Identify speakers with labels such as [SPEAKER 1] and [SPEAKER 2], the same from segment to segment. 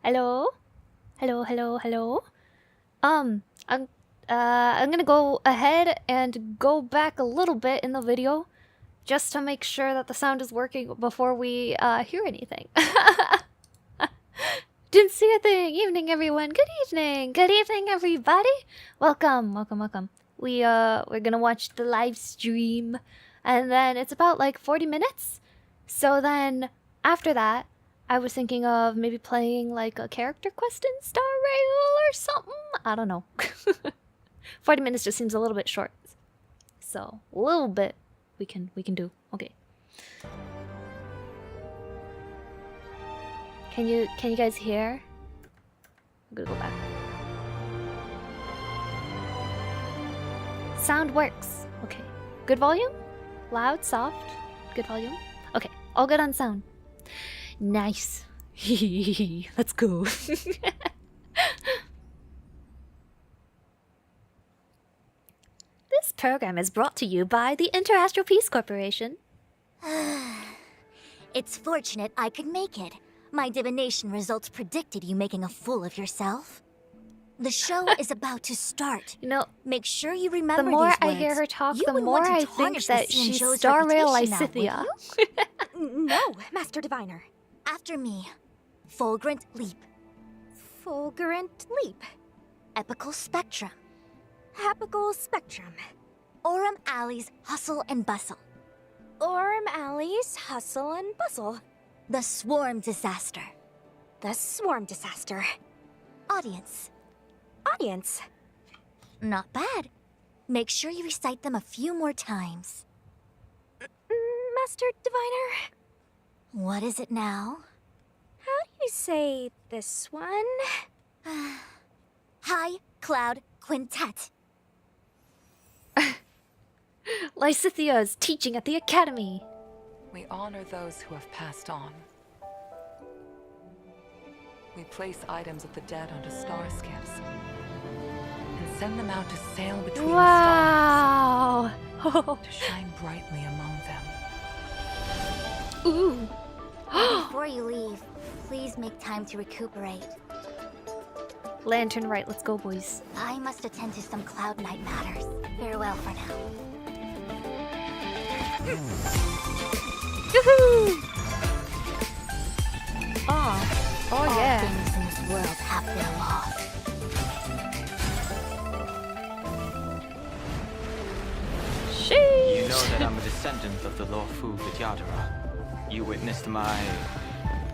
[SPEAKER 1] Hello? Hello, hello, hello? I'm gonna go ahead and go back a little bit in the video just to make sure that the sound is working before we hear anything. Didn't see a thing. Evening, everyone. Good evening. Good evening, everybody. Welcome, welcome, welcome. We're gonna watch the live stream, and then it's about like 40 minutes. So then after that, I was thinking of maybe playing like a character quest in Star Rail or something. I don't know. 40 minutes just seems a little bit short. So a little bit we can do. Okay. Can you guys hear? I'm gonna go back. Sound works. Okay. Good volume? Loud, soft? Good volume? Okay. All good on sound. Nice. Let's go. This program is brought to you by the Interastral Peace Corporation.
[SPEAKER 2] It's fortunate I could make it. My divination results predicted you making a fool of yourself. The show is about to start.
[SPEAKER 1] You know,
[SPEAKER 2] make sure you remember
[SPEAKER 1] the more
[SPEAKER 2] these words.
[SPEAKER 1] I hear her talk,
[SPEAKER 2] You
[SPEAKER 1] the
[SPEAKER 2] wouldn't
[SPEAKER 1] more
[SPEAKER 2] want to
[SPEAKER 1] I think
[SPEAKER 2] tarnish the
[SPEAKER 1] that she's
[SPEAKER 2] CNJO's
[SPEAKER 1] Star Rail
[SPEAKER 2] reputation now,
[SPEAKER 1] Lysithia.
[SPEAKER 2] would you? No, Master Diviner. After me. Fulgurant Leap. Fulgurant Leap. Epical Spectrum. Epical Spectrum. Aurum Alley's Hustle and Bustle. Aurum Alley's Hustle and Bustle. The Swarm Disaster. The Swarm Disaster. Audience. Audience. Not bad. Make sure you recite them a few more times. Master Diviner? What is it now? How do you say this one? High Cloud Quintet.
[SPEAKER 1] Lysithia is teaching at the academy.
[SPEAKER 3] We honor those who have passed on. We place items of the dead onto starscapes and send them out to sail between
[SPEAKER 1] Wow.
[SPEAKER 3] the stars to shine brightly among them.
[SPEAKER 1] Ooh.
[SPEAKER 2] Before you leave, please make time to recuperate.
[SPEAKER 1] Lantern right, let's go, boys.
[SPEAKER 2] I must attend to some Cloud Knight matters. Farewell for now.
[SPEAKER 1] Yoo-hoo! Oh,
[SPEAKER 2] All
[SPEAKER 1] yeah.
[SPEAKER 2] things in this world have their laws.
[SPEAKER 1] Sheesh.
[SPEAKER 4] You know that I'm a descendant of the Lawfu Vidyadhara. You witnessed my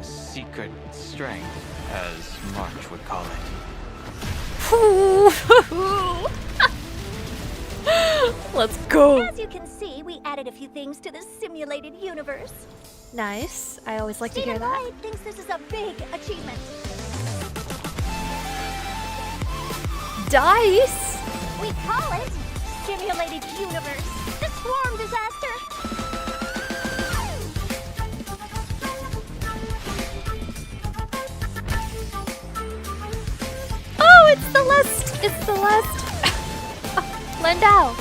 [SPEAKER 4] secret strength, as March would call it.
[SPEAKER 1] Let's go.
[SPEAKER 2] As you can see, we added a few things to this simulated universe.
[SPEAKER 1] Nice. I always like to hear
[SPEAKER 2] Stephen
[SPEAKER 1] that.
[SPEAKER 2] Light thinks this is a big achievement.
[SPEAKER 1] Dice.
[SPEAKER 2] We call it Simulated Universe. The Swarm Disaster.
[SPEAKER 1] Oh, it's the list. It's the list. Lendau.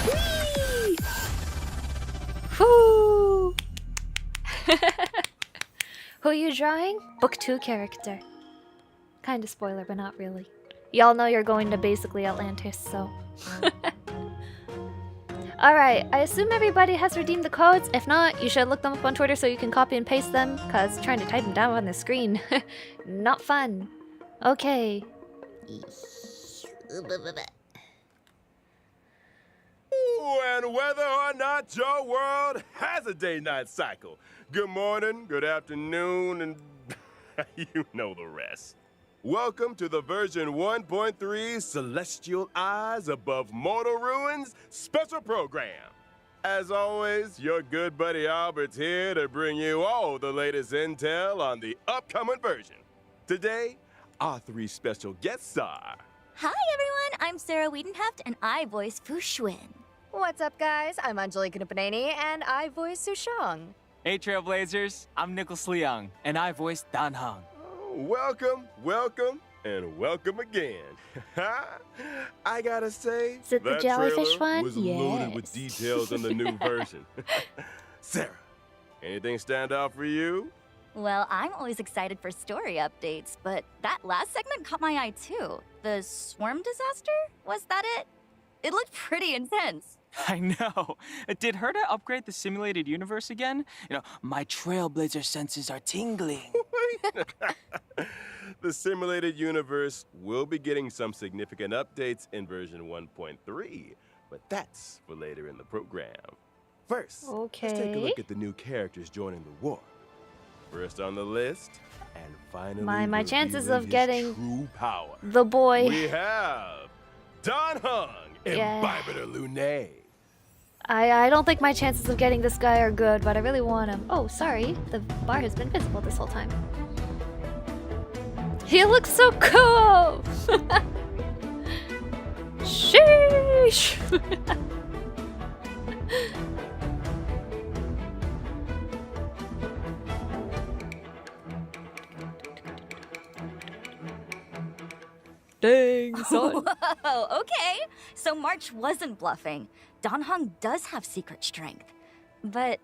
[SPEAKER 1] Whee! Whoo! Who are you drawing? Book 2 character. Kind of spoiler, but not really. Y'all know you're going to basically Atlantis, so... Alright, I assume everybody has redeemed the codes. If not, you should look them up on Twitter so you can copy and paste them, because trying to type them down on the screen, not fun. Okay.
[SPEAKER 5] And whether or not your world has a day-night cycle, good morning, good afternoon, and you know the rest. Welcome to the version 1.3 Celestial Eyes Above Mortal Ruins special program. As always, your good buddy Albert's here to bring you all the latest intel on the upcoming version. Today, our 3 special guests are...
[SPEAKER 2] Hi everyone, I'm Sarah Wiedenheft and I voice Fu Xuan.
[SPEAKER 6] What's up, guys? I'm Anjali Kunapaneni, and I voice Sushang.
[SPEAKER 4] Hey Trailblazers, I'm Nicholas Liang, and I voice Dan Heng.
[SPEAKER 5] Welcome, welcome. And welcome again. I gotta say,
[SPEAKER 1] Is it the
[SPEAKER 5] that
[SPEAKER 1] jellyfish
[SPEAKER 5] trailer
[SPEAKER 1] one?
[SPEAKER 5] was loaded with
[SPEAKER 1] Yes.
[SPEAKER 5] details on the new version. Sarah, anything stand out for you?
[SPEAKER 2] Well, I'm always excited for story updates, but that last segment caught my eye too. The swarm disaster? Was that it? It looked pretty intense.
[SPEAKER 4] I know. Did Herta upgrade the simulated universe again? You know, my trailblazer senses are tingling.
[SPEAKER 5] The simulated universe will be getting some significant updates in version 1.3, but that's for later in the program. First, let's take a
[SPEAKER 1] Okay.
[SPEAKER 5] look at the new characters joining the war. First on the list, and finally
[SPEAKER 1] My chances
[SPEAKER 5] revealing
[SPEAKER 1] of
[SPEAKER 5] his
[SPEAKER 1] getting
[SPEAKER 5] true power.
[SPEAKER 1] The boy.
[SPEAKER 5] We have Don Hung,
[SPEAKER 1] Yeah.
[SPEAKER 5] Imbibitor Lunae.
[SPEAKER 1] I don't think my chances of getting this guy are good, but I really want him. Oh, sorry. The bar has been visible this whole time. He looks so cool! Sheesh! Dang, son.
[SPEAKER 2] Whoa, okay. So March wasn't bluffing. Don Hung does have secret strength. But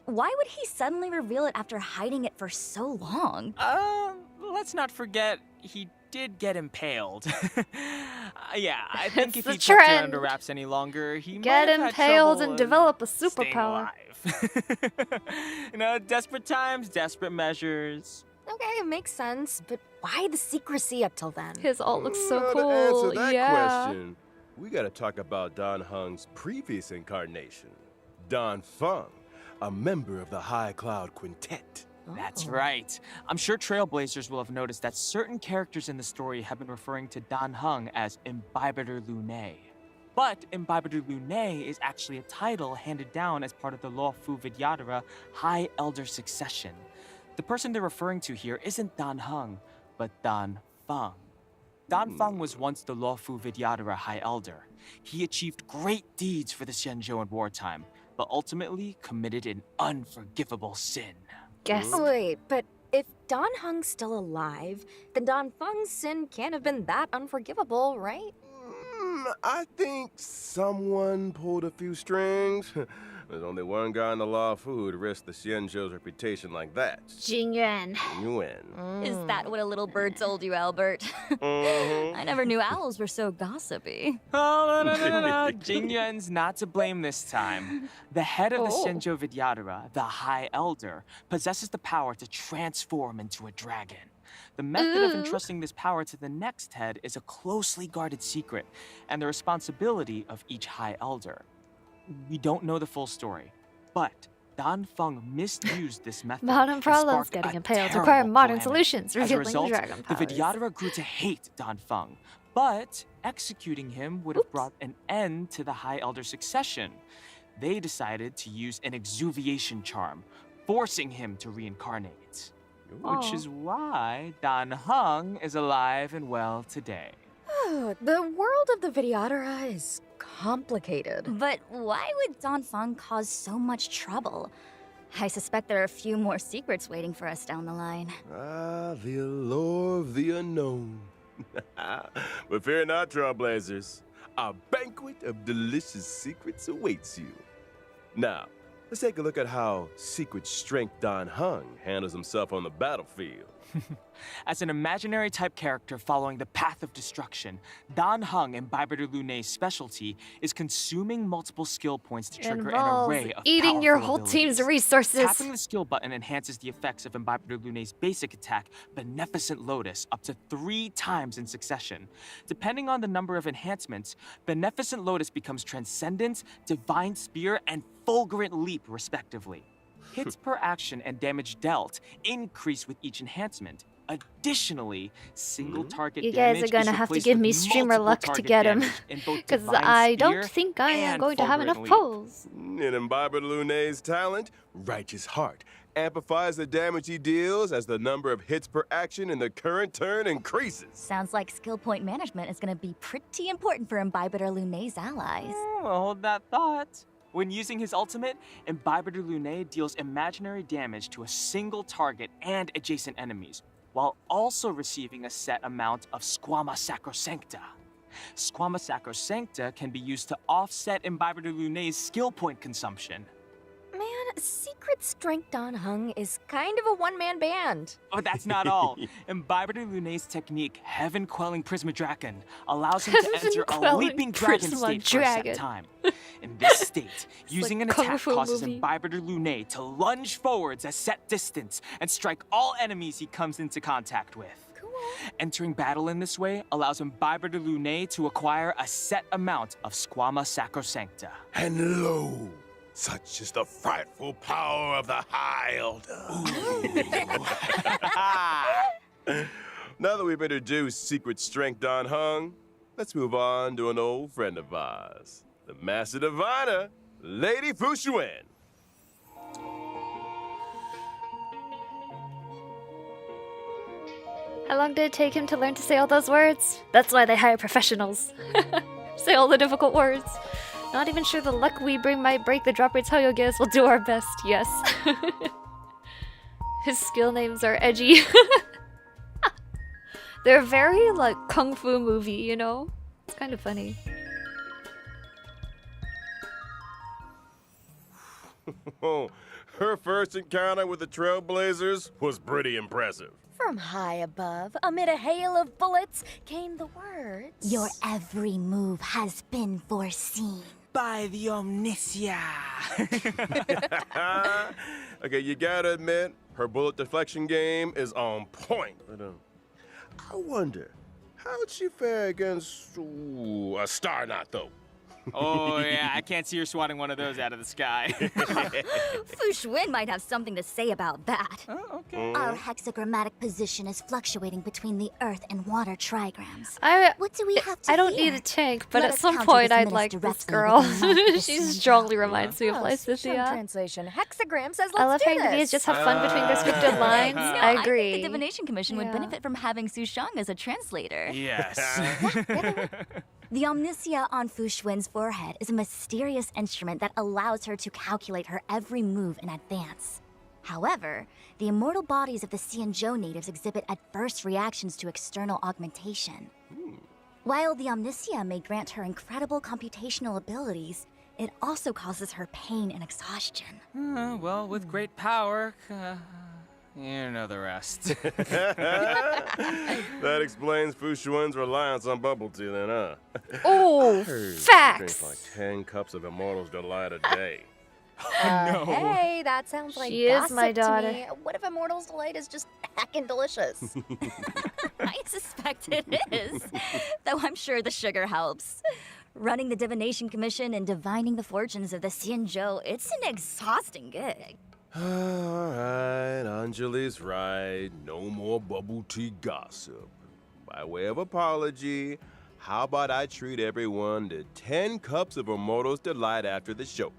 [SPEAKER 2] why would he suddenly reveal it after hiding it for so long?
[SPEAKER 4] Let's not forget he did get impaled. Yeah, I think
[SPEAKER 1] It's
[SPEAKER 4] if he
[SPEAKER 1] the
[SPEAKER 4] kept it
[SPEAKER 1] trend.
[SPEAKER 4] under wraps any longer, he
[SPEAKER 1] Get
[SPEAKER 4] might have had
[SPEAKER 1] impaled
[SPEAKER 4] trouble,
[SPEAKER 1] and develop a
[SPEAKER 4] staying
[SPEAKER 1] superpower.
[SPEAKER 4] alive. You know, desperate times, desperate measures.
[SPEAKER 6] Okay, it makes sense, but why the secrecy up till then?
[SPEAKER 1] His alt looks so
[SPEAKER 5] Well,
[SPEAKER 1] cool.
[SPEAKER 5] To answer that
[SPEAKER 1] yeah.
[SPEAKER 5] question, we gotta talk about Don Hung's previous incarnation, Don Fung, a member of the High Cloud Quintet.
[SPEAKER 4] That's right. I'm sure Trailblazers will have noticed that certain characters in the story have been referring to Don Hung as Imbibitor Lunae. But Imbibitor Lunae is actually a title handed down as part of the Law Fu Vidyadhara High Elder succession. The person they're referring to here isn't Don Hung, but Don Fung. Don Fung was once the Law Fu Vidyadhara High Elder. He achieved great deeds for the Xianzhou in wartime, but ultimately committed an unforgivable sin.
[SPEAKER 1] Guess.
[SPEAKER 6] Wait, but if Don Hung's still alive, then Don Fung's sin can't have been that unforgivable, right?
[SPEAKER 5] I think someone pulled a few strings. There's only one guy in the Law Fu who'd risk the Xianzhou's reputation like that.
[SPEAKER 1] Jingyuan.
[SPEAKER 5] Yuan.
[SPEAKER 2] Is that what a little bird told you, Albert?
[SPEAKER 5] Mhm.
[SPEAKER 2] I never knew owls were so gossipy.
[SPEAKER 4] Oh, no. Jingyuan's not to blame this time. The head of the
[SPEAKER 1] Oh.
[SPEAKER 4] Xianzhou Vidyadhara, the High Elder, possesses the power to transform into a dragon. The method of
[SPEAKER 1] Ooh.
[SPEAKER 4] entrusting this power to the next head is a closely guarded secret, and the responsibility of each High Elder. We don't know the full story, but Don Fung misused this method.
[SPEAKER 1] Modern
[SPEAKER 4] and
[SPEAKER 1] problems
[SPEAKER 4] sparked
[SPEAKER 1] getting
[SPEAKER 4] a
[SPEAKER 1] impaled
[SPEAKER 4] terrible
[SPEAKER 1] require modern
[SPEAKER 4] calamity.
[SPEAKER 1] solutions,
[SPEAKER 4] As a
[SPEAKER 1] revealing
[SPEAKER 4] result,
[SPEAKER 1] the dragon
[SPEAKER 4] the
[SPEAKER 1] powers.
[SPEAKER 4] Vidyadhara grew to hate Don Fung, but executing him would have
[SPEAKER 1] Oops.
[SPEAKER 4] brought an end to the High Elder succession. They decided to use an exuviation charm, forcing him to reincarnate. Which
[SPEAKER 1] Aw.
[SPEAKER 4] is why Don Hung is alive and well today.
[SPEAKER 6] The world of the Vidyadhara is complicated.
[SPEAKER 2] But why would Don Fung cause so much trouble? I suspect there are a few more secrets waiting for us down the line.
[SPEAKER 5] Ah, the allure of the unknown. But fear not, Trailblazers. A banquet of delicious secrets awaits you. Now, let's take a look at how secret strength Don Hung handles himself on the battlefield.
[SPEAKER 4] As an imaginary type character following the path of destruction, Don Hung, Imbibitor Lunae's specialty, is consuming multiple skill points to trigger an
[SPEAKER 1] Involves
[SPEAKER 4] array of
[SPEAKER 1] eating your
[SPEAKER 4] powerful
[SPEAKER 1] whole team's
[SPEAKER 4] abilities.
[SPEAKER 1] resources.
[SPEAKER 4] Tapping the skill button enhances the effects of Imbibitor Lunae's basic attack, Beneficent Lotus, up to 3 times in succession. Depending on the number of enhancements, Beneficent Lotus becomes Transcendence, Divine Spear, and Fulgurant Leap, respectively. Hits per action and damage dealt increase with each enhancement. Additionally, single target
[SPEAKER 1] You guys
[SPEAKER 4] damage
[SPEAKER 1] are gonna
[SPEAKER 4] is
[SPEAKER 1] have to
[SPEAKER 4] replaced
[SPEAKER 1] give
[SPEAKER 4] with
[SPEAKER 1] me streamer
[SPEAKER 4] multiple
[SPEAKER 1] luck to
[SPEAKER 4] target
[SPEAKER 1] get him.
[SPEAKER 4] damage in both
[SPEAKER 1] Because
[SPEAKER 4] Divine
[SPEAKER 1] I don't
[SPEAKER 4] Spear
[SPEAKER 1] think I am
[SPEAKER 4] and
[SPEAKER 1] going to have enough
[SPEAKER 4] Fulgurant Leap.
[SPEAKER 1] pulls.
[SPEAKER 5] In Imbibitor Lunae's talent, Righteous Heart amplifies the damage he deals as the number of hits per action in the current turn increases.
[SPEAKER 2] Sounds like skill point management is gonna be pretty important for Imbibitor Lunae's allies.
[SPEAKER 4] Well, hold that thought. When using his ultimate, Imbibitor Lunae deals imaginary damage to a single target and adjacent enemies. while also receiving a set amount of Squama Sacrosancta. Squama Sacrosancta can be used to offset Imbibitor Lunay's skill point consumption.
[SPEAKER 6] Man, Secret Strength Dan Heng is kind of a one-man band.
[SPEAKER 4] Oh, that's not all. Imbibitor Lunay's technique, Heaven Quelling Prismadragon, allows him to enter a
[SPEAKER 1] Heaven-quelling
[SPEAKER 4] leaping dragon state for a set
[SPEAKER 1] Prismadragon.
[SPEAKER 4] time. In this state, using
[SPEAKER 1] like
[SPEAKER 4] an
[SPEAKER 1] Kung
[SPEAKER 4] attack
[SPEAKER 1] Fu
[SPEAKER 4] causes
[SPEAKER 1] movie.
[SPEAKER 4] Imbibitor Lunay to lunge forwards a set distance and strike all enemies he comes into contact with.
[SPEAKER 6] Cool.
[SPEAKER 4] Entering battle in this way allows Imbibitor Lunay to acquire a set amount of Squama Sacrosancta.
[SPEAKER 5] And lo, such is the frightful power of the High Elder. Now that we've introduced Secret Strength Dan Heng, let's move on to an old friend of ours, the Master Diviner, Lady Fu Xuan.
[SPEAKER 1] How long did it take him to learn to say all those words? That's why they hire professionals. Say all the difficult words. Not even sure the luck we bring might break the drop rates Hoyoges. We'll do our best, yes. His skill names are edgy. They're very, like, kung fu movie, you know? It's kind of funny.
[SPEAKER 5] Oh, her first encounter with the Trailblazers was pretty impressive.
[SPEAKER 6] From high above, amid a hail of bullets, came the words.
[SPEAKER 2] Your every move has been foreseen.
[SPEAKER 4] By the Omnisia.
[SPEAKER 5] Okay, you gotta admit, her bullet deflection game is on point. But, I wonder, how'd she fare against a Star Knot, though?
[SPEAKER 4] Oh, yeah, I can't see her swatting one of those out of the sky.
[SPEAKER 2] Fu Xuan might have something to say about that.
[SPEAKER 4] Oh, okay.
[SPEAKER 2] Our hexagrammatic position is fluctuating between the earth and water trigrams.
[SPEAKER 1] I
[SPEAKER 2] What do we have to
[SPEAKER 1] I don't
[SPEAKER 2] fear?
[SPEAKER 1] need a tank, but
[SPEAKER 2] Let
[SPEAKER 1] at
[SPEAKER 2] us
[SPEAKER 1] some
[SPEAKER 2] counter
[SPEAKER 1] point
[SPEAKER 2] this
[SPEAKER 1] I'd
[SPEAKER 2] menace
[SPEAKER 1] like this
[SPEAKER 2] directly
[SPEAKER 1] girl.
[SPEAKER 2] with the might of the
[SPEAKER 1] She
[SPEAKER 2] Sun
[SPEAKER 1] strongly reminds me of
[SPEAKER 6] Oh,
[SPEAKER 1] Lysithia.
[SPEAKER 6] translation. Hexagram says let's
[SPEAKER 1] I love
[SPEAKER 6] do
[SPEAKER 1] how
[SPEAKER 6] this.
[SPEAKER 1] these just have fun between their scripted lines. I agree.
[SPEAKER 7] I think the Divination Commission would
[SPEAKER 1] Yeah.
[SPEAKER 7] benefit from having Su Shang as a translator.
[SPEAKER 4] Yes.
[SPEAKER 2] The omnisia on Fu Xuan's forehead is a mysterious instrument that allows her to calculate her every move in advance. However, the immortal bodies of the Xianzhou natives exhibit adverse reactions to external augmentation. While the omnisia may grant her incredible computational abilities, it also causes her pain and exhaustion.
[SPEAKER 4] Well, with great power, you know the rest.
[SPEAKER 5] That explains Fu Xuan's reliance on bubble tea, then, huh?
[SPEAKER 1] Oh,
[SPEAKER 5] Heard she
[SPEAKER 1] facts.
[SPEAKER 5] drinks like 10 cups of Immortal's Delight a day.
[SPEAKER 4] No.
[SPEAKER 6] Hey, that sounds like
[SPEAKER 1] She is
[SPEAKER 6] gossip
[SPEAKER 1] my
[SPEAKER 6] to
[SPEAKER 1] daughter.
[SPEAKER 6] me. What if Immortal's Delight is just heckin' delicious?
[SPEAKER 7] I suspect it is, though I'm sure the sugar helps.
[SPEAKER 2] Running the Divination Commission and divining the fortunes of the Xianzhou, it's an exhausting gig.
[SPEAKER 5] All right, Anjali's right. No more bubble tea gossip. By way of apology, how about I treat everyone to 10 cups of Immortal's Delight after the show?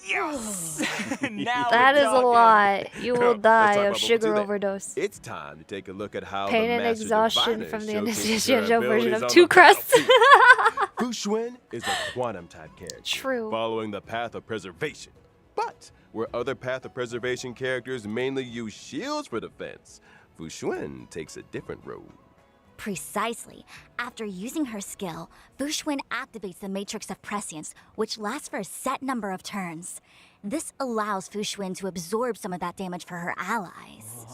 [SPEAKER 4] Yes! Now
[SPEAKER 1] That
[SPEAKER 4] we're
[SPEAKER 1] is a
[SPEAKER 4] talking.
[SPEAKER 1] lot. You will
[SPEAKER 5] Let's talk
[SPEAKER 1] die
[SPEAKER 5] about
[SPEAKER 1] of
[SPEAKER 5] bubble tea
[SPEAKER 1] sugar
[SPEAKER 5] then.
[SPEAKER 1] overdose.
[SPEAKER 5] It's time to take a look at how
[SPEAKER 1] Pain
[SPEAKER 5] the
[SPEAKER 1] and
[SPEAKER 5] Master
[SPEAKER 1] exhaustion
[SPEAKER 5] Diviner
[SPEAKER 1] from the
[SPEAKER 5] showcases her
[SPEAKER 1] Anastasia version of
[SPEAKER 5] abilities on
[SPEAKER 1] Two
[SPEAKER 5] the
[SPEAKER 1] Crusts.
[SPEAKER 5] battlefield. Fu Xuan is a quantum type character.
[SPEAKER 1] True.
[SPEAKER 5] Following the path of preservation. But where other path of preservation characters mainly use shields for defense, Fu Xuan takes a different road.
[SPEAKER 2] Precisely. After using her skill, Fu Xuan activates the Matrix of Prescience, which lasts for a set number of turns. This allows Fu Xuan to absorb some of that damage for her allies.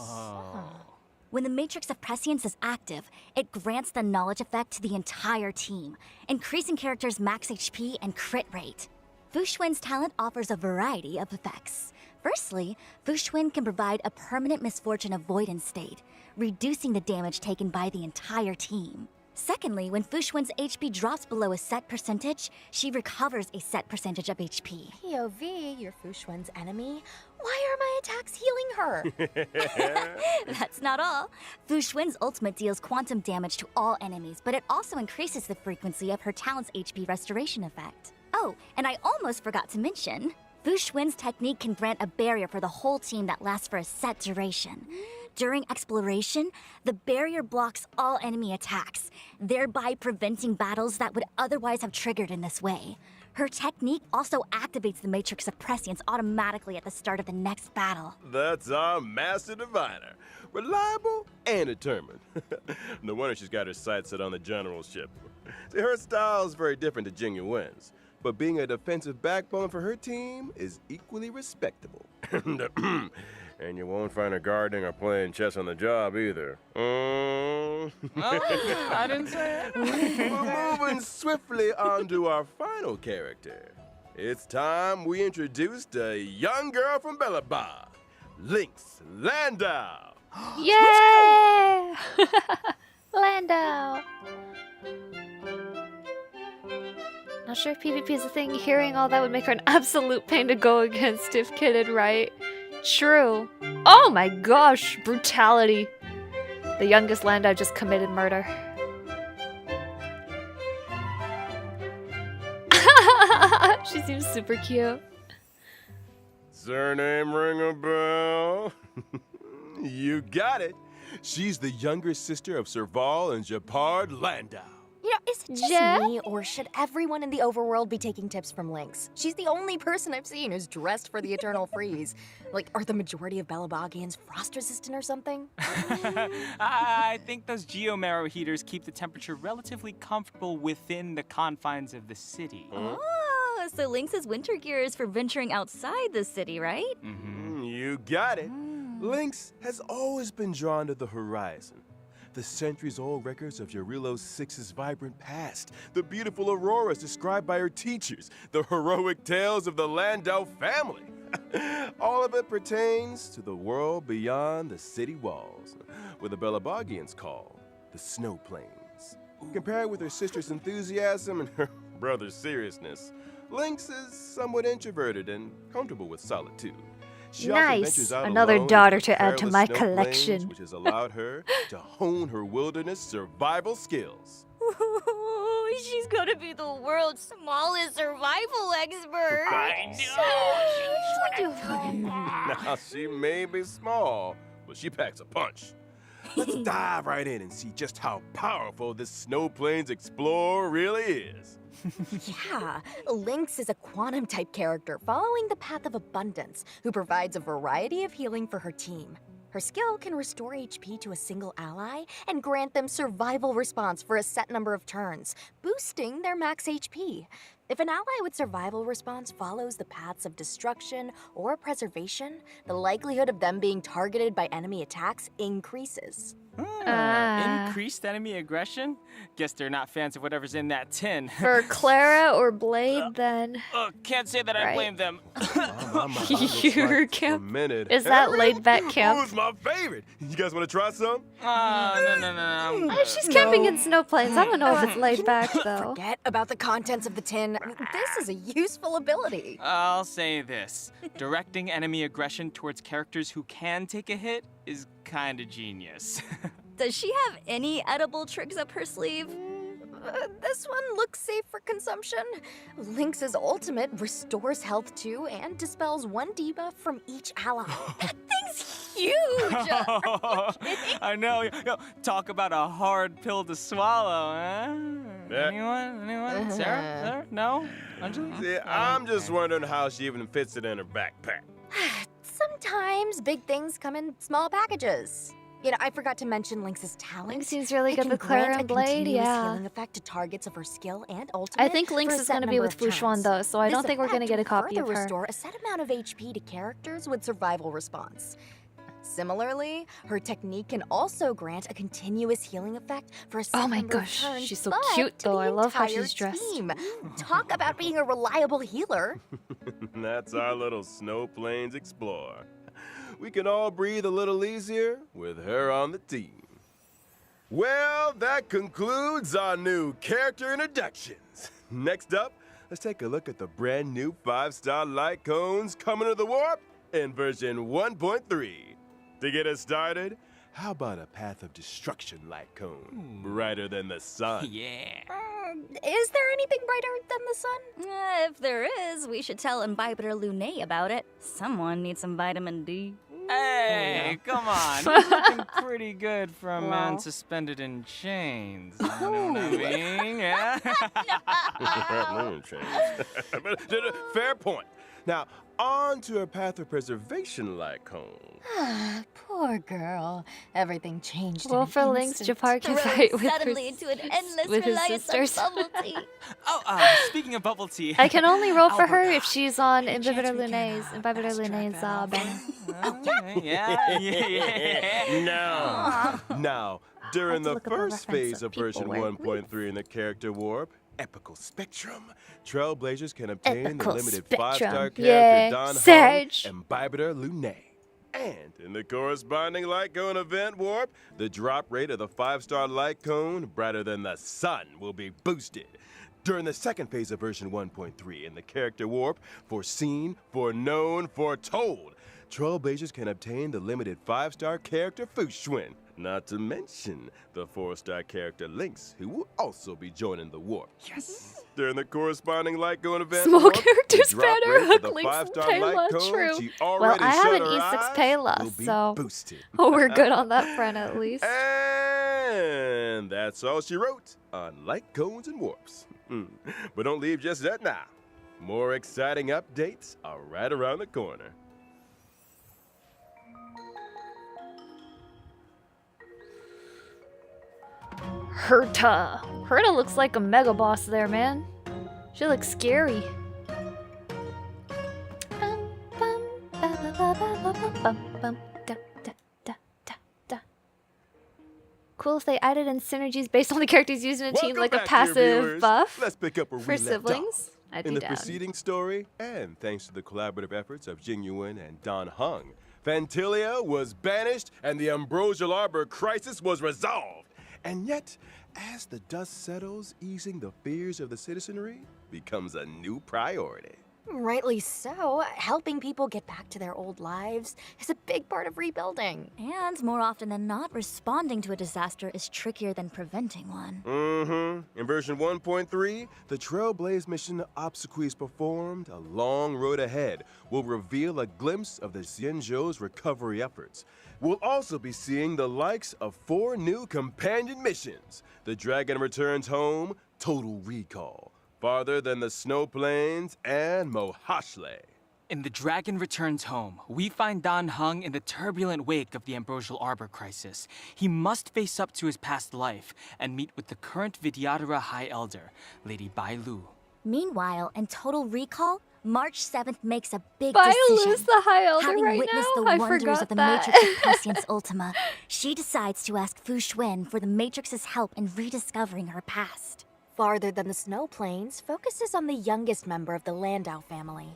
[SPEAKER 2] When the Matrix of Prescience is active, it grants the knowledge effect to the entire team, increasing characters' max HP and crit rate. Fu Xuan's talent offers a variety of effects. Firstly, Fu Xuan can provide a permanent misfortune avoidance state, reducing the damage taken by the entire team. Secondly, when Fu Xuan's HP drops below a set percentage, she recovers a set percentage of HP.
[SPEAKER 6] POV, you're Fu Xuan's enemy. Why are my attacks healing her?
[SPEAKER 2] That's not all. Fu Xuan's ultimate deals quantum damage to all enemies, but it also increases the frequency of her talent's HP restoration effect. Oh, and I almost forgot to mention, Fu Xuan's technique can grant a barrier for the whole team that lasts for a set duration. During exploration, the barrier blocks all enemy attacks, thereby preventing battles that would otherwise have triggered in this way.
[SPEAKER 7] Her technique also activates the matrix of prescience automatically at the start of the next battle.
[SPEAKER 5] That's our master diviner. Reliable and determined. No wonder she's got her sights set on the generalship. See, her style's very different to Jing Yuen's, but being a defensive backbone for her team is equally respectable. And you won't find her gardening or playing chess on the job either.
[SPEAKER 4] I didn't say it.
[SPEAKER 5] We're moving swiftly on to our final character. It's time we introduced a young girl from Bellaba, Lynx Landau.
[SPEAKER 1] Yay! Landau. Not sure if PvP is a thing. Hearing all that would make her an absolute pain to go against if kitted right. True. Oh my gosh, brutality. The youngest Landau just committed murder. She seems super cute.
[SPEAKER 5] Surname ring a bell? You got it. She's the younger sister of Serval and Japard Landau.
[SPEAKER 6] You know, is it just
[SPEAKER 1] Yeah?
[SPEAKER 6] me, or should everyone in the overworld be taking tips from Lynx? She's the only person I've seen who's dressed for the eternal freeze. Like, are the majority of Belabagians frost-resistant or something?
[SPEAKER 4] I think those geomarrow heaters keep the temperature relatively comfortable within the confines of the city.
[SPEAKER 7] Oh, so Lynx's winter gear is for venturing outside the city, right?
[SPEAKER 5] You got it. Lynx has always been drawn to the horizon. The centuries-old records of Yarilo VI's vibrant past, the beautiful auroras described by her teachers, the heroic tales of the Landau family. All of it pertains to the world beyond the city walls, where the Belabagians call the Snow Plains. Compared with her sister's enthusiasm and her brother's seriousness, Lynx is somewhat introverted and comfortable with solitude. She often
[SPEAKER 1] Nice.
[SPEAKER 5] ventures out
[SPEAKER 1] Another
[SPEAKER 5] alone
[SPEAKER 1] daughter
[SPEAKER 5] into the
[SPEAKER 1] to add to
[SPEAKER 5] perilous
[SPEAKER 1] my
[SPEAKER 5] snow plains,
[SPEAKER 1] collection.
[SPEAKER 5] which has allowed her to hone her wilderness survival skills.
[SPEAKER 7] Ooh, she's gonna be the world's smallest survival expert.
[SPEAKER 5] Now, she may be small, but she packs a punch. Let's dive right in and see just how powerful this Snow Plains explorer really is.
[SPEAKER 6] Yeah, Lynx is a quantum-type character following the path of abundance, who provides a variety of healing for her team. Her skill can restore HP to a single ally and grant them survival response for a set number of turns, boosting their max HP. If an ally with survival response follows the paths of destruction or preservation, the likelihood of them being targeted by enemy attacks increases.
[SPEAKER 4] Increased enemy aggression? Guess they're not fans of whatever's in that tin.
[SPEAKER 1] For Clara or Blade, then.
[SPEAKER 4] Can't say that I
[SPEAKER 1] Right.
[SPEAKER 4] blame them.
[SPEAKER 1] Your camp. Is that
[SPEAKER 5] Harry?
[SPEAKER 1] laid back camp?
[SPEAKER 5] Who's my favorite? You guys want to try some?
[SPEAKER 4] No.
[SPEAKER 1] If she's camping in Snow Plains, I don't know if it's laid back though.
[SPEAKER 6] Forget about the contents of the tin. This is a useful ability.
[SPEAKER 4] I'll say this. Directing enemy aggression towards characters who can take a hit is kinda genius.
[SPEAKER 7] Does she have any edible tricks up her sleeve?
[SPEAKER 6] This one looks safe for consumption. Lynx's ultimate restores health too and dispels one debuff from each ally.
[SPEAKER 7] That thing's huge!
[SPEAKER 4] I know. Yo, talk about a hard pill to swallow, huh?
[SPEAKER 5] Yeah.
[SPEAKER 4] Anyone? Sarah? No? Anjali?
[SPEAKER 5] See, I'm just wondering how she even fits it in her backpack.
[SPEAKER 6] Sometimes big things come in small packages. You know, I forgot to mention Lynx's talent.
[SPEAKER 1] Lynx seems really
[SPEAKER 6] It
[SPEAKER 1] good
[SPEAKER 6] can
[SPEAKER 1] with Clara
[SPEAKER 6] grant
[SPEAKER 1] and
[SPEAKER 6] a
[SPEAKER 1] Blade,
[SPEAKER 6] continuous
[SPEAKER 1] yeah.
[SPEAKER 6] healing effect to targets of her skill and ultimate.
[SPEAKER 1] I think Lynx
[SPEAKER 6] for a
[SPEAKER 1] is
[SPEAKER 6] set
[SPEAKER 1] gonna be
[SPEAKER 6] number
[SPEAKER 1] with
[SPEAKER 6] of
[SPEAKER 1] Fushuan
[SPEAKER 6] turns.
[SPEAKER 1] though, so I
[SPEAKER 6] This
[SPEAKER 1] don't think we're gonna
[SPEAKER 6] effect
[SPEAKER 1] get a
[SPEAKER 6] will
[SPEAKER 1] copy of
[SPEAKER 6] further
[SPEAKER 1] her.
[SPEAKER 6] restore a set amount of HP to characters with survival response. Similarly, her technique can also grant a continuous healing effect for a set
[SPEAKER 1] Oh my
[SPEAKER 6] number
[SPEAKER 1] gosh,
[SPEAKER 6] of turns.
[SPEAKER 1] she's so
[SPEAKER 6] but
[SPEAKER 1] cute,
[SPEAKER 6] to
[SPEAKER 1] though.
[SPEAKER 6] the
[SPEAKER 1] I love how
[SPEAKER 6] entire
[SPEAKER 1] she's dressed.
[SPEAKER 6] Team. Talk about being a reliable healer.
[SPEAKER 5] That's our little Snow Plains explorer. We can all breathe a little easier with her on the team. Well, that concludes our new character introductions. Next up, let's take a look at the brand new 5-star light cones coming to the warp in version 1.3. To get us started, how about a path of destruction light cone, brighter than the sun?
[SPEAKER 4] Yeah.
[SPEAKER 6] Is there anything brighter than the sun?
[SPEAKER 7] If there is, we should tell Imbibitor Lunae about it. Someone needs some vitamin D.
[SPEAKER 4] Hey, come on. He's looking pretty good for a man
[SPEAKER 1] Wow.
[SPEAKER 4] suspended in chains. You know what I mean? Yeah?
[SPEAKER 5] But, fair point. Now, on to a path of preservation like home.
[SPEAKER 6] Poor girl. Everything changed.
[SPEAKER 1] Well,
[SPEAKER 6] in
[SPEAKER 1] for
[SPEAKER 6] an
[SPEAKER 1] Link's,
[SPEAKER 6] instant.
[SPEAKER 1] Jafar can
[SPEAKER 7] Thrown
[SPEAKER 1] fight with
[SPEAKER 7] suddenly
[SPEAKER 1] his,
[SPEAKER 7] into an endless
[SPEAKER 1] with his
[SPEAKER 7] reliance on
[SPEAKER 1] sisters.
[SPEAKER 7] bubble tea.
[SPEAKER 4] Oh, speaking of bubble tea.
[SPEAKER 1] I can only roll for her
[SPEAKER 4] Albert,
[SPEAKER 1] if she's on
[SPEAKER 4] any chance
[SPEAKER 1] Imbibitor
[SPEAKER 4] we can,
[SPEAKER 1] Lunae's
[SPEAKER 4] fast-track that
[SPEAKER 1] banner.
[SPEAKER 4] yeah.
[SPEAKER 5] No. Now, during
[SPEAKER 1] to
[SPEAKER 5] the
[SPEAKER 1] look up a
[SPEAKER 5] first
[SPEAKER 1] reference
[SPEAKER 5] phase
[SPEAKER 1] of
[SPEAKER 5] of
[SPEAKER 1] people
[SPEAKER 5] version
[SPEAKER 1] wearing
[SPEAKER 5] 1.3 in the character warp, Epical Spectrum, Trailblazers can obtain
[SPEAKER 1] Epical
[SPEAKER 5] the limited
[SPEAKER 1] Spectrum.
[SPEAKER 5] 5-star character
[SPEAKER 1] Yay.
[SPEAKER 5] Don
[SPEAKER 1] Sage.
[SPEAKER 5] Hung, Imbibitor Lunae. And in the corresponding light cone event warp, the drop rate of the 5-star light cone, brighter than the sun, will be boosted. During the second phase of version 1.3 in the character warp, foreseen, foreknown, foretold, Trailblazers can obtain the limited 5-star character Fushwin. Not to mention the 4-star character Lynx, who will also be joining the warp.
[SPEAKER 4] Yes.
[SPEAKER 5] During the corresponding light cone event
[SPEAKER 1] Small
[SPEAKER 5] warp,
[SPEAKER 1] characters
[SPEAKER 5] the drop
[SPEAKER 1] better.
[SPEAKER 5] rate of the
[SPEAKER 1] Lynx and
[SPEAKER 5] 5-star light
[SPEAKER 1] Payla,
[SPEAKER 5] cone
[SPEAKER 1] true.
[SPEAKER 5] she
[SPEAKER 1] Well,
[SPEAKER 5] already
[SPEAKER 1] I have
[SPEAKER 5] shut
[SPEAKER 1] an
[SPEAKER 5] her
[SPEAKER 1] E6
[SPEAKER 5] eyes
[SPEAKER 1] Payla,
[SPEAKER 5] will be
[SPEAKER 1] so-
[SPEAKER 5] boosted.
[SPEAKER 1] Oh, we're good on that front at least.
[SPEAKER 5] And that's all she wrote on light cones and warps. But don't leave just that now. More exciting updates are right around the corner.
[SPEAKER 1] Herta looks like a mega boss there, man. She looks scary. Cool if they added in synergies based on the characters used in a team,
[SPEAKER 5] Welcome
[SPEAKER 1] like a
[SPEAKER 5] back, dear
[SPEAKER 1] passive
[SPEAKER 5] viewers.
[SPEAKER 1] buff
[SPEAKER 5] Let's pick up where
[SPEAKER 1] for
[SPEAKER 5] we left
[SPEAKER 1] siblings.
[SPEAKER 5] off.
[SPEAKER 1] I'd
[SPEAKER 5] In
[SPEAKER 1] be
[SPEAKER 5] the
[SPEAKER 1] down.
[SPEAKER 5] preceding story, and thanks to the collaborative efforts of Jinyuan and Don Hung, Fantilia was banished and the Ambrosial Arbor crisis was resolved. And yet, as the dust settles, easing the fears of the citizenry becomes a new priority.
[SPEAKER 6] Rightly so. Helping people get back to their old lives is a big part of rebuilding.
[SPEAKER 7] And more often than not, responding to a disaster is trickier than preventing one.
[SPEAKER 5] In version 1.3, the Trailblaze mission obsequies performed, A Long Road Ahead, will reveal a glimpse of the Xianzhou's recovery efforts. We'll also be seeing the likes of 4 new companion missions. The Dragon Returns Home, Total Recall, Farther Than the Snow Plains, and Mohashle.
[SPEAKER 4] In The Dragon Returns Home, we find Dan Heng in the turbulent wake of the Ambrosial Arbor crisis. He must face up to his past life and meet with the current Vidyadhara High Elder, Lady Bai Lu.
[SPEAKER 7] Meanwhile, in Total Recall, March 7th makes a big
[SPEAKER 1] Bailu's
[SPEAKER 7] decision.
[SPEAKER 1] the High Elder
[SPEAKER 7] Having
[SPEAKER 1] right
[SPEAKER 7] witnessed
[SPEAKER 1] now?
[SPEAKER 7] the
[SPEAKER 1] I
[SPEAKER 7] wonders
[SPEAKER 1] forgot
[SPEAKER 7] of the
[SPEAKER 1] that.
[SPEAKER 7] Matrix of Prescience Ultima, she decides to ask Fu Xuan for the Matrix's help in rediscovering her past.
[SPEAKER 6] Farther Than the Snow Plains focuses on the youngest member of the Landau family.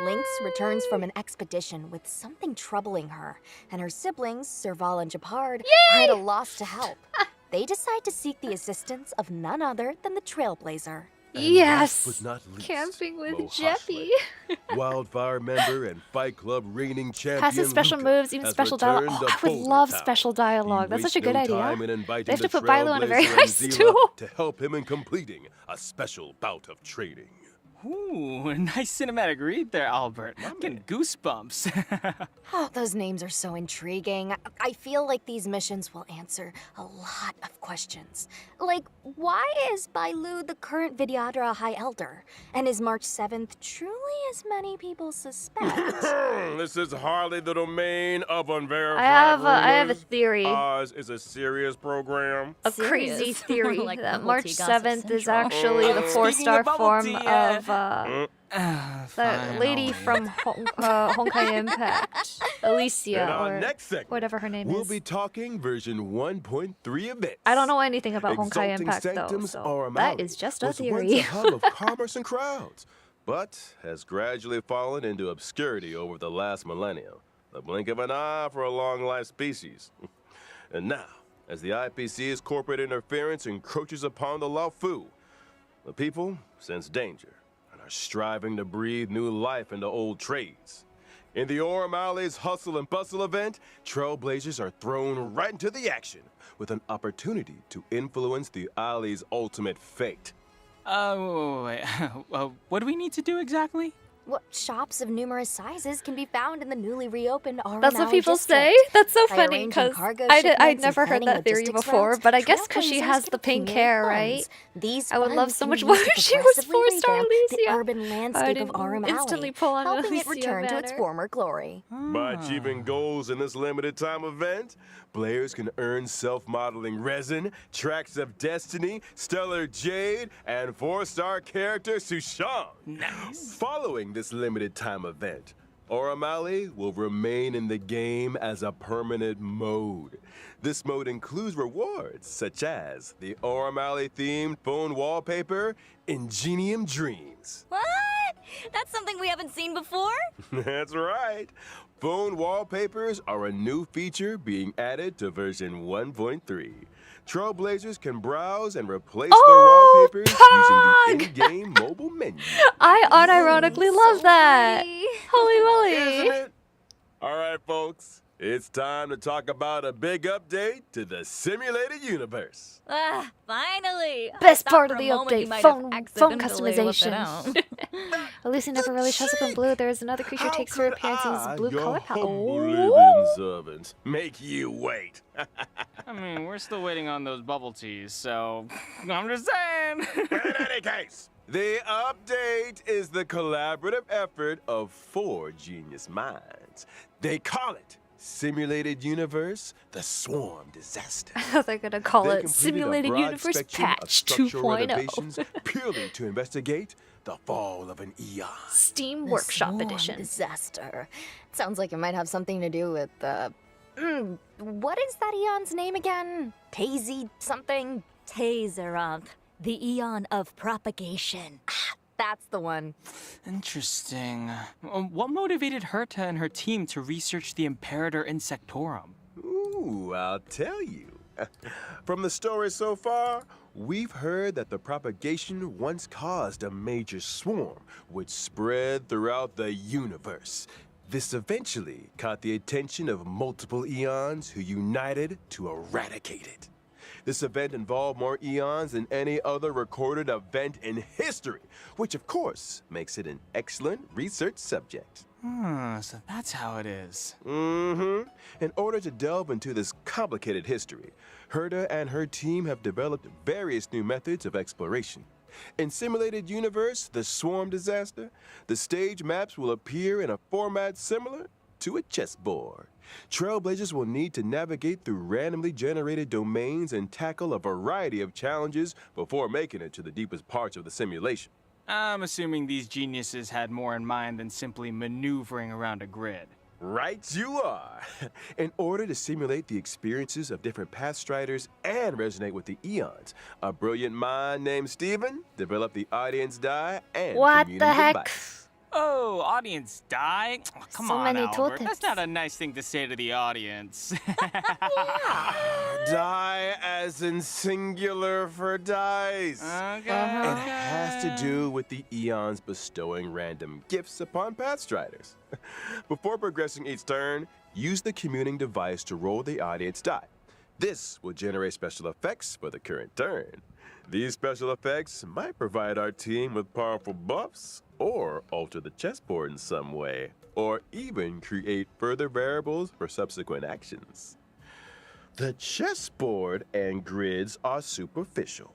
[SPEAKER 6] Lynx returns from an expedition with something troubling her, and her siblings, Serval and Japard, are at a loss to help. They decide to seek the assistance of none other than the Trailblazer.
[SPEAKER 5] And
[SPEAKER 1] Yes!
[SPEAKER 5] last but not least,
[SPEAKER 1] Camping with
[SPEAKER 5] Mohashle.
[SPEAKER 1] Jeppy.
[SPEAKER 5] Wildfire member and Fight Club reigning champion.
[SPEAKER 1] Passive special
[SPEAKER 5] Luca
[SPEAKER 1] moves, even
[SPEAKER 5] has
[SPEAKER 1] special dialogue.
[SPEAKER 5] returned
[SPEAKER 1] Oh,
[SPEAKER 5] to
[SPEAKER 1] I would
[SPEAKER 5] Boulder
[SPEAKER 1] love
[SPEAKER 5] Town.
[SPEAKER 1] special
[SPEAKER 5] He
[SPEAKER 1] dialogue. That's such a
[SPEAKER 5] wastes
[SPEAKER 1] good
[SPEAKER 5] no
[SPEAKER 1] idea.
[SPEAKER 5] time in inviting
[SPEAKER 1] They have
[SPEAKER 5] the
[SPEAKER 1] to put Bilo in a very
[SPEAKER 5] Trailblazer
[SPEAKER 1] high
[SPEAKER 5] and Zila
[SPEAKER 1] stool.
[SPEAKER 5] to help him in completing a special bout of trading.
[SPEAKER 4] Ooh, nice cinematic read there, Albert. I'm getting goosebumps.
[SPEAKER 6] Oh, those names are so intriguing. I feel like these missions will answer a lot of questions. Like, why is Bailu the current Vidyadhara High Elder? And is March 7th truly as many people suspect?
[SPEAKER 5] This is hardly the domain of unverified
[SPEAKER 1] I have a
[SPEAKER 5] rumors.
[SPEAKER 1] theory.
[SPEAKER 5] Ours is a serious program.
[SPEAKER 1] A crazy
[SPEAKER 7] Serious.
[SPEAKER 1] theory
[SPEAKER 7] Like
[SPEAKER 1] that
[SPEAKER 7] bubble
[SPEAKER 1] March
[SPEAKER 7] tea gossip
[SPEAKER 1] 7th is
[SPEAKER 7] central.
[SPEAKER 1] actually the
[SPEAKER 4] Speaking
[SPEAKER 1] 4-star
[SPEAKER 4] of bubble
[SPEAKER 1] form
[SPEAKER 4] tea,
[SPEAKER 1] of
[SPEAKER 4] Fine,
[SPEAKER 1] the lady
[SPEAKER 4] I'll
[SPEAKER 1] from Honkai Impact,
[SPEAKER 5] In
[SPEAKER 1] Alicia,
[SPEAKER 5] our
[SPEAKER 1] or
[SPEAKER 5] next segment,
[SPEAKER 1] whatever her name
[SPEAKER 5] we'll
[SPEAKER 1] is.
[SPEAKER 5] be talking version 1.3 events.
[SPEAKER 1] I don't know anything about Honkai
[SPEAKER 5] Exalting
[SPEAKER 1] Impact though,
[SPEAKER 5] Sanctum's
[SPEAKER 1] so
[SPEAKER 5] Aurum
[SPEAKER 1] that
[SPEAKER 5] Alley
[SPEAKER 1] is just a
[SPEAKER 5] was once
[SPEAKER 1] theory.
[SPEAKER 5] a hub of commerce and crowds, but has gradually fallen into obscurity over the last millennium. The blink of an eye for a long-life species. And now, as the IPC's corporate interference encroaches upon the Laofu, the people sense danger and are striving to breathe new life into old trades. In the Aurum Alley's Hustle and Bustle event, Trailblazers are thrown right into the action with an opportunity to influence the alley's ultimate fate.
[SPEAKER 4] Wait. What do we need to do exactly?
[SPEAKER 6] What shops of numerous sizes can be found in the newly reopened Aurum
[SPEAKER 1] That's what
[SPEAKER 6] Alley
[SPEAKER 1] people
[SPEAKER 6] district.
[SPEAKER 1] say. That's so
[SPEAKER 6] By
[SPEAKER 1] funny
[SPEAKER 6] arranging
[SPEAKER 1] because
[SPEAKER 6] cargo
[SPEAKER 1] I'd
[SPEAKER 6] shipments
[SPEAKER 1] never
[SPEAKER 6] and
[SPEAKER 1] heard
[SPEAKER 6] planning
[SPEAKER 1] that theory
[SPEAKER 6] logistics
[SPEAKER 1] before,
[SPEAKER 6] routes,
[SPEAKER 1] but I guess because she
[SPEAKER 6] trailblazers
[SPEAKER 1] has
[SPEAKER 6] can
[SPEAKER 1] the pink
[SPEAKER 6] accumulate
[SPEAKER 1] hair,
[SPEAKER 6] funds.
[SPEAKER 1] right?
[SPEAKER 6] These
[SPEAKER 1] I would love
[SPEAKER 6] funds
[SPEAKER 1] so
[SPEAKER 6] can
[SPEAKER 1] much
[SPEAKER 6] be
[SPEAKER 1] more
[SPEAKER 6] used
[SPEAKER 1] if
[SPEAKER 6] to
[SPEAKER 1] she was
[SPEAKER 6] progressively
[SPEAKER 1] 4-star
[SPEAKER 6] revamp
[SPEAKER 1] Alicia.
[SPEAKER 6] the urban landscape of
[SPEAKER 1] I'd
[SPEAKER 6] Aurum
[SPEAKER 1] instantly
[SPEAKER 6] Alley,
[SPEAKER 1] pull on
[SPEAKER 6] helping it
[SPEAKER 1] Alicia
[SPEAKER 6] return to its
[SPEAKER 1] banner.
[SPEAKER 6] former glory.
[SPEAKER 5] By achieving goals in this limited time event, players can earn self-modeling resin, tracks of destiny, stellar jade, and 4-star character Sushang.
[SPEAKER 4] Nice.
[SPEAKER 5] Following this limited time event, Aurum Alley will remain in the game as a permanent mode. This mode includes rewards such as the Aurum Alley themed phone wallpaper, Ingenium Dreams.
[SPEAKER 7] What? That's something we haven't seen before?
[SPEAKER 5] That's right. Phone wallpapers are a new feature being added to version 1.3. Trailblazers can browse and replace
[SPEAKER 1] Oh,
[SPEAKER 5] their wallpapers
[SPEAKER 1] Pog!
[SPEAKER 5] using the in-game mobile menu.
[SPEAKER 1] I unironically love that.
[SPEAKER 2] pretty.
[SPEAKER 1] Holy
[SPEAKER 5] Isn't
[SPEAKER 1] moly.
[SPEAKER 5] it? All right, folks. It's time to talk about a big update to the simulated universe.
[SPEAKER 7] Ah, finally!
[SPEAKER 1] Best
[SPEAKER 7] I
[SPEAKER 1] part
[SPEAKER 7] thought
[SPEAKER 1] of
[SPEAKER 7] for
[SPEAKER 1] the
[SPEAKER 7] a moment you
[SPEAKER 1] update,
[SPEAKER 7] might
[SPEAKER 1] phone
[SPEAKER 7] have accidentally left
[SPEAKER 1] customization.
[SPEAKER 7] it out.
[SPEAKER 1] Alicia never really shows up in blue. There is another creature
[SPEAKER 5] How
[SPEAKER 1] takes her
[SPEAKER 5] could
[SPEAKER 1] appearance in
[SPEAKER 5] I,
[SPEAKER 1] his blue
[SPEAKER 5] your
[SPEAKER 1] color
[SPEAKER 5] humble
[SPEAKER 1] palette.
[SPEAKER 5] living servant, make you wait?
[SPEAKER 8] I mean, we're still waiting on those bubble teas, so I'm just saying.
[SPEAKER 5] In any case, the update is the collaborative effort of 4 genius minds. They call it Simulated Universe, the Swarm Disaster.
[SPEAKER 1] They're gonna call
[SPEAKER 5] They
[SPEAKER 1] it
[SPEAKER 5] completed a
[SPEAKER 1] Simulated
[SPEAKER 5] broad
[SPEAKER 1] Universe
[SPEAKER 5] spectrum of
[SPEAKER 1] Patch
[SPEAKER 5] structural
[SPEAKER 1] 2.0.
[SPEAKER 5] renovations purely to investigate the fall of an eon.
[SPEAKER 1] Steam
[SPEAKER 6] The
[SPEAKER 1] Workshop
[SPEAKER 6] Swarm
[SPEAKER 1] Edition.
[SPEAKER 6] Disaster. Sounds like it might have something to do with what is that eon's name again? Tazy something?
[SPEAKER 7] Tazeroth, the Eon of Propagation.
[SPEAKER 6] That's the one.
[SPEAKER 4] Interesting. What motivated Herta and her team to research the Imperator Insectorum?
[SPEAKER 5] Ooh, I'll tell you. From the story so far, we've heard that the propagation once caused a major swarm, which spread throughout the universe. This eventually caught the attention of multiple eons who united to eradicate it. This event involved more eons than any other recorded event in history, which of course makes it an excellent research subject.
[SPEAKER 4] So that's how it is.
[SPEAKER 5] Mm-hmm. In order to delve into this complicated history, Herta and her team have developed various new methods of exploration. In Simulated Universe, the Swarm Disaster, the stage maps will appear in a format similar to a chessboard. Trailblazers will need to navigate through randomly generated domains and tackle a variety of challenges before making it to the deepest parts of the simulation.
[SPEAKER 4] I'm assuming these geniuses had more in mind than simply maneuvering around a grid.
[SPEAKER 5] Right you are. In order to simulate the experiences of different Pathstriders and resonate with the eons, a brilliant mind named Steven developed the audience die and
[SPEAKER 1] What
[SPEAKER 5] commuting
[SPEAKER 1] the heck?
[SPEAKER 5] device.
[SPEAKER 4] Oh, audience die? Oh, come
[SPEAKER 1] So
[SPEAKER 4] on,
[SPEAKER 1] many
[SPEAKER 4] Albert.
[SPEAKER 1] tooltips.
[SPEAKER 4] That's not a nice thing to say to the audience.
[SPEAKER 5] Die as in singular for dice.
[SPEAKER 4] Okay.
[SPEAKER 5] It has to do with the eons bestowing random gifts upon Pathstriders. Before progressing each turn, use the commuting device to roll the audience die. This will generate special effects for the current turn. These special effects might provide our team with powerful buffs, or alter the chessboard in some way, or even create further variables for subsequent actions. The chessboard and grids are superficial.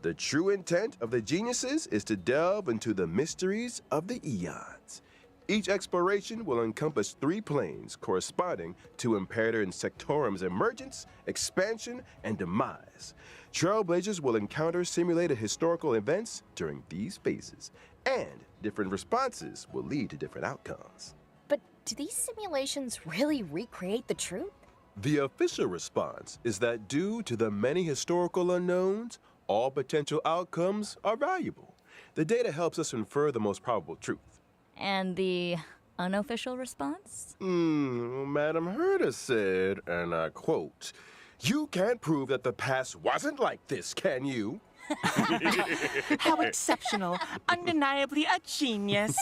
[SPEAKER 5] The true intent of the geniuses is to delve into the mysteries of the eons. Each exploration will encompass 3 planes corresponding to Imperator Insectorum's emergence, expansion, and demise. Trailblazers will encounter simulated historical events during these phases, and different responses will lead to different outcomes.
[SPEAKER 6] But do these simulations really recreate the truth?
[SPEAKER 5] The official response is that due to the many historical unknowns, all potential outcomes are valuable. The data helps us infer the most probable truth.
[SPEAKER 7] And the unofficial response?
[SPEAKER 5] Madam Herta said, and I quote, "You can't prove that the past wasn't like this, can you?"
[SPEAKER 4] How exceptional. Undeniably a genius.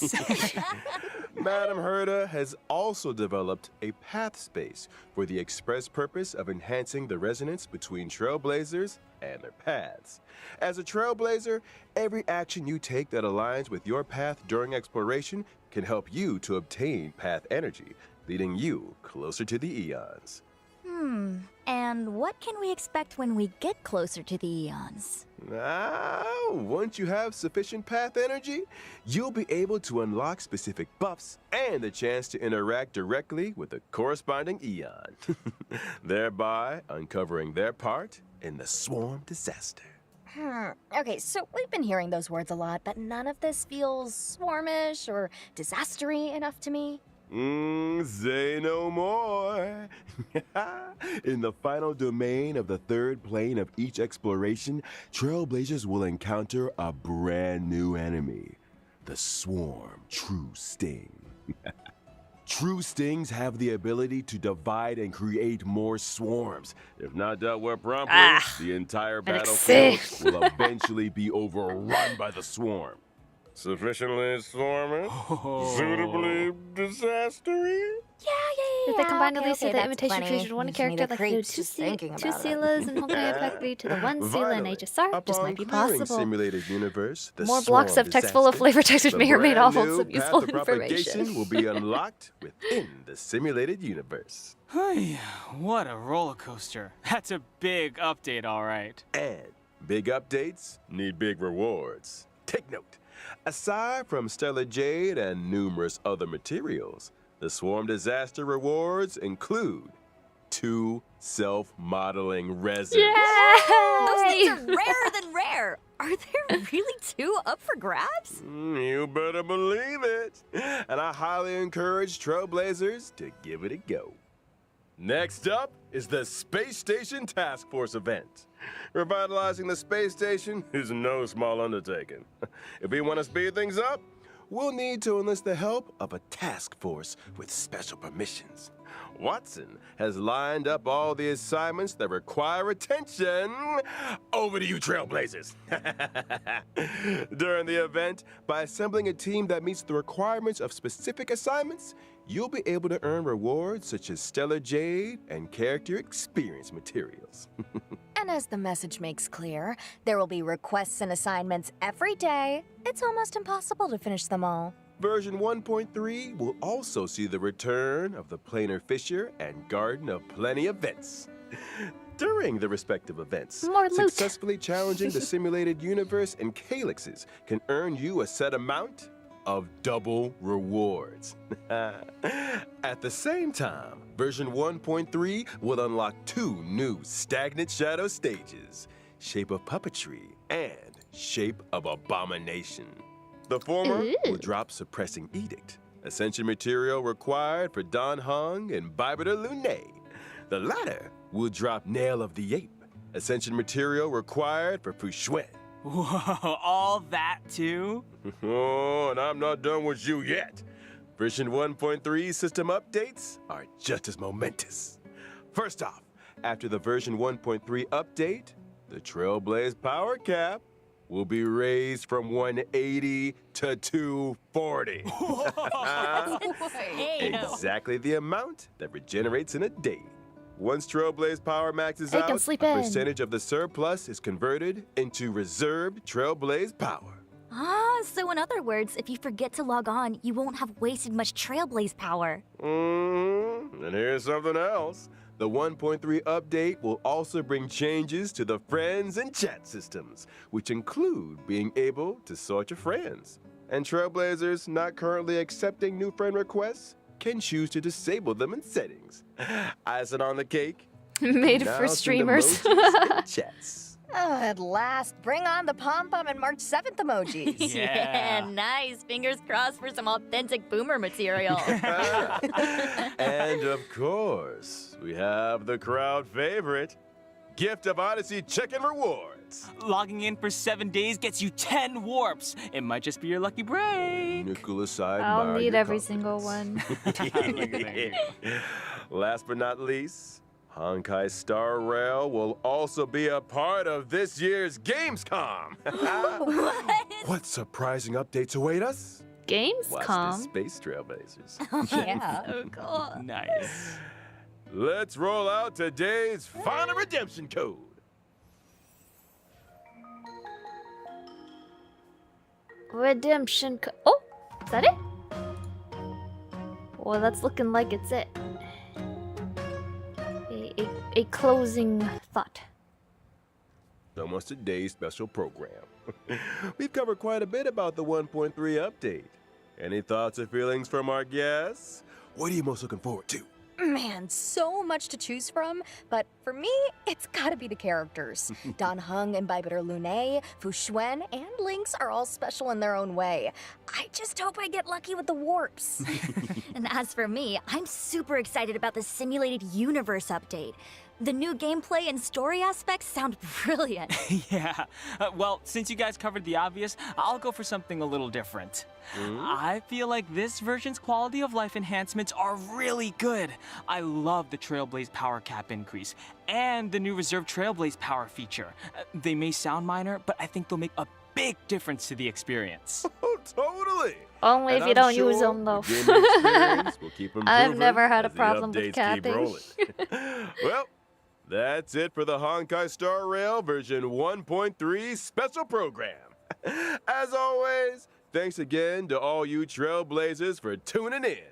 [SPEAKER 5] Madam Herda has also developed a path space for the express purpose of enhancing the resonance between trailblazers and their paths. As a trailblazer, every action you take that aligns with your path during exploration can help you to obtain path energy, leading you closer to the eons.
[SPEAKER 7] And what can we expect when we get closer to the eons?
[SPEAKER 5] Now, once you have sufficient path energy, you'll be able to unlock specific buffs and the chance to interact directly with the corresponding eon, thereby uncovering their part in the swarm disaster.
[SPEAKER 6] Okay, so we've been hearing those words a lot, but none of this feels swarmish or disastery enough to me.
[SPEAKER 5] Say no more. In the final domain of the third plane of each exploration, trailblazers will encounter a brand new enemy, the Swarm True Sting. True Stings have the ability to divide and create more swarms. If not dealt with promptly, the entire battlefield will eventually be overrun by the swarm. Sufficiently swarmy? Suitably disastery?
[SPEAKER 6] Yeah.
[SPEAKER 1] If they combine at least
[SPEAKER 6] okay,
[SPEAKER 1] the
[SPEAKER 6] that's
[SPEAKER 1] imitation
[SPEAKER 6] plenty.
[SPEAKER 1] creature one
[SPEAKER 6] Gives me the
[SPEAKER 1] character, like the
[SPEAKER 6] creeps just thinking
[SPEAKER 1] two
[SPEAKER 6] about it.
[SPEAKER 1] Sealas and Honkai Impact 3 to the one Seala and
[SPEAKER 5] Vitally,
[SPEAKER 1] HSR, this might be
[SPEAKER 5] upon clearing
[SPEAKER 1] possible.
[SPEAKER 5] Simulated universe, the
[SPEAKER 1] More blocks
[SPEAKER 5] swarm
[SPEAKER 1] of text full of
[SPEAKER 5] disaster,
[SPEAKER 1] flavor text which
[SPEAKER 5] the
[SPEAKER 1] may or may not
[SPEAKER 5] brand
[SPEAKER 1] hold
[SPEAKER 5] new
[SPEAKER 1] some useful
[SPEAKER 5] path of propagation
[SPEAKER 1] information.
[SPEAKER 5] will be unlocked within the simulated universe.
[SPEAKER 8] What a roller coaster. That's a big update, all right.
[SPEAKER 5] And big updates need big rewards. Take note. Aside from Stellar Jade and numerous other materials, the Swarm Disaster rewards include 2 self-modeling resins.
[SPEAKER 6] Those things are rarer than rare. Are there really 2 up for grabs?
[SPEAKER 5] You better believe it. And I highly encourage trailblazers to give it a go. Next up is the Space Station Task Force event. Revitalizing the space station is no small undertaking. If we want to speed things up, we'll need to enlist the help of a task force with special permissions. Watson has lined up all the assignments that require attention. Over to you, Trailblazers. During the event, by assembling a team that meets the requirements of specific assignments, you'll be able to earn rewards such as Stellar Jade and character experience materials.
[SPEAKER 6] And as the message makes clear, there will be requests and assignments every day. It's almost impossible to finish them all.
[SPEAKER 5] Version 1.3 will also see the return of the Planar Fisher and Garden of Plenty events. During the respective events,
[SPEAKER 1] More loot.
[SPEAKER 5] successfully challenging the simulated universe and calyxes can earn you a set amount of double rewards. At the same time, version 1.3 will unlock 2 new Stagnant Shadow stages, Shape of Puppetry and Shape of Abomination. The former will drop Suppressing Edict, Ascension material required for Dan Heng and Bibiter Lunae. The latter will drop Nail of the Ape, Ascension material required for Fu Xuan.
[SPEAKER 4] Whoa, all that too?
[SPEAKER 5] Oh, and I'm not done with you yet. Version 1.3 system updates are just as momentous. First off, after the version 1.3 update, the Trailblaze power cap will be raised from 180 to 240. Exactly the amount that regenerates in a day. Once Trailblaze power maxes
[SPEAKER 1] Hey,
[SPEAKER 5] out,
[SPEAKER 1] come
[SPEAKER 5] a
[SPEAKER 1] sleep in.
[SPEAKER 5] percentage of the surplus is converted into reserved Trailblaze power.
[SPEAKER 7] So in other words, if you forget to log on, you won't have wasted much Trailblaze power.
[SPEAKER 5] And here's something else. The 1.3 update will also bring changes to the friends and chat systems, which include being able to sort your friends. And Trailblazers not currently accepting new friend requests can choose to disable them in settings. Icing on the cake.
[SPEAKER 1] Made
[SPEAKER 5] now
[SPEAKER 1] for
[SPEAKER 5] send
[SPEAKER 1] streamers.
[SPEAKER 5] emojis and chats.
[SPEAKER 6] At last, bring on the pom-pom and March 7th emojis.
[SPEAKER 8] Yeah.
[SPEAKER 7] Nice. Fingers crossed for some authentic boomer material.
[SPEAKER 5] And of course, we have the crowd favorite, Gift of Odyssey Chicken Rewards.
[SPEAKER 4] Logging in for 7 days gets you 10 warps. It might just be your lucky break.
[SPEAKER 5] Nicholas, I
[SPEAKER 1] I'll
[SPEAKER 5] admire
[SPEAKER 1] need
[SPEAKER 5] your
[SPEAKER 1] every single
[SPEAKER 5] confidence.
[SPEAKER 1] one.
[SPEAKER 5] Last but not least, Honkai Star Rail will also be a part of this year's Gamescom. What surprising updates await us? Watch this
[SPEAKER 1] Gamescom.
[SPEAKER 5] Space Trailblazers.
[SPEAKER 6] Yeah.
[SPEAKER 1] Oh god.
[SPEAKER 4] Nice.
[SPEAKER 5] Let's roll out today's final redemption code.
[SPEAKER 1] Redemption. Oh, is that it? Well, that's looking like it's it. A closing thought.
[SPEAKER 5] Almost today's special program. We've covered quite a bit about the 1.3 update. Any thoughts or feelings from our guests? What are you most looking forward to?
[SPEAKER 6] Man, so much to choose from, but for me, it's gotta be the characters. Dan Heng, Imbibitor Lune, Fu Xuan, and Lynx are all special in their own way. I just hope I get lucky with the warps.
[SPEAKER 7] And as for me, I'm super excited about the simulated universe update. The new gameplay and story aspects sound brilliant.
[SPEAKER 4] Yeah. Well, since you guys covered the obvious, I'll go for something a little different. I feel like this version's quality of life enhancements are really good. I love the Trailblaze power cap increase and the new Reserve Trailblaze power feature. They may sound minor, but I think they'll make a big difference to the experience.
[SPEAKER 5] Oh, totally.
[SPEAKER 1] Only
[SPEAKER 5] And
[SPEAKER 1] if you
[SPEAKER 5] I'm
[SPEAKER 1] don't use
[SPEAKER 5] sure
[SPEAKER 1] them, though.
[SPEAKER 5] the gaming experience will keep
[SPEAKER 1] I've
[SPEAKER 5] improving
[SPEAKER 1] never had a
[SPEAKER 5] as the
[SPEAKER 1] problem with
[SPEAKER 5] updates keep
[SPEAKER 1] capping.
[SPEAKER 5] rolling. Well, that's it for the Honkai Star Rail version 1.3 special program. As always, thanks again to all you Trailblazers for tuning in.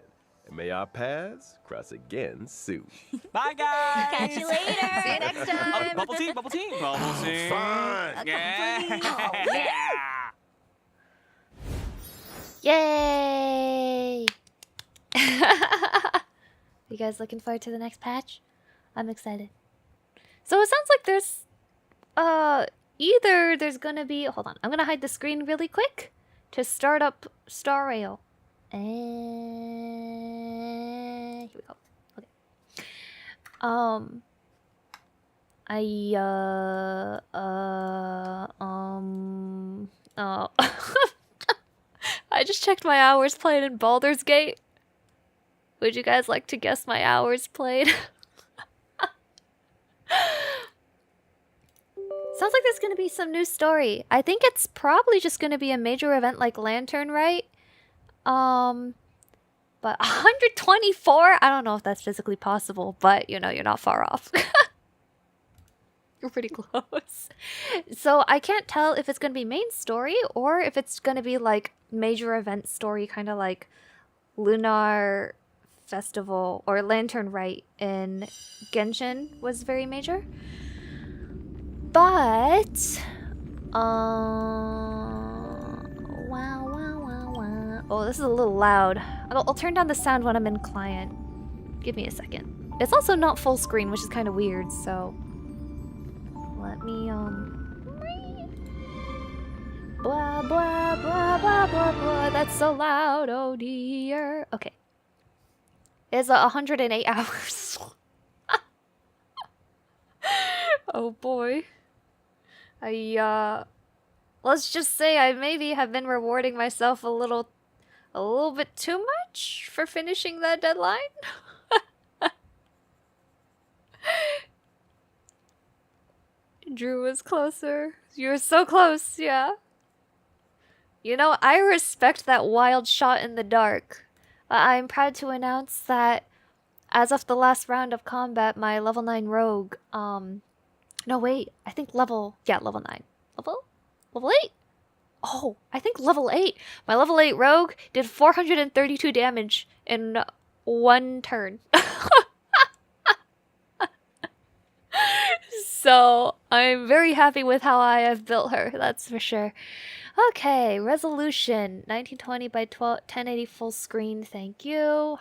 [SPEAKER 5] And may our paths cross again soon.
[SPEAKER 4] Bye, guys.
[SPEAKER 7] Catch you later.
[SPEAKER 6] See you next time.
[SPEAKER 4] Bubble tea, bubble tea, bubble tea.
[SPEAKER 5] Fine.
[SPEAKER 4] Yeah.
[SPEAKER 1] Yay! You guys looking forward to the next patch? I'm excited. So it sounds like there's either there's gonna be, hold on, I'm gonna hide the screen really quick to start up Star Rail. And here we go. Okay. I just checked my hours played in Baldur's Gate. Would you guys like to guess my hours played? Sounds like there's gonna be some new story. I think it's probably just gonna be a major event like Lantern, right? But 124? I don't know if that's physically possible, but you know, you're not far off. You're pretty close. So I can't tell if it's gonna be main story or if it's gonna be like major event story, kind of like Lunar Festival or Lantern Rite in Genshin was very major. But wow. Oh, this is a little loud. I'll turn down the sound when I'm in client. Give me a second. It's also not full screen, which is kind of weird, so let me blah blah blah blah blah blah. That's so loud. Oh dear. Okay. It's 108 hours. Oh boy. Let's just say I maybe have been rewarding myself a little bit too much for finishing that deadline. Drew was closer. You were so close, yeah. You know, I respect that wild shot in the dark. I'm proud to announce that as of the last round of combat, my level 9 rogue, no wait, I think level 9. Level 8? Oh, I think level 8. My level 8 rogue did 432 damage in one turn. So, I'm very happy with how I have built her, that's for sure. Okay, resolution 1920 by 1080 full screen, thank you.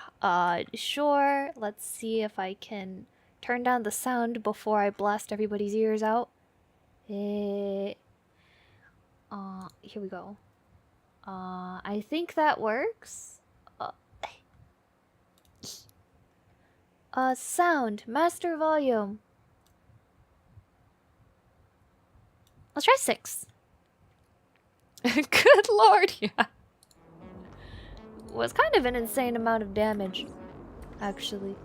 [SPEAKER 1] Sure, let's see if I can turn down the sound before I blast everybody's ears out. Here we go. I think that works. Sound, master volume. Let's try 6. Good lord, yeah. Was kind of an insane amount of damage, actually.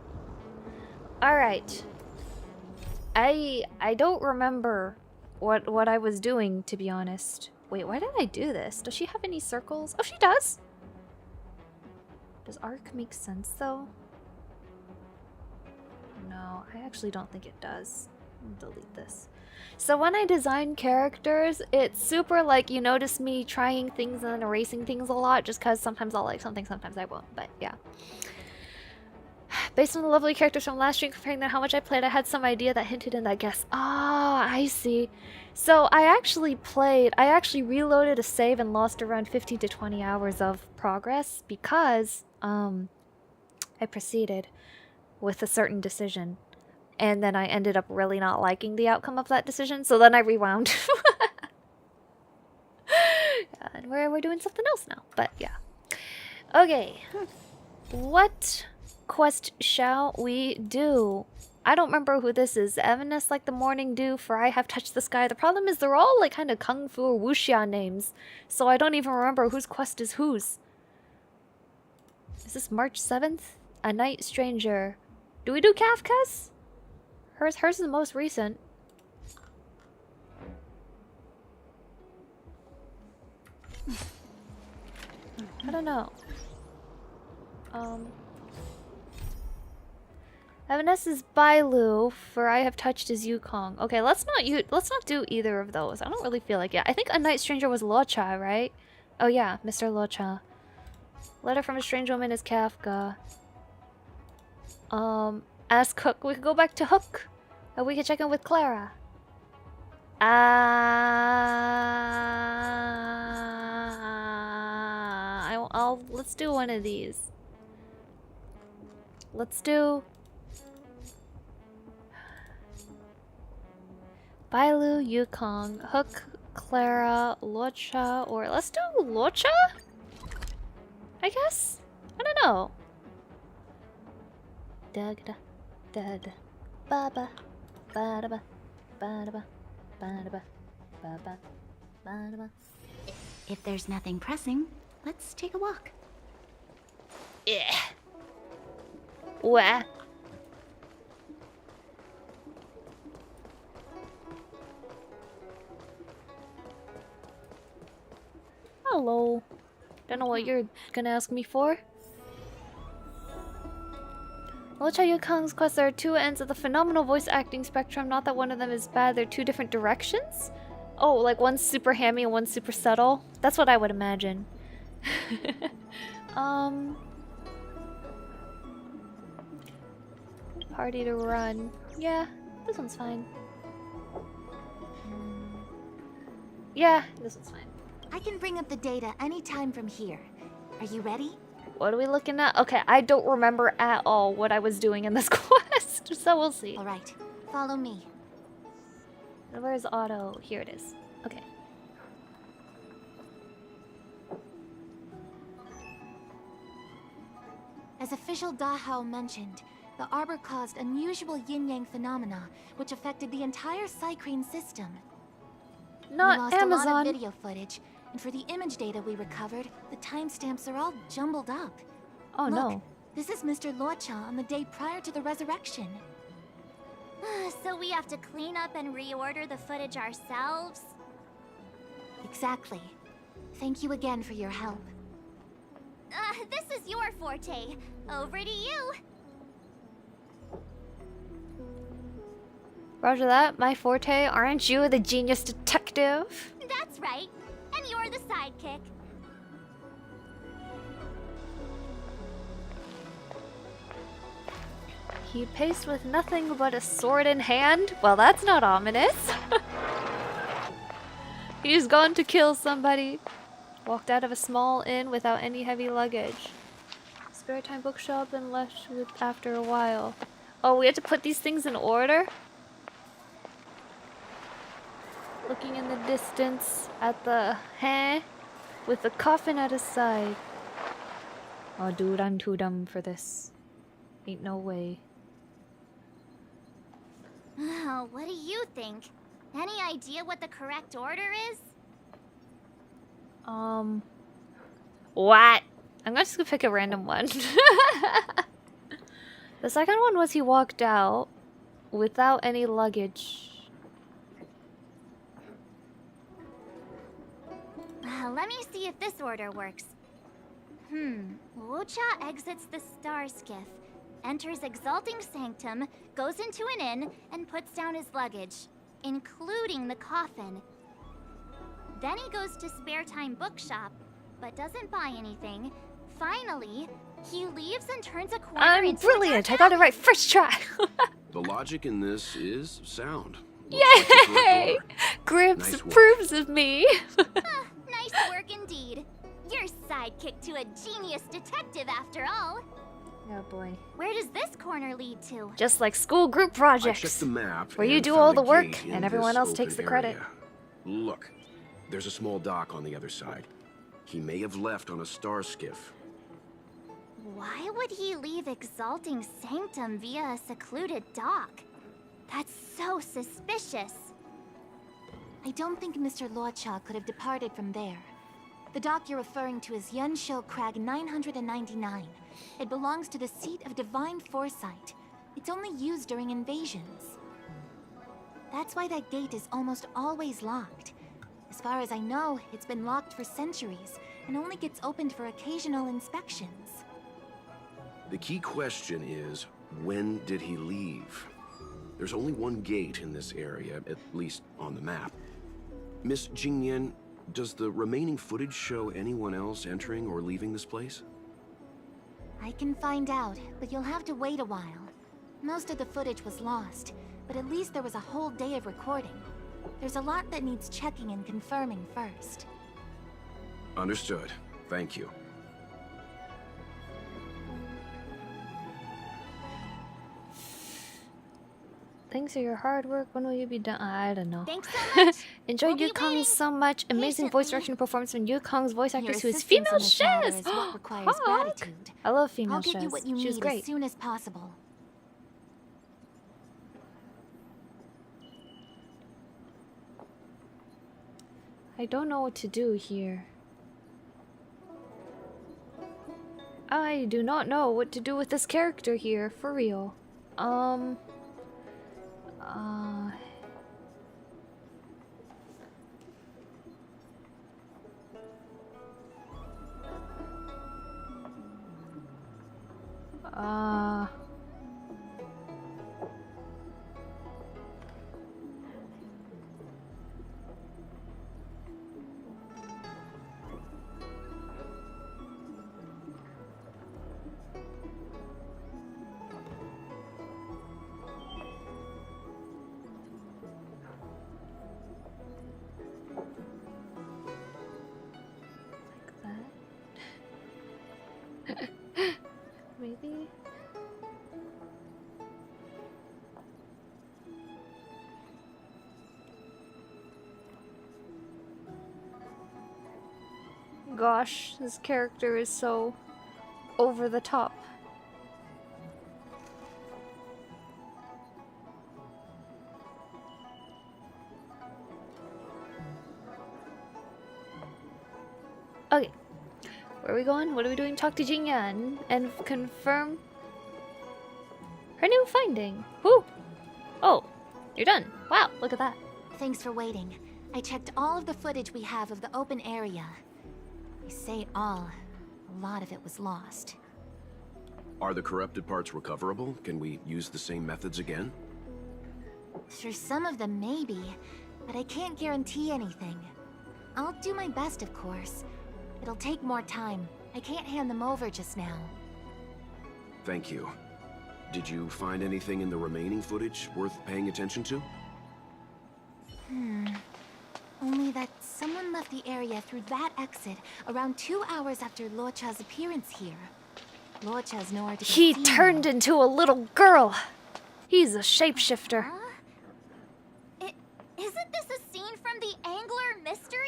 [SPEAKER 1] Alright. I don't remember what I was doing, to be honest. Wait, why did I do this? Does she have any circles? Oh, she does! Does arc make sense, though? No, I actually don't think it does. I'll delete this. So when I design characters, it's super like you notice me trying things and then erasing things a lot just because sometimes I'll like something, sometimes I won't, but yeah. Based on the lovely characters from last stream, comparing them how much I played, I had some idea that hinted in that guess. Ah, I see. So I actually reloaded a save and lost around 15 to 20 hours of progress because I proceeded with a certain decision. And then I ended up really not liking the outcome of that decision, so then I rewound. And we're doing something else now, but yeah. Okay. What quest shall we do? I don't remember who this is. Evanesce like the morning dew, for I have touched the sky. The problem is they're all like kind of kung fu or wuxia names, so I don't even remember whose quest is whose. Is this March 7th? A Night Stranger. Do we do Kafka's? Hers is the most recent. I don't know. Evanesce is Bailu, for I have touched his Yukong. Okay, let's not do either of those. I don't really feel like it. I think A Night Stranger was Locha, right? Oh yeah, Mr. Locha. Letter from a Strange Woman is Kafka. Ask Hook. We could go back to Hook. And we could check in with Clara. Let's do one of these. Let's do Bailu, Yukong, Hook, Clara, Locha, or let's do Locha? I guess? I don't know. Da-da, da-da, ba-ba, ba-da-ba, ba-da-ba, ba-da-ba, ba-ba, ba-da-ba.
[SPEAKER 2] If there's nothing pressing, let's take a walk.
[SPEAKER 1] Yeah. Wah. Hello. Don't know what you're gonna ask me for. Locha Yukong's quest, there are two ends of the phenomenal voice acting spectrum. Not that one of them is bad, they're two different directions? Oh, like one's super hammy and one's super subtle? That's what I would imagine. Party to run. Yeah, this one's fine. Yeah, this one's fine.
[SPEAKER 2] I can bring up the data anytime from here. Are you ready?
[SPEAKER 1] What are we looking at? Okay, I don't remember at all what I was doing in this quest, so we'll see.
[SPEAKER 2] All right, follow me.
[SPEAKER 1] Where's Otto? Here it is. Okay.
[SPEAKER 2] As official Dahao mentioned, the Arbor caused unusual yin-yang phenomena, which affected the entire Cycrene system.
[SPEAKER 1] Not
[SPEAKER 2] we lost
[SPEAKER 1] Amazon.
[SPEAKER 2] a lot of video footage, and for the image data we recovered, the timestamps are all jumbled up.
[SPEAKER 1] Oh
[SPEAKER 2] Look,
[SPEAKER 1] no.
[SPEAKER 2] This is Mr. Locha on the day prior to the resurrection.
[SPEAKER 9] So we have to clean up and reorder the footage ourselves?
[SPEAKER 2] Exactly. Thank you again for your help.
[SPEAKER 9] This is your forte. Over to you.
[SPEAKER 1] Roger that. My forte. Aren't you the genius detective?
[SPEAKER 9] That's right. And you're the sidekick.
[SPEAKER 1] He paced with nothing but a sword in hand? Well, that's not ominous. He's gone to kill somebody. Walked out of a small inn without any heavy luggage. Spare time bookshop and left with after a while. Oh, we have to put these things in order? Looking in the distance at the with the coffin at his side. Oh, dude, I'm too dumb for this. Ain't no way.
[SPEAKER 9] Oh, what do you think? Any idea what the correct order is?
[SPEAKER 1] What? I'm just gonna pick a random one. The second one was he walked out. without any luggage.
[SPEAKER 9] Let me see if this order works. Lucha exits the star skiff, enters Exalting Sanctum, goes into an inn, and puts down his luggage, including the coffin. Then he goes to Spare Time Bookshop, but doesn't buy anything. Finally, he leaves and turns a corner
[SPEAKER 1] I'm
[SPEAKER 9] into
[SPEAKER 1] brilliant! I got it right first try!
[SPEAKER 10] The logic in this is sound.
[SPEAKER 1] Yay! Grimps
[SPEAKER 10] Nice work.
[SPEAKER 1] approves of me!
[SPEAKER 9] Nice work indeed. You're sidekick to a genius detective after all.
[SPEAKER 1] Oh boy.
[SPEAKER 9] Where does this corner lead to?
[SPEAKER 1] Just like school group
[SPEAKER 10] I checked
[SPEAKER 1] projects.
[SPEAKER 10] the map
[SPEAKER 1] Where you
[SPEAKER 10] and
[SPEAKER 1] do
[SPEAKER 10] found
[SPEAKER 1] all
[SPEAKER 10] a
[SPEAKER 1] the work
[SPEAKER 10] gate in
[SPEAKER 1] and everyone
[SPEAKER 10] this
[SPEAKER 1] else takes the
[SPEAKER 10] open
[SPEAKER 1] credit.
[SPEAKER 10] area. Look, there's a small dock on the other side. He may have left on a star skiff.
[SPEAKER 9] Why would he leave Exalting Sanctum via a secluded dock? That's so suspicious.
[SPEAKER 2] I don't think Mr. Luocha could have departed from there. The dock you're referring to is Yunsho Crag 999. It belongs to the seat of divine foresight. It's only used during invasions. That's why that gate is almost always locked. As far as I know, it's been locked for centuries and only gets opened for occasional inspections.
[SPEAKER 10] The key question is, when did he leave? There's only one gate in this area, at least on the map. Miss Jingyan, does the remaining footage show anyone else entering or leaving this place?
[SPEAKER 2] I can find out, but you'll have to wait a while. Most of the footage was lost, but at least there was a whole day of recording. There's a lot that needs checking and confirming first.
[SPEAKER 10] Understood. Thank you.
[SPEAKER 1] Thanks for your hard work. When will you be done? I don't know.
[SPEAKER 9] Thanks so much.
[SPEAKER 1] Enjoyed
[SPEAKER 9] We'll be
[SPEAKER 1] Yukong's
[SPEAKER 9] waiting
[SPEAKER 1] so much. Amazing voice
[SPEAKER 9] patiently.
[SPEAKER 1] direction performance from Yukong's voice
[SPEAKER 2] Your
[SPEAKER 1] actress who is
[SPEAKER 2] assistance
[SPEAKER 1] female
[SPEAKER 2] in this matter
[SPEAKER 1] Shiz.
[SPEAKER 2] is what requires
[SPEAKER 1] Hot.
[SPEAKER 2] gratitude.
[SPEAKER 1] I love female
[SPEAKER 2] I'll get you what you
[SPEAKER 1] Shiz. She was
[SPEAKER 2] need
[SPEAKER 1] great.
[SPEAKER 2] as soon as possible.
[SPEAKER 1] I don't know what to do here. I do not know what to do with this character here, for real. Maybe? Gosh, this character is so over the top. Okay. Where are we going? What are we doing? Talk to Jingyan and confirm her new finding. Woo! Oh, you're done. Wow, look at that.
[SPEAKER 2] Thanks for waiting. I checked all of the footage we have of the open area. I say all. A lot of it was lost.
[SPEAKER 10] Are the corrupted parts recoverable? Can we use the same methods again?
[SPEAKER 2] For some of them, maybe. But I can't guarantee anything. I'll do my best, of course. It'll take more time. I can't hand them over just now.
[SPEAKER 10] Thank you. Did you find anything in the remaining footage worth paying attention to?
[SPEAKER 2] Only that someone left the area through that exit around 2 hours after Luocha's appearance here. Luocha's nowhere to be
[SPEAKER 1] He
[SPEAKER 2] seen.
[SPEAKER 1] turned into a little girl. He's a shapeshifter.
[SPEAKER 9] Isn't this a scene from the Angler Mystery?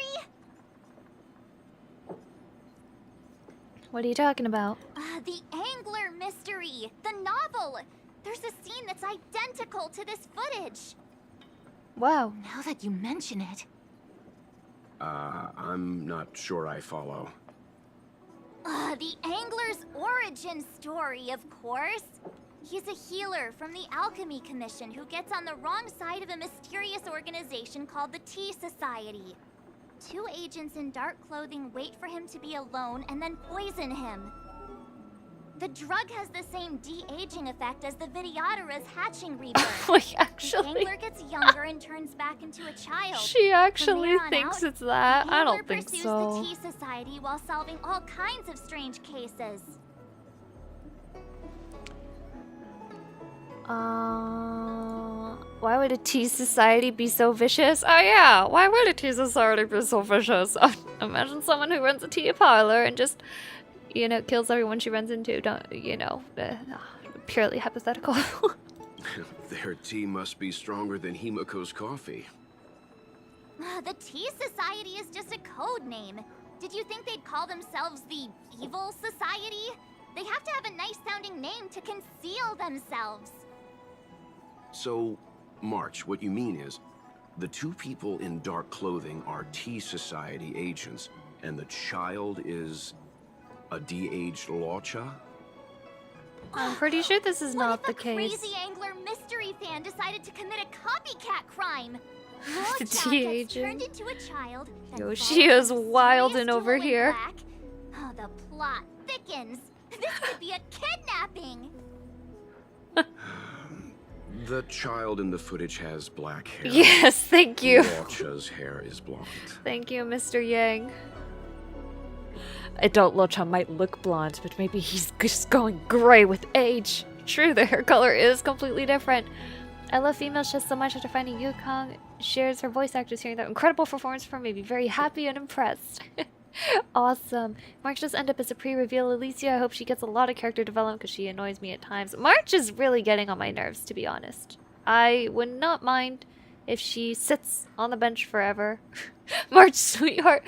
[SPEAKER 1] What are you talking about?
[SPEAKER 9] The Angler Mystery, the novel. There's a scene that's identical to this footage.
[SPEAKER 1] Wow.
[SPEAKER 2] Now that you mention it.
[SPEAKER 10] I'm not sure I follow.
[SPEAKER 9] The Angler's origin story, of course. He's a healer from the Alchemy Commission who gets on the wrong side of a mysterious organization called the Tea Society. 2 agents in dark clothing wait for him to be alone and then poison him. The drug has the same de-aging effect as the Videodara's hatching rebirth.
[SPEAKER 1] Like,
[SPEAKER 9] The
[SPEAKER 1] actually,
[SPEAKER 9] angler gets younger and turns back into a child.
[SPEAKER 1] she actually
[SPEAKER 9] there on
[SPEAKER 1] thinks
[SPEAKER 9] out,
[SPEAKER 1] it's that.
[SPEAKER 9] The
[SPEAKER 1] I don't
[SPEAKER 9] angler
[SPEAKER 1] think
[SPEAKER 9] pursues
[SPEAKER 1] so.
[SPEAKER 9] the Tea Society while solving all kinds of strange cases.
[SPEAKER 1] Why would a tea society be so vicious? Oh yeah, why would a tea society be so vicious? Imagine someone who runs a tea parlor and just, you know, kills everyone she runs into. Don't, you know, purely hypothetical.
[SPEAKER 10] Their tea must be stronger than Himiko's coffee.
[SPEAKER 9] The Tea Society is just a code name. Did you think they'd call themselves the Evil Society? They have to have a nice-sounding name to conceal themselves.
[SPEAKER 10] So, March, what you mean is, the 2 people in dark clothing are Tea Society agents, and the child is a de-aged Locha?
[SPEAKER 1] I'm pretty sure this is not the
[SPEAKER 9] What if a
[SPEAKER 1] case.
[SPEAKER 9] crazy angler mystery fan decided to commit a copycat crime?
[SPEAKER 1] The
[SPEAKER 9] Locha
[SPEAKER 1] tea
[SPEAKER 9] gets
[SPEAKER 1] agent.
[SPEAKER 9] turned into a child. then
[SPEAKER 1] Yo,
[SPEAKER 9] follows
[SPEAKER 1] she is
[SPEAKER 9] some
[SPEAKER 1] wild
[SPEAKER 9] serious
[SPEAKER 1] and over
[SPEAKER 9] jewel in
[SPEAKER 1] here.
[SPEAKER 9] black. Oh, the plot thickens. This could be a kidnapping.
[SPEAKER 10] The child in the footage has black hair.
[SPEAKER 1] Yes, thank you.
[SPEAKER 10] Locha's hair is blonde.
[SPEAKER 1] Thank you, Mr. Yang. Adult Locha might look blonde, but maybe he's just going gray with age. True, the hair color is completely different. I love females just so much after finding Yukong shares her voice actress. Hearing that incredible performance from made me very happy and impressed. Awesome. March does end up as a pre-reveal. Alicia, I hope she gets a lot of character development because she annoys me at times. March is really getting on my nerves, to be honest. I would not mind if she sits on the bench forever. March, sweetheart.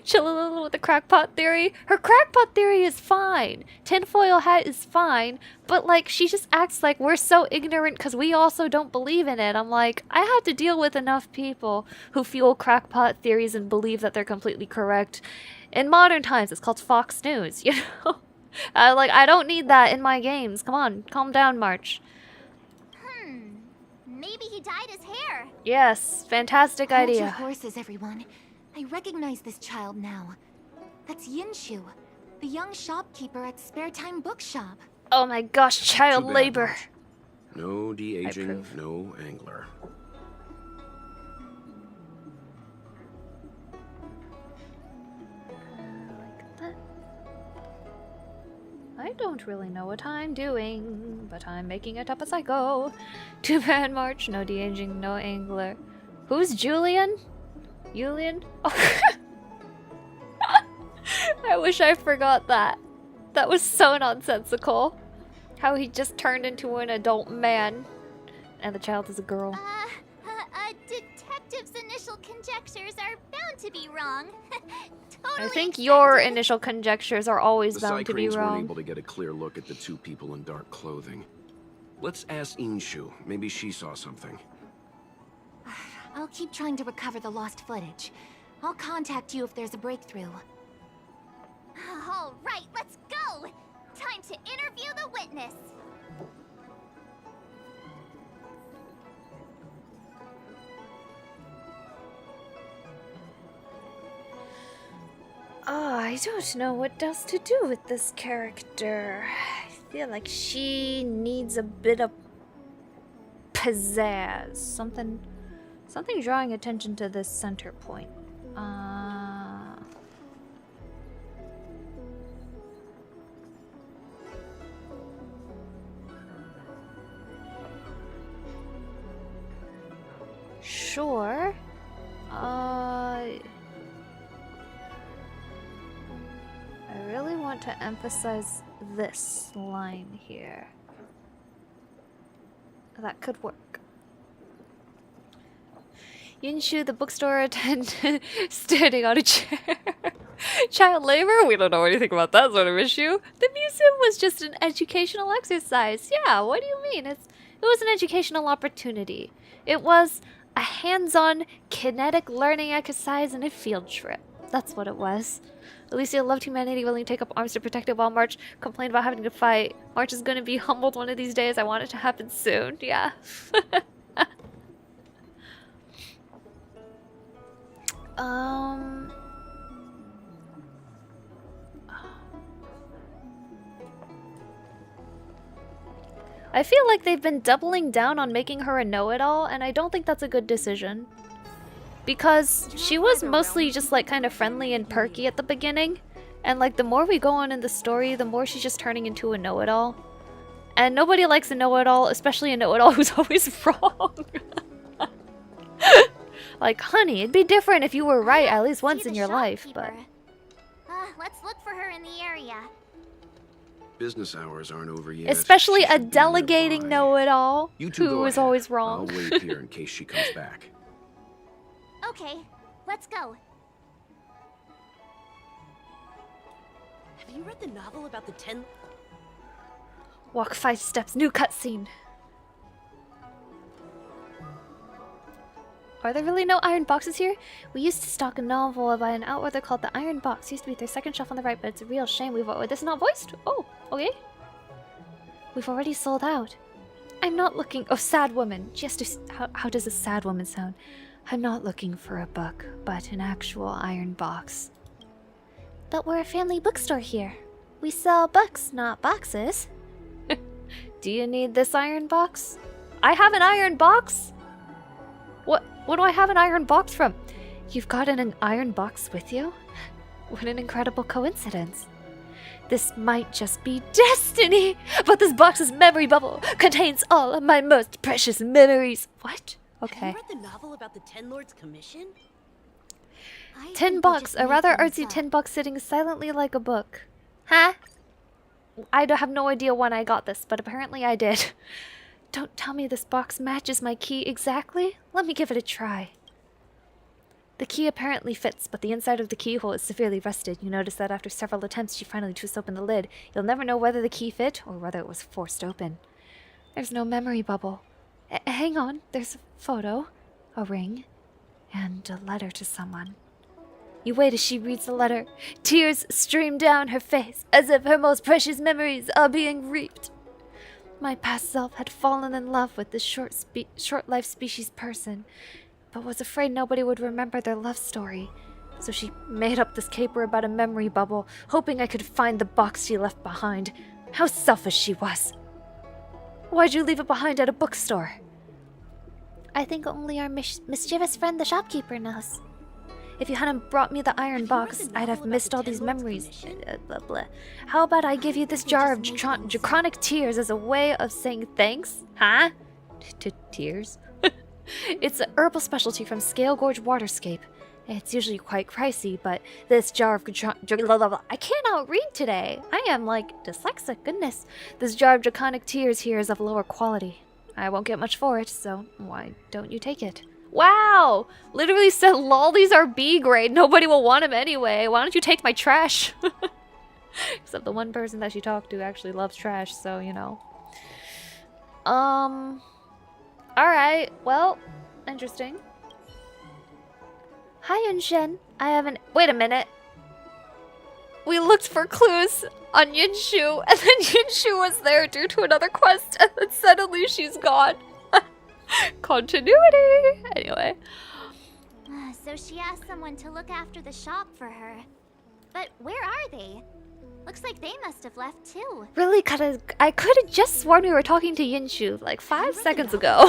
[SPEAKER 1] Chill a little with the crackpot theory. Her crackpot theory is fine. Tinfoil hat is fine. But, like, she just acts like we're so ignorant because we also don't believe in it. I'm like, I have to deal with enough people who fuel crackpot theories and believe that they're completely correct. In modern times, it's called Fox News, you know? I don't need that in my games. Come on, calm down, March.
[SPEAKER 9] Maybe he dyed his hair.
[SPEAKER 1] Yes, fantastic
[SPEAKER 2] Hold your
[SPEAKER 1] idea.
[SPEAKER 2] horses, everyone. I recognize this child now. That's Yinshu, the young shopkeeper at Spare Time Bookshop.
[SPEAKER 1] Oh my gosh, child
[SPEAKER 10] Too bad,
[SPEAKER 1] labor.
[SPEAKER 10] March. No de-aging,
[SPEAKER 1] approve.
[SPEAKER 10] no angler.
[SPEAKER 1] Like that. I don't really know what I'm doing, but I'm making it up as I go. Too bad, March. No de-aging, no angler. Who's Julian? Julian? Oh. I wish I forgot that. That was so nonsensical. How he just turned into an adult man. And the child is a girl.
[SPEAKER 9] A detective's initial conjectures are bound to be wrong. Totally
[SPEAKER 1] I think your
[SPEAKER 9] expected.
[SPEAKER 1] initial conjectures are always
[SPEAKER 10] The
[SPEAKER 1] bound to be
[SPEAKER 10] Cycranes weren't
[SPEAKER 1] wrong.
[SPEAKER 10] able to get a clear look at the 2 people in dark clothing. Let's ask Inshu. Maybe she saw something.
[SPEAKER 2] I'll keep trying to recover the lost footage. I'll contact you if there's a breakthrough.
[SPEAKER 9] All right, let's go. Time to interview the witness.
[SPEAKER 1] I don't know what else to do with this character. I feel like she needs a bit of pizzazz. Something drawing attention to this center point. Sure. I really want to emphasize this line here. That could work. Yinshu, the bookstore attendant, standing on a chair. Child labor? We don't know anything about that sort of issue. The museum was just an educational exercise. Yeah, what do you mean? It was an educational opportunity. It was a hands-on kinetic learning exercise and a field trip. That's what it was. Alicia loved humanity, willing to take up arms to protect it, while March complained about having to fight. March is going to be humbled one of these days. I want it to happen soon. Yeah. I feel like they've been doubling down on making her a know-it-all, and I don't think that's a good decision. Because she was mostly just like kind of friendly and perky at the beginning, and like the more we go on in the story, the more she's just turning into a know-it-all. And nobody likes a know-it-all, especially a know-it-all who's always wrong. Like, honey, it'd be different if you were right at least once in your life, but...
[SPEAKER 9] Let's look for her in the area.
[SPEAKER 10] Business hours aren't over yet.
[SPEAKER 1] Especially a delegating know-it-all who is always wrong.
[SPEAKER 10] I'll wait here in case she comes back.
[SPEAKER 9] Okay, let's go.
[SPEAKER 11] Have you read the novel about the 10...
[SPEAKER 1] Walk 5 steps, new cutscene. Are there really no iron boxes here? We used to stock a novel by an outworker called The Iron Box. Used to be their second shelf on the right, but it's a real shame we've... This is not voiced? Oh, okay. We've already sold out. I'm not looking... Oh, sad woman. She has to... How does a sad woman sound? I'm not looking for a book, but an actual iron box. But we're a family bookstore here. We sell books, not boxes. Do you need this iron box? I have an iron box? What do I have an iron box from? You've got an iron box with you? What an incredible coincidence. This might just be destiny, but this box's memory bubble contains all of my most precious memories. What? Okay.
[SPEAKER 11] Have you read the novel about the Ten Lords Commission?
[SPEAKER 1] Tin box, a rather artsy tin box sitting silently like a book. Huh? I have no idea when I got this, but apparently I did. Don't tell me this box matches my key exactly. Let me give it a try. The key apparently fits, but the inside of the keyhole is severely rusted. You notice that after several attempts, she finally twists open the lid. You'll never know whether the key fit or whether it was forced open. There's no memory bubble. Hang on, there's a photo, a ring, and a letter to someone. You wait as she reads the letter. Tears stream down her face, as if her most precious memories are being reaped. My past self had fallen in love with this short-life species person, but was afraid nobody would remember their love story. So she made up this caper about a memory bubble, hoping I could find the box she left behind. How selfish she was. Why'd you leave it behind at a bookstore? I think only our mischievous friend the shopkeeper knows. If you hadn't brought me the iron box, I'd have missed all these memories. Blah, blah. How about I give you this jar of draconic tears as a way of saying thanks? Huh? Tears? It's a herbal specialty from Scale Gorge Waterscape. It's usually quite pricey, but this jar of I cannot read today. I am like dyslexic, goodness. This jar of draconic tears here is of lower quality. I won't get much for it, so why don't you take it? Wow! Literally said, lol, these are B grade. Nobody will want them anyway. Why don't you take my trash? Except the one person that she talked to actually loves trash, so, you know. Alright, well, interesting. Hi, Yunshen. I haven't... Wait a minute. We looked for clues on Yinshu, and then Yinshu was there due to another quest, and then suddenly she's gone. Continuity! Anyway.
[SPEAKER 9] So she asked someone to look after the shop for her. But where are they? Looks like they must have left too.
[SPEAKER 1] Really? I could have just sworn we were talking to Yinshu like 5 seconds ago.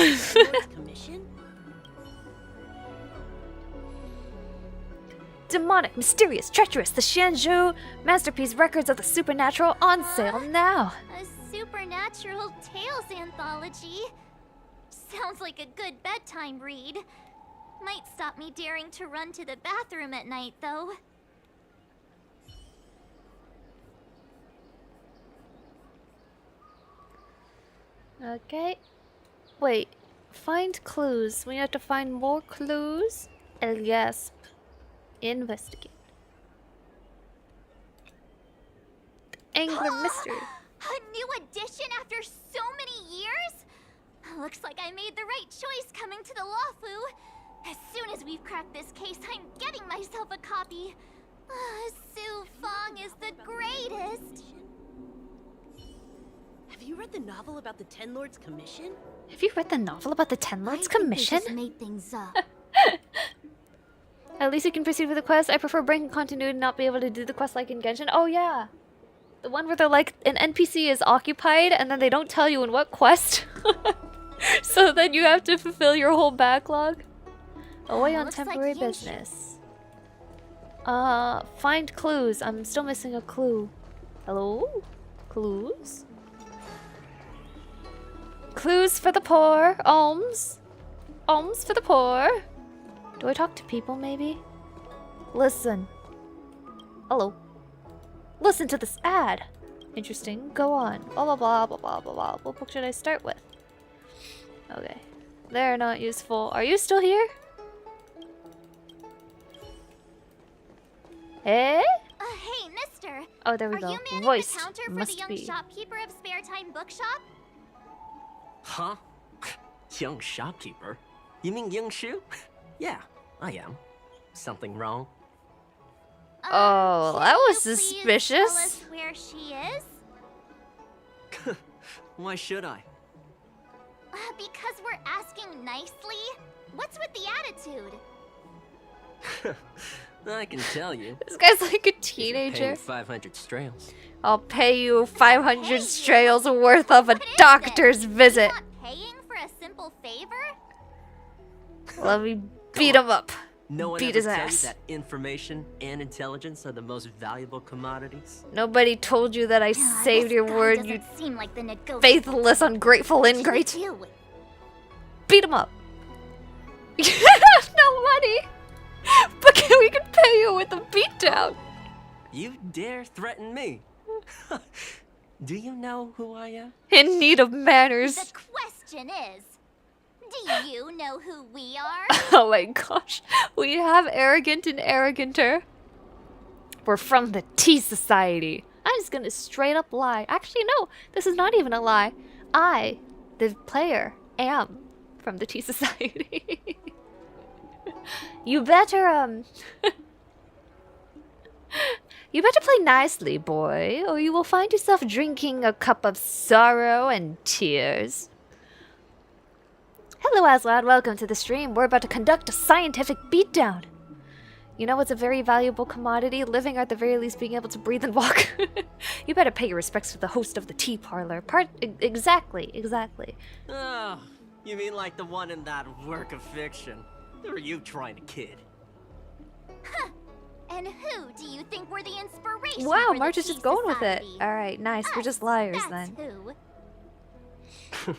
[SPEAKER 1] Demonic, mysterious, treacherous, the Xianzhou masterpiece records of the supernatural on sale now.
[SPEAKER 9] A supernatural tales anthology. Sounds like a good bedtime read. Might stop me daring to run to the bathroom at night, though.
[SPEAKER 1] Okay. Wait. Find clues. We have to find more clues. Yes. Investigate. Angler mystery.
[SPEAKER 9] A new addition after so many years? Looks like I made the right choice coming to the Lawfu. As soon as we've cracked this case, I'm getting myself a copy. Su Fong is the greatest.
[SPEAKER 11] Have you read the novel about the Ten Lords Commission?
[SPEAKER 1] Have you read the novel about the Ten Lords Commission?
[SPEAKER 9] I think they just made things up.
[SPEAKER 1] At least you can proceed with the quest. I prefer breaking continuity and not be able to do the quest like in Genshin. Oh yeah. The one where they're like, an NPC is occupied and then they don't tell you in what quest. So then you have to fulfill your whole backlog. Away on
[SPEAKER 9] Looks like
[SPEAKER 1] temporary
[SPEAKER 9] Yinshi.
[SPEAKER 1] business. Find clues. I'm still missing a clue. Hello? Clues? Clues for the poor. Alms. Alms for the poor. Do I talk to people, maybe? Listen. Hello. Listen to this ad. Interesting. Go on. Blah, blah, blah, blah, blah, blah, blah. What book should I start with? Okay. They're not useful. Are you still here? Eh?
[SPEAKER 9] Hey, mister.
[SPEAKER 1] Oh, there we
[SPEAKER 9] Are
[SPEAKER 1] go.
[SPEAKER 9] you manning
[SPEAKER 1] Voiced.
[SPEAKER 9] the counter for
[SPEAKER 1] Must
[SPEAKER 9] the young
[SPEAKER 1] be.
[SPEAKER 9] shopkeeper of Spare Time Bookshop?
[SPEAKER 12] Huh? Young shopkeeper? You mean Young Shu? Yeah, I am. Something wrong?
[SPEAKER 1] Oh, that was
[SPEAKER 9] Can you please
[SPEAKER 1] suspicious.
[SPEAKER 9] Tell us where she is?
[SPEAKER 12] Why should I?
[SPEAKER 9] Because we're asking nicely. What's with the attitude?
[SPEAKER 12] I can tell you.
[SPEAKER 1] This guy's like a
[SPEAKER 12] If you're
[SPEAKER 1] teenager.
[SPEAKER 12] paying 500 strails.
[SPEAKER 1] I'll pay you 500 strails worth of a
[SPEAKER 9] What is
[SPEAKER 1] doctor's
[SPEAKER 9] this?
[SPEAKER 1] visit.
[SPEAKER 9] You're not paying for a simple favor?
[SPEAKER 1] Let me beat him up.
[SPEAKER 12] No one
[SPEAKER 1] Beat
[SPEAKER 12] ever
[SPEAKER 1] his
[SPEAKER 12] tell
[SPEAKER 1] ass.
[SPEAKER 12] you that information and intelligence are the most valuable commodities?
[SPEAKER 1] Nobody told you that I saved
[SPEAKER 9] This
[SPEAKER 1] your
[SPEAKER 9] guy
[SPEAKER 1] word,
[SPEAKER 9] doesn't
[SPEAKER 1] you
[SPEAKER 9] seem like the negotiable
[SPEAKER 1] faithless,
[SPEAKER 9] type.
[SPEAKER 1] ungrateful
[SPEAKER 9] What do you
[SPEAKER 1] ingrate.
[SPEAKER 9] deal with?
[SPEAKER 1] Beat him up. You have no money, but we can pay you with a beatdown.
[SPEAKER 12] You dare threaten me? Do you know who I am?
[SPEAKER 1] In need of manners.
[SPEAKER 9] The question is, do you know who we are?
[SPEAKER 1] Oh my gosh. We have arrogant and arroganter. We're from the Tea Society. I'm just gonna straight up lie. Actually, no, this is not even a lie. I, the player, am from the Tea Society. You better, you better play nicely, boy, or you will find yourself drinking a cup of sorrow and tears. Hello, Aslad. Welcome to the stream. We're about to conduct a scientific beatdown. You know what's a very valuable commodity? Living, or at the very least being able to breathe and walk. You better pay your respects to the host of the tea parlor. Exactly.
[SPEAKER 12] Oh, you mean like the one in that work of fiction? Who are you trying to kid?
[SPEAKER 9] And who do you think were the inspiration?
[SPEAKER 1] Wow,
[SPEAKER 9] for the
[SPEAKER 1] March is
[SPEAKER 9] Tea
[SPEAKER 1] just going with it.
[SPEAKER 9] Society?
[SPEAKER 1] Alright, nice. We're just
[SPEAKER 9] Us,
[SPEAKER 1] liars
[SPEAKER 9] that's
[SPEAKER 1] then.
[SPEAKER 9] Who?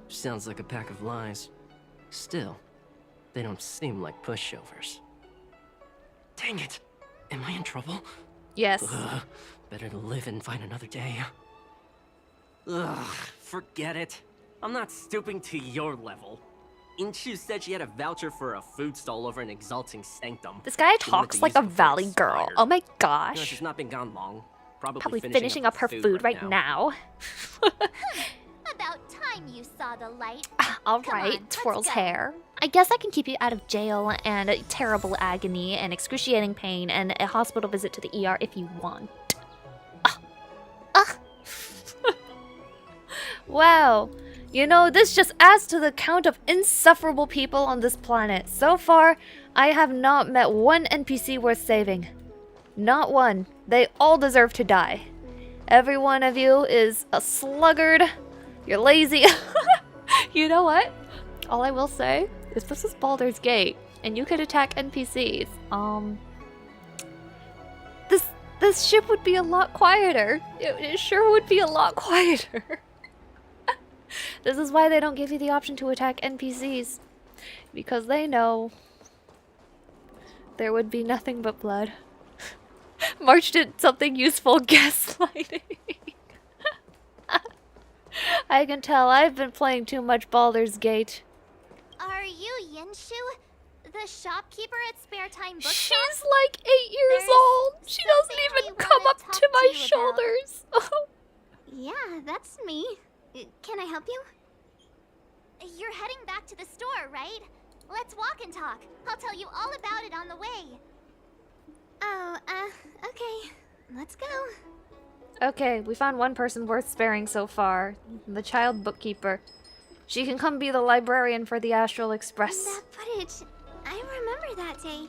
[SPEAKER 12] Sounds like a pack of lies. Still, they don't seem like pushovers. Dang it! Am I in trouble?
[SPEAKER 1] Yes.
[SPEAKER 12] Ugh, better to live and find another day. Ugh, forget it. I'm not stooping to your level. Inchu said she had a voucher for a food stall over in Exalting Sanctum.
[SPEAKER 1] This guy
[SPEAKER 12] She wanted
[SPEAKER 1] talks
[SPEAKER 12] to
[SPEAKER 1] like
[SPEAKER 12] use
[SPEAKER 1] a
[SPEAKER 12] it before it
[SPEAKER 1] valley girl.
[SPEAKER 12] expired.
[SPEAKER 1] Oh my
[SPEAKER 12] No,
[SPEAKER 1] gosh.
[SPEAKER 12] she's not been gone long.
[SPEAKER 1] Probably finishing up her food right now.
[SPEAKER 9] About time you saw the light. Come
[SPEAKER 1] Alright,
[SPEAKER 9] on,
[SPEAKER 1] twirls
[SPEAKER 9] let's go.
[SPEAKER 1] hair. I guess I can keep you out of jail and terrible agony and excruciating pain and a hospital visit to the ER if you want. Wow. You know, this just adds to the count of insufferable people on this planet. So far, I have not met one NPC worth saving. Not one. They all deserve to die. Every one of you is a sluggard. You're lazy. You know what? All I will say is this is Baldur's Gate, and you could attack NPCs. This ship would be a lot quieter. It sure would be a lot quieter. This is why they don't give you the option to attack NPCs. Because they know there would be nothing but blood. March did something useful, gaslighting. I can tell I've been playing too much Baldur's Gate.
[SPEAKER 9] Are you Yinshu, the shopkeeper at Spare Time Bookshop?
[SPEAKER 1] She's like 8 years
[SPEAKER 9] There's
[SPEAKER 1] old. She doesn't
[SPEAKER 9] something
[SPEAKER 1] even
[SPEAKER 9] we
[SPEAKER 1] come
[SPEAKER 9] wanna
[SPEAKER 1] up
[SPEAKER 9] talk
[SPEAKER 1] to my
[SPEAKER 9] to you
[SPEAKER 1] shoulders.
[SPEAKER 9] Yeah, that's me. Can I help you? You're heading back to the store, right? Let's walk and talk. I'll tell you all about it on the way. Oh, okay. Let's go.
[SPEAKER 1] Okay, we found one person worth sparing so far. The child bookkeeper. She can come be the librarian for the Astral Express.
[SPEAKER 9] That footage. I remember that day.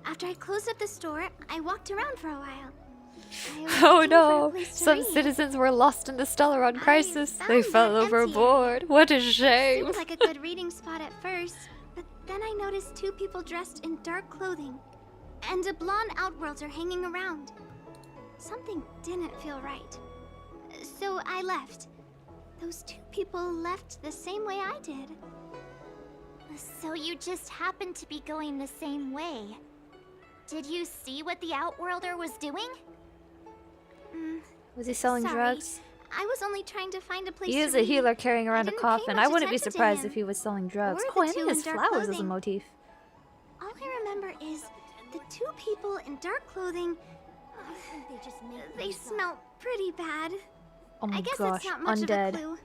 [SPEAKER 9] After I closed up the store, I walked around for a while.
[SPEAKER 1] Oh no! Some citizens were lost in the Stellaron crisis. They fell overboard. What a shame!
[SPEAKER 9] Seemed like a good reading spot at first, but then I noticed two people dressed in dark clothing, and a blonde outworlder hanging around. Something didn't feel right. So I left. Those two people left the same way I did. So you just happened to be going the same way. Did you see what the outworlder was doing?
[SPEAKER 1] Was he selling drugs?
[SPEAKER 9] I was only trying to find a place
[SPEAKER 1] He
[SPEAKER 9] to
[SPEAKER 1] is a
[SPEAKER 9] read.
[SPEAKER 1] healer carrying around a
[SPEAKER 9] didn't pay
[SPEAKER 1] coffin.
[SPEAKER 9] much
[SPEAKER 1] I wouldn't be
[SPEAKER 9] attention to
[SPEAKER 1] surprised
[SPEAKER 9] him.
[SPEAKER 1] if he was selling drugs.
[SPEAKER 9] Or
[SPEAKER 1] Oh,
[SPEAKER 9] the
[SPEAKER 1] and
[SPEAKER 9] two
[SPEAKER 1] he
[SPEAKER 9] in
[SPEAKER 1] has
[SPEAKER 9] dark
[SPEAKER 1] flowers as a
[SPEAKER 9] clothing.
[SPEAKER 1] motif.
[SPEAKER 9] All I remember is the two people in dark clothing. They smell pretty bad.
[SPEAKER 1] Oh my
[SPEAKER 9] I guess
[SPEAKER 1] gosh,
[SPEAKER 9] that's not much
[SPEAKER 1] undead.
[SPEAKER 9] of a clue.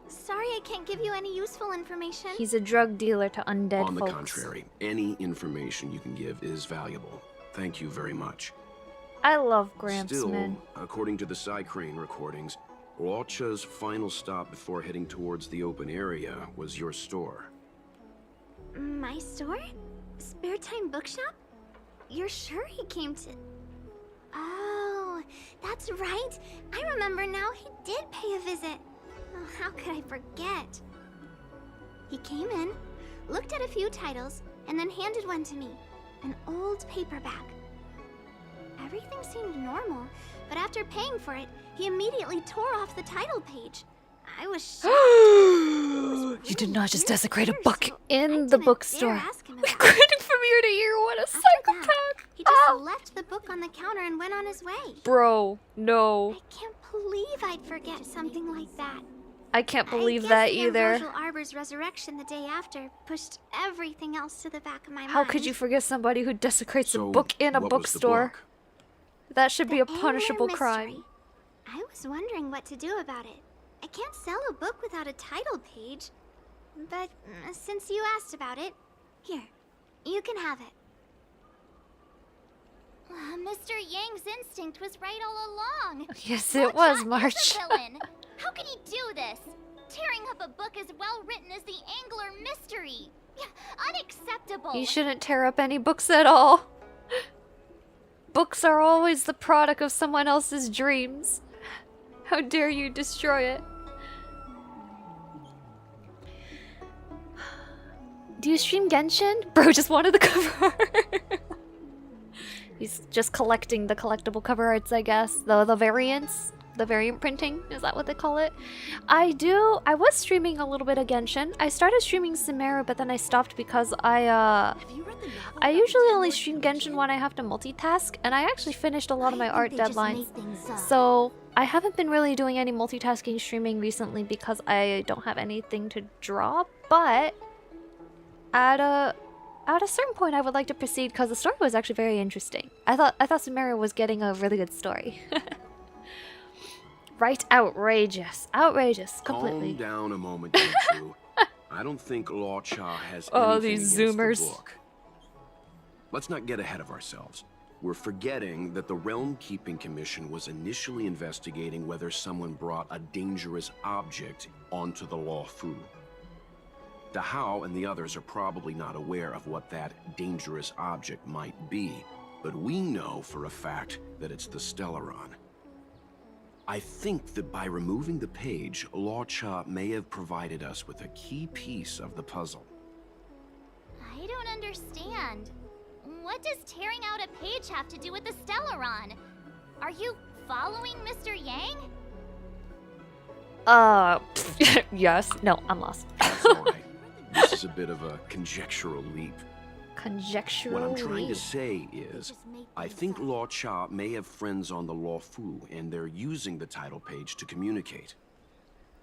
[SPEAKER 9] Sorry I can't give you any useful information.
[SPEAKER 1] He's a drug dealer to undead
[SPEAKER 10] On the
[SPEAKER 1] folks.
[SPEAKER 10] contrary, any information you can give is valuable. Thank you very much.
[SPEAKER 1] I love Gramps,
[SPEAKER 10] Still,
[SPEAKER 1] man.
[SPEAKER 10] according to the Psycrane recordings, Rocha's final stop before heading towards the open area was your store.
[SPEAKER 9] My store? Spare Time Bookshop? You're sure he came to... Oh, that's right. I remember now. He did pay a visit. Oh, how could I forget? He came in, looked at a few titles, and then handed one to me. An old paperback. Everything seemed normal, but after paying for it, he immediately tore off the title page. I was shocked.
[SPEAKER 1] You did not just desecrate a book
[SPEAKER 9] so
[SPEAKER 1] in the
[SPEAKER 9] didn't
[SPEAKER 1] bookstore.
[SPEAKER 9] dare ask him
[SPEAKER 1] We're
[SPEAKER 9] about it.
[SPEAKER 1] grinning from ear to ear. What a
[SPEAKER 9] After that,
[SPEAKER 1] psychopath!
[SPEAKER 9] he just
[SPEAKER 1] Oh,
[SPEAKER 9] left the book on the counter and went on his way.
[SPEAKER 1] bro, no.
[SPEAKER 9] I can't believe I'd forget something like that.
[SPEAKER 1] I can't believe
[SPEAKER 9] I guess
[SPEAKER 1] that
[SPEAKER 9] the
[SPEAKER 1] either.
[SPEAKER 9] Ambrosial Arbor's resurrection the day after pushed everything else to the back of my mind.
[SPEAKER 1] How could you forget somebody who desecrates
[SPEAKER 10] So,
[SPEAKER 1] a book in a
[SPEAKER 10] what was the
[SPEAKER 1] bookstore?
[SPEAKER 10] book?
[SPEAKER 1] That should be a
[SPEAKER 9] The
[SPEAKER 1] punishable
[SPEAKER 9] Angler
[SPEAKER 1] crime.
[SPEAKER 9] Mystery. I was wondering what to do about it. I can't sell a book without a title page. But since you asked about it, here, you can have it. Mr. Yang's instinct was right all along.
[SPEAKER 1] Yes, it was, March.
[SPEAKER 9] He's a villain. How could he do this? Tearing up a book as well written as the Angler Mystery. Unacceptable.
[SPEAKER 1] You shouldn't tear up any books at all. Books are always the product of someone else's dreams. How dare you destroy it? Do you stream Genshin? Bro just wanted the cover art. He's just collecting the collectible cover arts, I guess. The variants. The variant printing, is that what they call it? I was streaming a little bit of Genshin. I started streaming Samara, but then I stopped because I usually only stream Genshin when I have to multitask, and I actually finished a lot of my art deadlines. So I haven't been really doing any multitasking streaming recently because I don't have anything to draw, but at a certain point I would like to proceed because the story was actually very interesting. I thought Samara was getting a really good story. Right, outrageous. Outrageous, completely.
[SPEAKER 10] Calm down a moment, you two. I don't think Law Cha has
[SPEAKER 1] Oh,
[SPEAKER 10] anything
[SPEAKER 1] these
[SPEAKER 10] against
[SPEAKER 1] Zoomers.
[SPEAKER 10] the book. Let's not get ahead of ourselves. We're forgetting that the Realm Keeping Commission was initially investigating whether someone brought a dangerous object onto the Law Fu. Dahao and the others are probably not aware of what that dangerous object might be, but we know for a fact that it's the Stellaron. I think that by removing the page, Law Cha may have provided us with a key piece of the puzzle.
[SPEAKER 9] I don't understand. What does tearing out a page have to do with the Stellaron? Are you following Mr. Yang?
[SPEAKER 1] Yes. No, I'm lost.
[SPEAKER 10] That's all right. This is a bit of a conjectural leap.
[SPEAKER 1] Conjectural.
[SPEAKER 10] What I'm trying to say is, I think Law Cha may have friends on the Law Fu, and they're using the title page to communicate.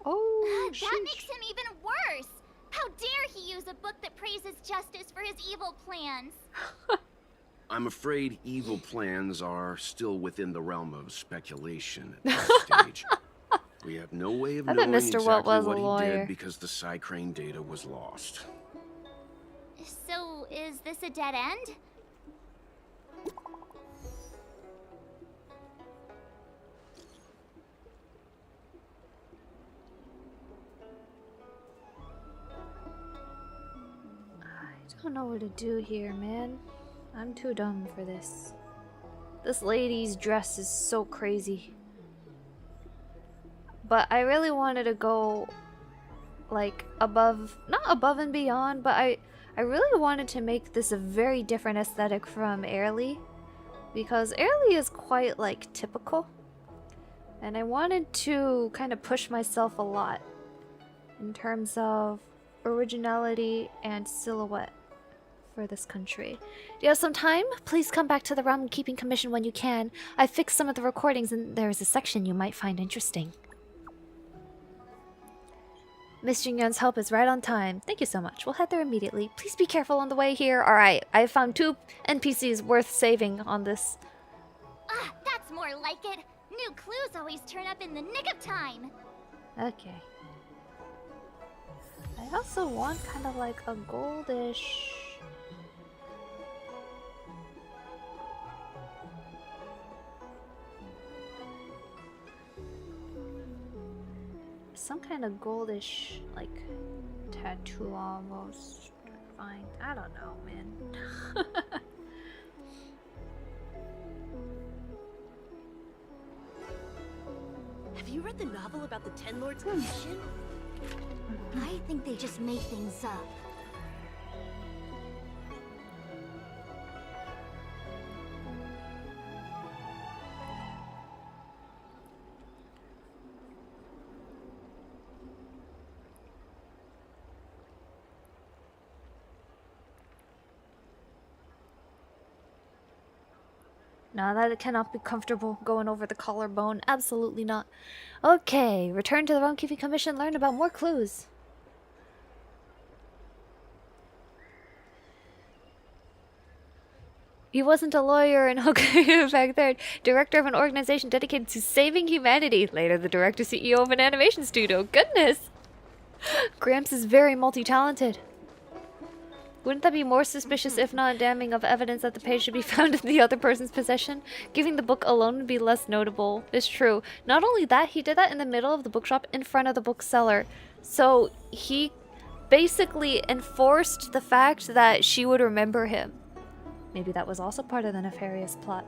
[SPEAKER 1] Oh,
[SPEAKER 9] That makes him even worse! How dare he use a book that praises justice for his evil plans?
[SPEAKER 10] I'm afraid evil plans are still within the realm of speculation at this stage. We have no way of
[SPEAKER 1] I bet
[SPEAKER 10] knowing
[SPEAKER 1] Mr.
[SPEAKER 10] exactly
[SPEAKER 1] Wilt was a
[SPEAKER 10] what he
[SPEAKER 1] lawyer.
[SPEAKER 10] did because the Psycrane data was lost.
[SPEAKER 9] So, is this a dead end?
[SPEAKER 1] I don't know what to do here, man. I'm too dumb for this. This lady's dress is so crazy. But I really wanted to go like above, not above and beyond, but I really wanted to make this a very different aesthetic from Airly, because Airly is quite like typical, and I wanted to kind of push myself a lot in terms of originality and silhouette for this country. Do you have some time? Please come back to the Realm Keeping Commission when you can. I fixed some of the recordings and there's a section you might find interesting. Miss Jingyun's help is right on time. Thank you so much. We'll head there immediately. Please be careful on the way here. Alright, I found 2 NPCs worth saving on this.
[SPEAKER 9] Ah, that's more like it. New clues always turn up in the nick of time.
[SPEAKER 1] Okay. I also want kind of like a goldish... some kind of goldish, like, tattoo almost. Fine. I don't know, man.
[SPEAKER 11] Have you read the novel about the Ten Lords Commission?
[SPEAKER 2] I think they just make things up.
[SPEAKER 1] No, that cannot be comfortable going over the collarbone. Absolutely not. Okay, return to the Realm Keeping Commission, learn about more clues. He wasn't a lawyer and okay, back there. Director of an organization dedicated to saving humanity. Later, the director CEO of an animation studio. Goodness! Gramps is very multi-talented. Wouldn't that be more suspicious if not damning of evidence that the page should be found in the other person's possession? Giving the book alone would be less notable. It's true. Not only that, he did that in the middle of the bookshop in front of the bookseller. So he basically enforced the fact that she would remember him. Maybe that was also part of the nefarious plot.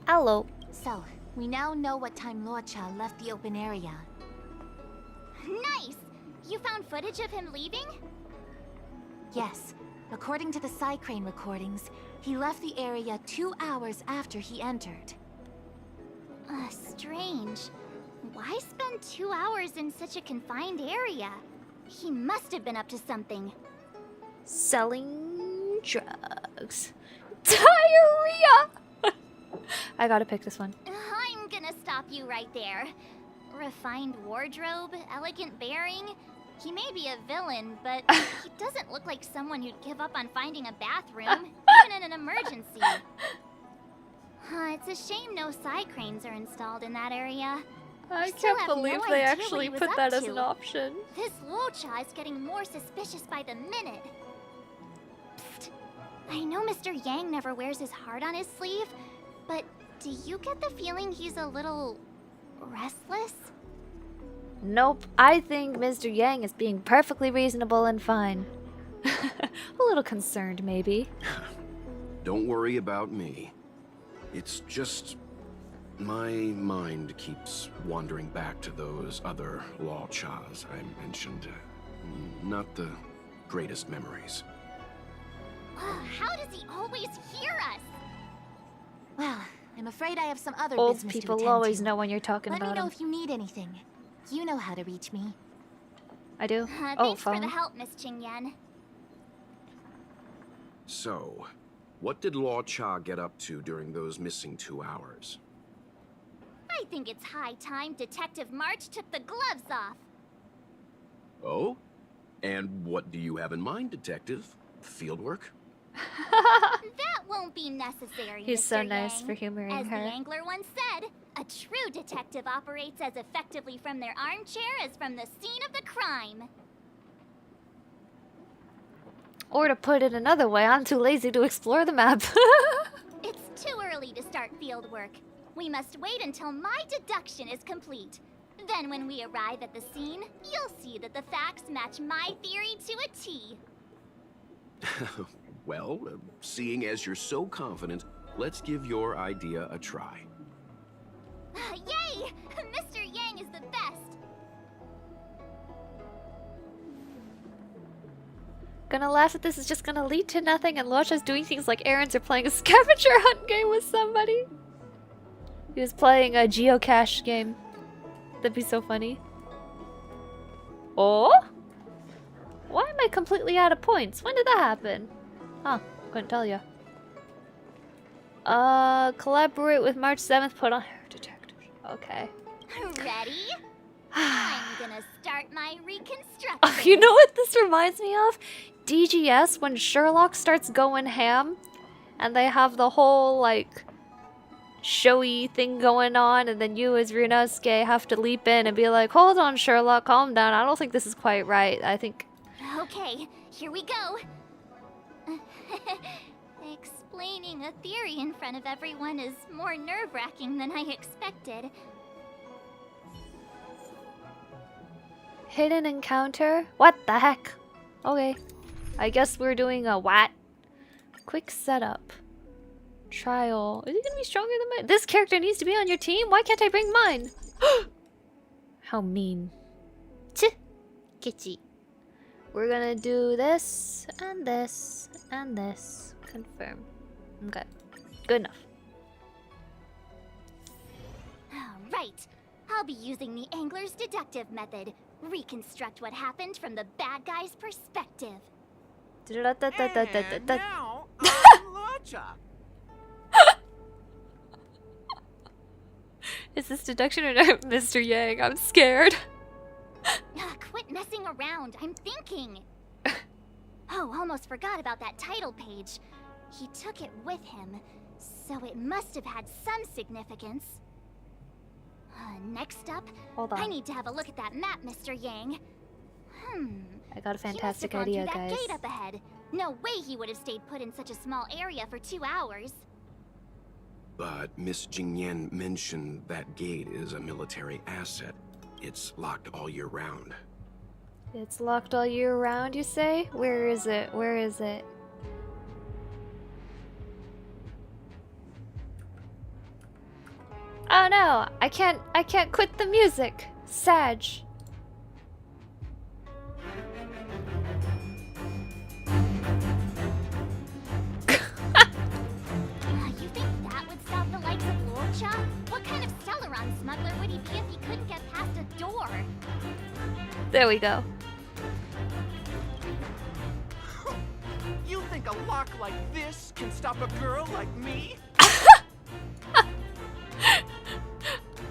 [SPEAKER 1] Hello.
[SPEAKER 2] So, we now know what time Luocha left the open area.
[SPEAKER 9] Nice! You found footage of him leaving?
[SPEAKER 2] Yes. According to the Psycrane recordings, he left the area 2 hours after he entered.
[SPEAKER 9] Strange. Why spend 2 hours in such a confined area? He must have been up to something.
[SPEAKER 1] Selling drugs. Diarrhea! I gotta pick this one.
[SPEAKER 9] I'm gonna stop you right there. Refined wardrobe, elegant bearing. He may be a villain, but he doesn't look like someone who'd give up on finding a bathroom, even in an emergency. It's a shame no Psycranes are installed in that area.
[SPEAKER 1] I
[SPEAKER 9] still
[SPEAKER 1] can't
[SPEAKER 9] have
[SPEAKER 1] believe
[SPEAKER 9] no
[SPEAKER 1] they
[SPEAKER 9] idea
[SPEAKER 1] actually
[SPEAKER 9] what he
[SPEAKER 1] put
[SPEAKER 9] was
[SPEAKER 1] that
[SPEAKER 9] up
[SPEAKER 1] as
[SPEAKER 9] to.
[SPEAKER 1] an option.
[SPEAKER 9] This Luocha is getting more suspicious by the minute. Psst. I know Mr. Yang never wears his heart on his sleeve, but do you get the feeling he's a little restless?
[SPEAKER 1] Nope, I think Mr. Yang is being perfectly reasonable and fine. A little concerned, maybe.
[SPEAKER 10] Don't worry about me. It's just... my mind keeps wandering back to those other Luochas I mentioned. Not the greatest memories.
[SPEAKER 9] How does he always hear us?
[SPEAKER 2] Well, I'm afraid I have some other
[SPEAKER 1] Old
[SPEAKER 2] business to
[SPEAKER 1] people
[SPEAKER 2] attend
[SPEAKER 1] always
[SPEAKER 2] to.
[SPEAKER 1] know when you're talking
[SPEAKER 2] Let
[SPEAKER 1] about
[SPEAKER 2] me know
[SPEAKER 1] them.
[SPEAKER 2] if you need anything. You know how to reach me.
[SPEAKER 1] I do?
[SPEAKER 9] Thanks for
[SPEAKER 1] phone.
[SPEAKER 9] the help, Miss Qingyan.
[SPEAKER 10] So, what did Luocha get up to during those missing 2 hours?
[SPEAKER 9] I think it's high time Detective March took the gloves off.
[SPEAKER 10] Oh? And what do you have in mind, Detective? Fieldwork?
[SPEAKER 9] That won't be necessary,
[SPEAKER 1] He's
[SPEAKER 9] Mr.
[SPEAKER 1] so nice
[SPEAKER 9] Yang.
[SPEAKER 1] for humoring
[SPEAKER 9] As
[SPEAKER 1] her.
[SPEAKER 9] the angler once said, a true detective operates as effectively from their armchair as from the scene of the crime.
[SPEAKER 1] Or to put it another way, I'm too lazy to explore the map.
[SPEAKER 9] It's too early to start field work. We must wait until my deduction is complete. Then when we arrive at the scene, you'll see that the facts match my theory to a T.
[SPEAKER 10] Well, seeing as you're so confident, let's give your idea a try.
[SPEAKER 9] Yay! Mr. Yang is the best!
[SPEAKER 1] Gonna laugh at this is just gonna lead to nothing, and Losha's doing things like errands or playing a scavenger hunt game with somebody. He was playing a geocache game. That'd be so funny. Oh? Why am I completely out of points? When did that happen? Huh, couldn't tell ya. Collaborate with March 7th, put on hair detectors. Okay.
[SPEAKER 9] Ready? I'm gonna start my reconstruction.
[SPEAKER 1] Oh, you know what this reminds me of? DGS, when Sherlock starts going ham, and they have the whole, like, showy thing going on, and then you as Ryunosuke have to leap in and be like, hold on, Sherlock, calm down. I don't think this is quite right. I think...
[SPEAKER 9] Okay, here we go. Explaining a theory in front of everyone is more nerve-wracking than I expected.
[SPEAKER 1] Hidden encounter? What the heck? Okay. I guess we're doing a what? Quick setup. Trial. Is he gonna be stronger than mine? This character needs to be on your team? Why can't I bring mine? How mean. Tch. Kitty. We're gonna do this, and this, and this. Confirm. Okay. Good enough.
[SPEAKER 9] Right. I'll be using the angler's deductive method. Reconstruct what happened from the bad guy's perspective.
[SPEAKER 13] And now,
[SPEAKER 1] Is this deduction or not, Mr. Yang? I'm scared.
[SPEAKER 9] Quit messing around. I'm thinking. Oh, almost forgot about that title page. He took it with him, so it must have had some significance. Next up, I need to have a look at that map, Mr. Yang.
[SPEAKER 1] I got a fantastic
[SPEAKER 9] he must have
[SPEAKER 1] idea,
[SPEAKER 9] gone through
[SPEAKER 1] guys.
[SPEAKER 9] that gate up ahead. No way he would have stayed put in such a small area for 2 hours.
[SPEAKER 10] But Miss Jingyan mentioned that gate is a military asset. It's locked all year round.
[SPEAKER 1] It's locked all year round, you say? Where is it? Where is it? Oh no, I can't quit the music. Sag.
[SPEAKER 9] You think that would stop the likes of Lorcha? What kind of Celeron smuggler would he be if he couldn't get past a door?
[SPEAKER 1] There we go.
[SPEAKER 13] you think a lock like this can stop a girl like me?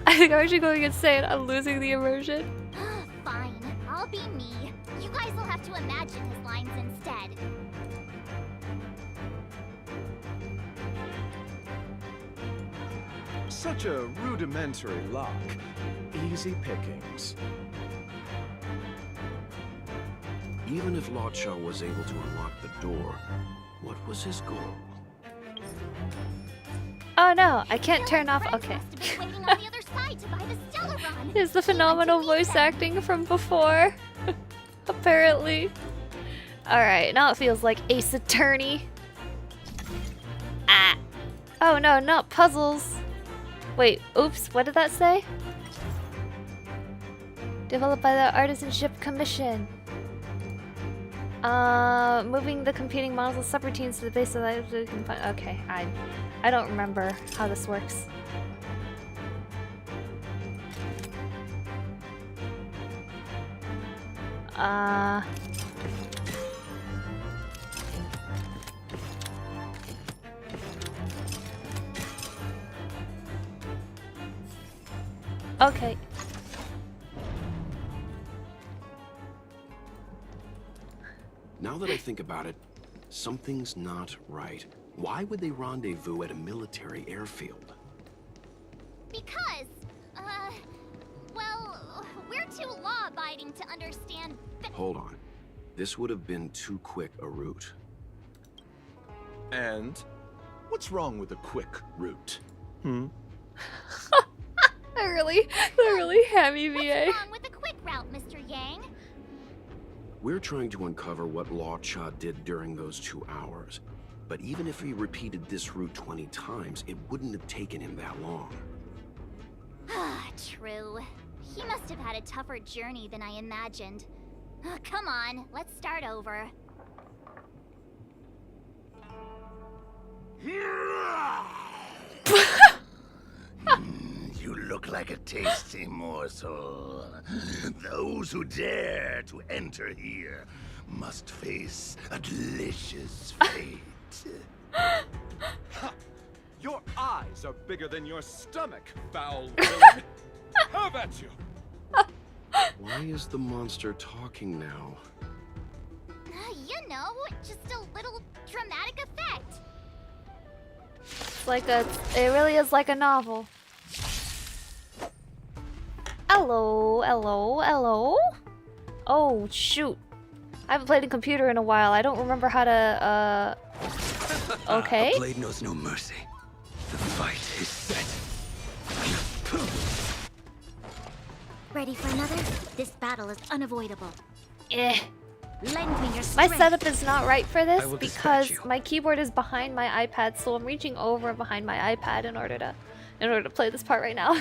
[SPEAKER 1] I think I'm actually going insane. I'm losing the immersion.
[SPEAKER 9] Fine, I'll be me. You guys will have to imagine his lines instead.
[SPEAKER 14] Such a rudimentary lock. Easy pickings.
[SPEAKER 10] Even if Lotcha was able to unlock the door, what was his goal?
[SPEAKER 1] Oh no, I can't turn off. Okay. Here's the phenomenal voice acting from before. Apparently. Alright, now it feels like Ace Attorney. Ah. Oh no, not puzzles. Wait, oops, what did that say? Developed by the Artisanship Commission. Moving the competing models of subroutines to the base of the... Okay, I don't remember how this works. Okay.
[SPEAKER 10] Now that I think about it, something's not right. Why would they rendezvous at a military airfield?
[SPEAKER 9] Because, well, we're too law-abiding to understand.
[SPEAKER 10] Hold on. This would have been too quick a route.
[SPEAKER 14] And what's wrong with a quick route?
[SPEAKER 1] They're really hammy VA.
[SPEAKER 9] What's wrong with the quick route, Mr. Yang?
[SPEAKER 10] We're trying to uncover what Law Cha did during those 2 hours. But even if he repeated this route 20 times, it wouldn't have taken him that long.
[SPEAKER 9] Ah, true. He must have had a tougher journey than I imagined. Come on, let's start over.
[SPEAKER 15] You look like a tasty morsel. Those who dare to enter here must face a delicious fate.
[SPEAKER 14] Your eyes are bigger than your stomach, foul villain. How about you?
[SPEAKER 10] Why is the monster talking now?
[SPEAKER 9] You know, just a little dramatic effect.
[SPEAKER 1] It's like it really is like a novel. Hello, hello, hello. Oh shoot. I haven't played a computer in a while. I don't remember how to, okay.
[SPEAKER 15] The blade knows no mercy. The fight is set.
[SPEAKER 9] Ready for another? This battle is unavoidable.
[SPEAKER 1] Eh.
[SPEAKER 9] Lend me your
[SPEAKER 1] My
[SPEAKER 9] strength.
[SPEAKER 1] setup is not right for this
[SPEAKER 15] will
[SPEAKER 1] because
[SPEAKER 15] dispatch you.
[SPEAKER 1] my keyboard is behind my iPad, so I'm reaching over behind my iPad in order to play this part right now.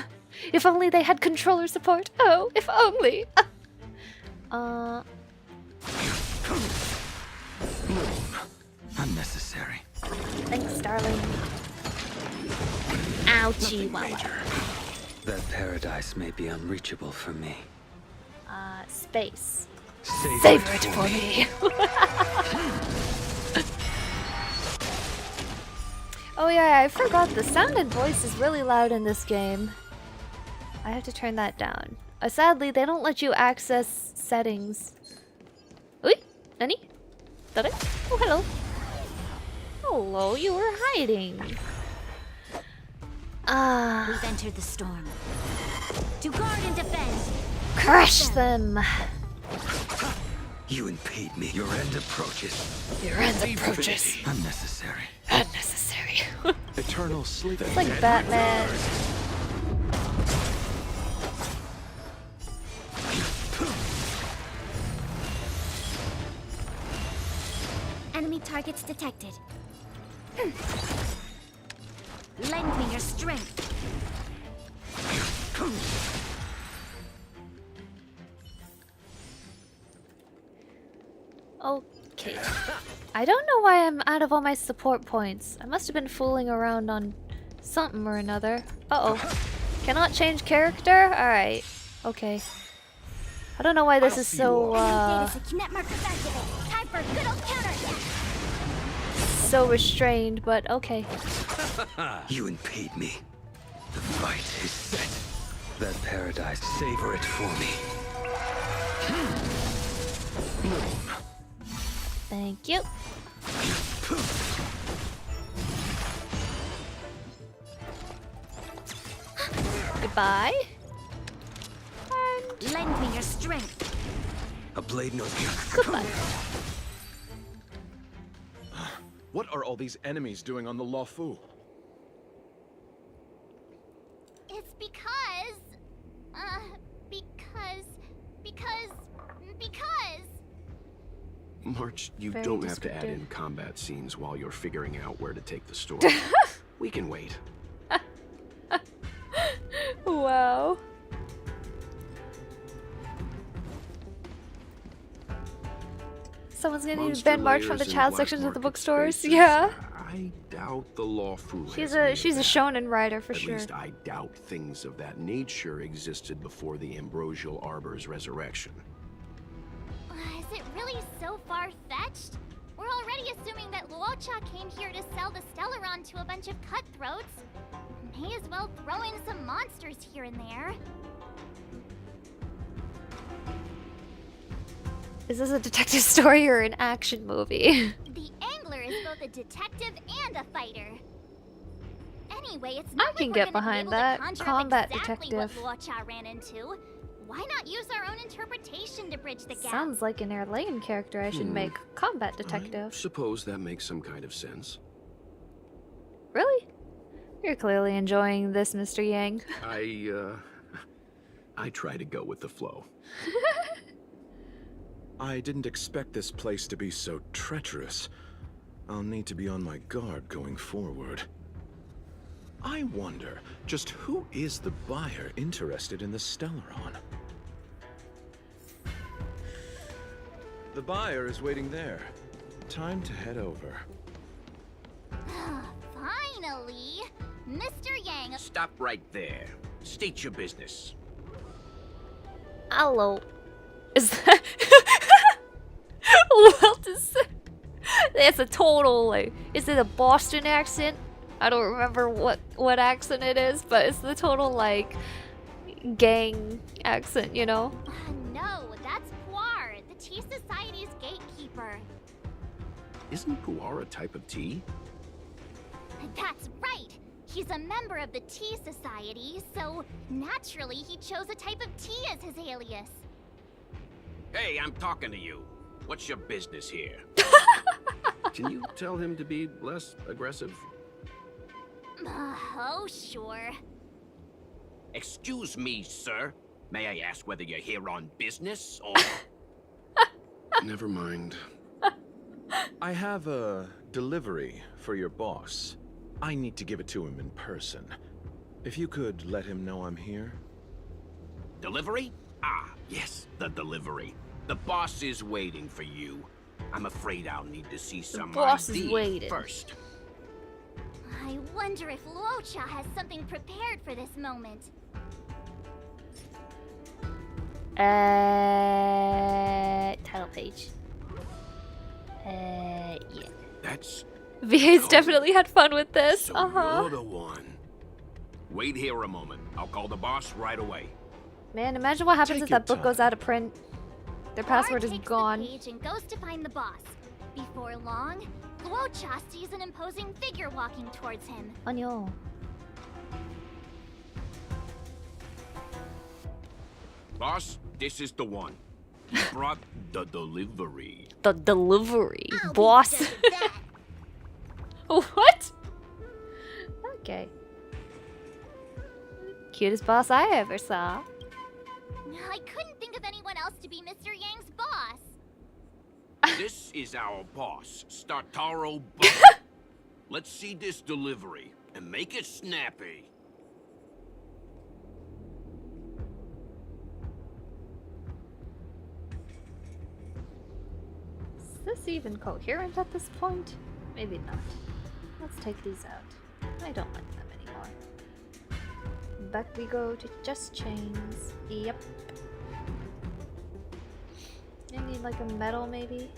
[SPEAKER 1] If only they had controller support. Oh, if only.
[SPEAKER 15] Unnecessary.
[SPEAKER 1] Thanks, darling. Ouchie, wow.
[SPEAKER 15] That paradise may be unreachable for me.
[SPEAKER 1] Space.
[SPEAKER 15] Savor
[SPEAKER 1] Savor it for me. Oh yeah, I forgot the sound and voice is really loud in this game. I have to turn that down. Sadly, they don't let you access settings. Oi, Nani? Did I? Oh, hello. Hello, you were hiding.
[SPEAKER 9] We've entered the storm. To guard and defend.
[SPEAKER 1] Crush them.
[SPEAKER 15] You impede me. Your end approaches.
[SPEAKER 1] Your end approaches.
[SPEAKER 15] Unnecessary.
[SPEAKER 1] Unnecessary.
[SPEAKER 14] Eternal sleep.
[SPEAKER 1] It's like Batman.
[SPEAKER 9] Enemy targets detected. Lend me your strength.
[SPEAKER 1] Okay. I don't know why I'm out of all my support points. I must have been fooling around on something or another. Uh-oh. Cannot change character? Alright. Okay. I don't know why this is so,
[SPEAKER 9] Time for a good old counterattack.
[SPEAKER 1] so restrained, but okay.
[SPEAKER 15] You impede me. The fight is set. That paradise, savor it for me.
[SPEAKER 1] Thank you. Goodbye. And
[SPEAKER 9] lend me your strength.
[SPEAKER 15] A blade knows
[SPEAKER 1] goodbye.
[SPEAKER 14] What are all these enemies doing on the Luofu?
[SPEAKER 9] It's because...
[SPEAKER 10] March, you
[SPEAKER 1] Very
[SPEAKER 10] don't have to add
[SPEAKER 1] descriptive.
[SPEAKER 10] in combat scenes while you're figuring out where to take the story. We can wait.
[SPEAKER 1] Wow. Someone's gonna need to
[SPEAKER 10] Monster
[SPEAKER 1] ban March from the
[SPEAKER 10] layers and
[SPEAKER 1] child
[SPEAKER 10] black
[SPEAKER 1] sections of the
[SPEAKER 10] market
[SPEAKER 1] bookstores.
[SPEAKER 10] spaces.
[SPEAKER 1] Yeah.
[SPEAKER 10] I doubt the Luofu
[SPEAKER 1] She's
[SPEAKER 10] has
[SPEAKER 1] a
[SPEAKER 10] any of that.
[SPEAKER 1] shonen writer for
[SPEAKER 10] At
[SPEAKER 1] sure.
[SPEAKER 10] least I doubt things of that nature existed before the Ambrosial Arbor's resurrection.
[SPEAKER 9] Is it really so far-fetched? We're already assuming that Luocha came here to sell the Stellaron to a bunch of cutthroats. May as well throw in some monsters here and there.
[SPEAKER 1] Is this a detective story or an action movie?
[SPEAKER 9] The Angler is both a detective and a fighter. Anyway, it's
[SPEAKER 1] I
[SPEAKER 9] not
[SPEAKER 1] can
[SPEAKER 9] like
[SPEAKER 1] get
[SPEAKER 9] we're gonna
[SPEAKER 1] behind
[SPEAKER 9] be able
[SPEAKER 1] that.
[SPEAKER 9] to conjure
[SPEAKER 1] Combat
[SPEAKER 9] up exactly
[SPEAKER 1] detective.
[SPEAKER 9] what Luocha ran into. Why not use our own interpretation to bridge the gap?
[SPEAKER 1] Sounds like an Airlane character I should make combat detective.
[SPEAKER 10] Suppose that makes some kind of sense.
[SPEAKER 1] Really? You're clearly enjoying this, Mr. Yang.
[SPEAKER 10] I try to go with the flow.
[SPEAKER 14] I didn't expect this place to be so treacherous. I'll need to be on my guard going forward. I wonder, just who is the buyer interested in the Stellaron? The buyer is waiting there. Time to head over.
[SPEAKER 9] Finally! Mr. Yang...
[SPEAKER 15] Stop right there. State your business.
[SPEAKER 1] Hello. Is that... What is that? That's a total, like... Is it a Boston accent? I don't remember what accent it is, but it's the total, like... gang accent, you know?
[SPEAKER 9] No, that's Puar, the Tea Society's gatekeeper.
[SPEAKER 10] Isn't pu'er a type of tea?
[SPEAKER 9] That's right! He's a member of the Tea Society, so naturally he chose a type of tea as his alias.
[SPEAKER 15] Hey, I'm talking to you. What's your business here?
[SPEAKER 10] Can you tell him to be less aggressive?
[SPEAKER 9] Oh, sure.
[SPEAKER 15] Excuse me, sir. May I ask whether you're here on business or...
[SPEAKER 10] Never mind.
[SPEAKER 14] I have a delivery for your boss. I need to give it to him in person. If you could let him know I'm here.
[SPEAKER 15] Delivery? Ah, yes, the delivery. The boss is waiting for you. I'm afraid I'll need to see some
[SPEAKER 1] boss is
[SPEAKER 15] ID
[SPEAKER 1] waiting.
[SPEAKER 15] first.
[SPEAKER 9] I wonder if Luocha has something prepared for this moment.
[SPEAKER 1] Title page. Yeah.
[SPEAKER 15] That's...
[SPEAKER 1] VA's definitely had fun with this.
[SPEAKER 15] So
[SPEAKER 1] Uh-huh.
[SPEAKER 15] you're the one. Wait here a moment. I'll call the boss right away.
[SPEAKER 1] Man, imagine what happens
[SPEAKER 14] Take
[SPEAKER 1] if
[SPEAKER 14] your
[SPEAKER 1] that book goes out of print. Their password is
[SPEAKER 9] takes
[SPEAKER 1] gone.
[SPEAKER 9] The page and goes to find the boss. Before long, Luocha sees an imposing figure walking towards him.
[SPEAKER 1] Onyo.
[SPEAKER 15] Boss, this is the one. He brought the delivery.
[SPEAKER 1] The delivery.
[SPEAKER 9] I'll be
[SPEAKER 1] Boss.
[SPEAKER 9] just that.
[SPEAKER 1] What? Okay. Cutest boss I ever saw.
[SPEAKER 9] I couldn't think of anyone else to be Mr. Yang's boss.
[SPEAKER 15] This is our boss, Startaro Buck. Let's see this delivery and make it snappy.
[SPEAKER 1] Is this even coherent at this point? Maybe not. Let's take these out. I don't like them anymore. Back we go to just chains. Yep. I need like a metal maybe.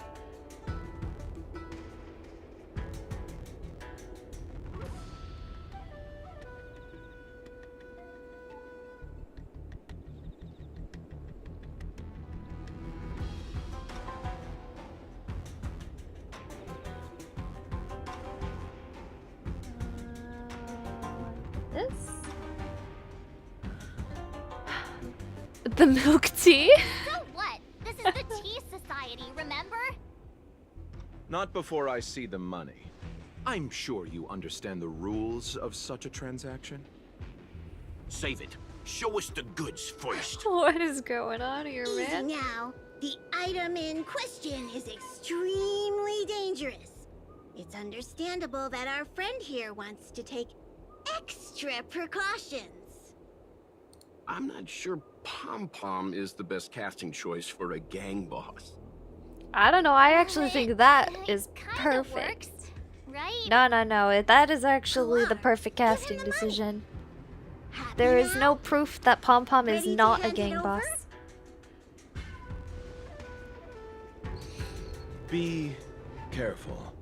[SPEAKER 1] This? The milk tea?
[SPEAKER 9] So what? This is the Tea Society, remember?
[SPEAKER 14] Not before I see the money. I'm sure you understand the rules of such a transaction.
[SPEAKER 15] Save it. Show us the goods first.
[SPEAKER 1] What is going on here,
[SPEAKER 16] Easy
[SPEAKER 1] man?
[SPEAKER 16] now. The item in question is extremely dangerous. It's understandable that our friend here wants to take extra precautions.
[SPEAKER 10] I'm not sure Pom Pom is the best casting choice for a gang boss.
[SPEAKER 1] I don't know. I actually think that is
[SPEAKER 9] Kinda
[SPEAKER 1] perfect.
[SPEAKER 9] works, right?
[SPEAKER 1] No. That is actually the perfect casting decision. There is no proof that Pom Pom is
[SPEAKER 16] Ready to
[SPEAKER 1] not a
[SPEAKER 16] hand it
[SPEAKER 1] gang
[SPEAKER 16] over?
[SPEAKER 1] boss.
[SPEAKER 14] Be careful.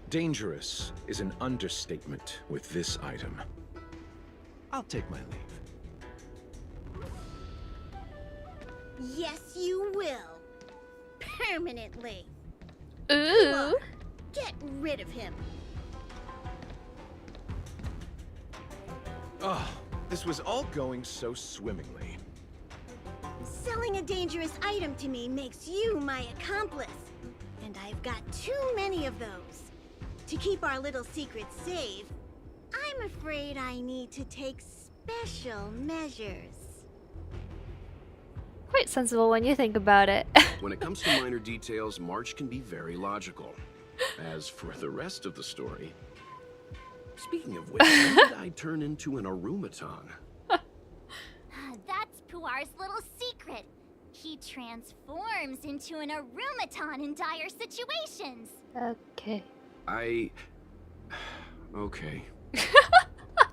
[SPEAKER 14] Dangerous is an understatement with this item. I'll take my leave.
[SPEAKER 16] Yes, you will. Permanently.
[SPEAKER 1] Ooh.
[SPEAKER 16] Get rid of him.
[SPEAKER 14] Oh, this was all going so swimmingly.
[SPEAKER 16] Selling a dangerous item to me makes you my accomplice. And I've got too many of those. To keep our little secret safe, I'm afraid I need to take special measures.
[SPEAKER 1] Quite sensible when you think about it.
[SPEAKER 10] When it comes to minor details, March can be very logical. As for the rest of the story... Speaking of which, when did I turn into an Arumaton?
[SPEAKER 9] That's Puar's little secret. He transforms into an Arumaton in dire situations.
[SPEAKER 1] Okay.
[SPEAKER 10] Okay.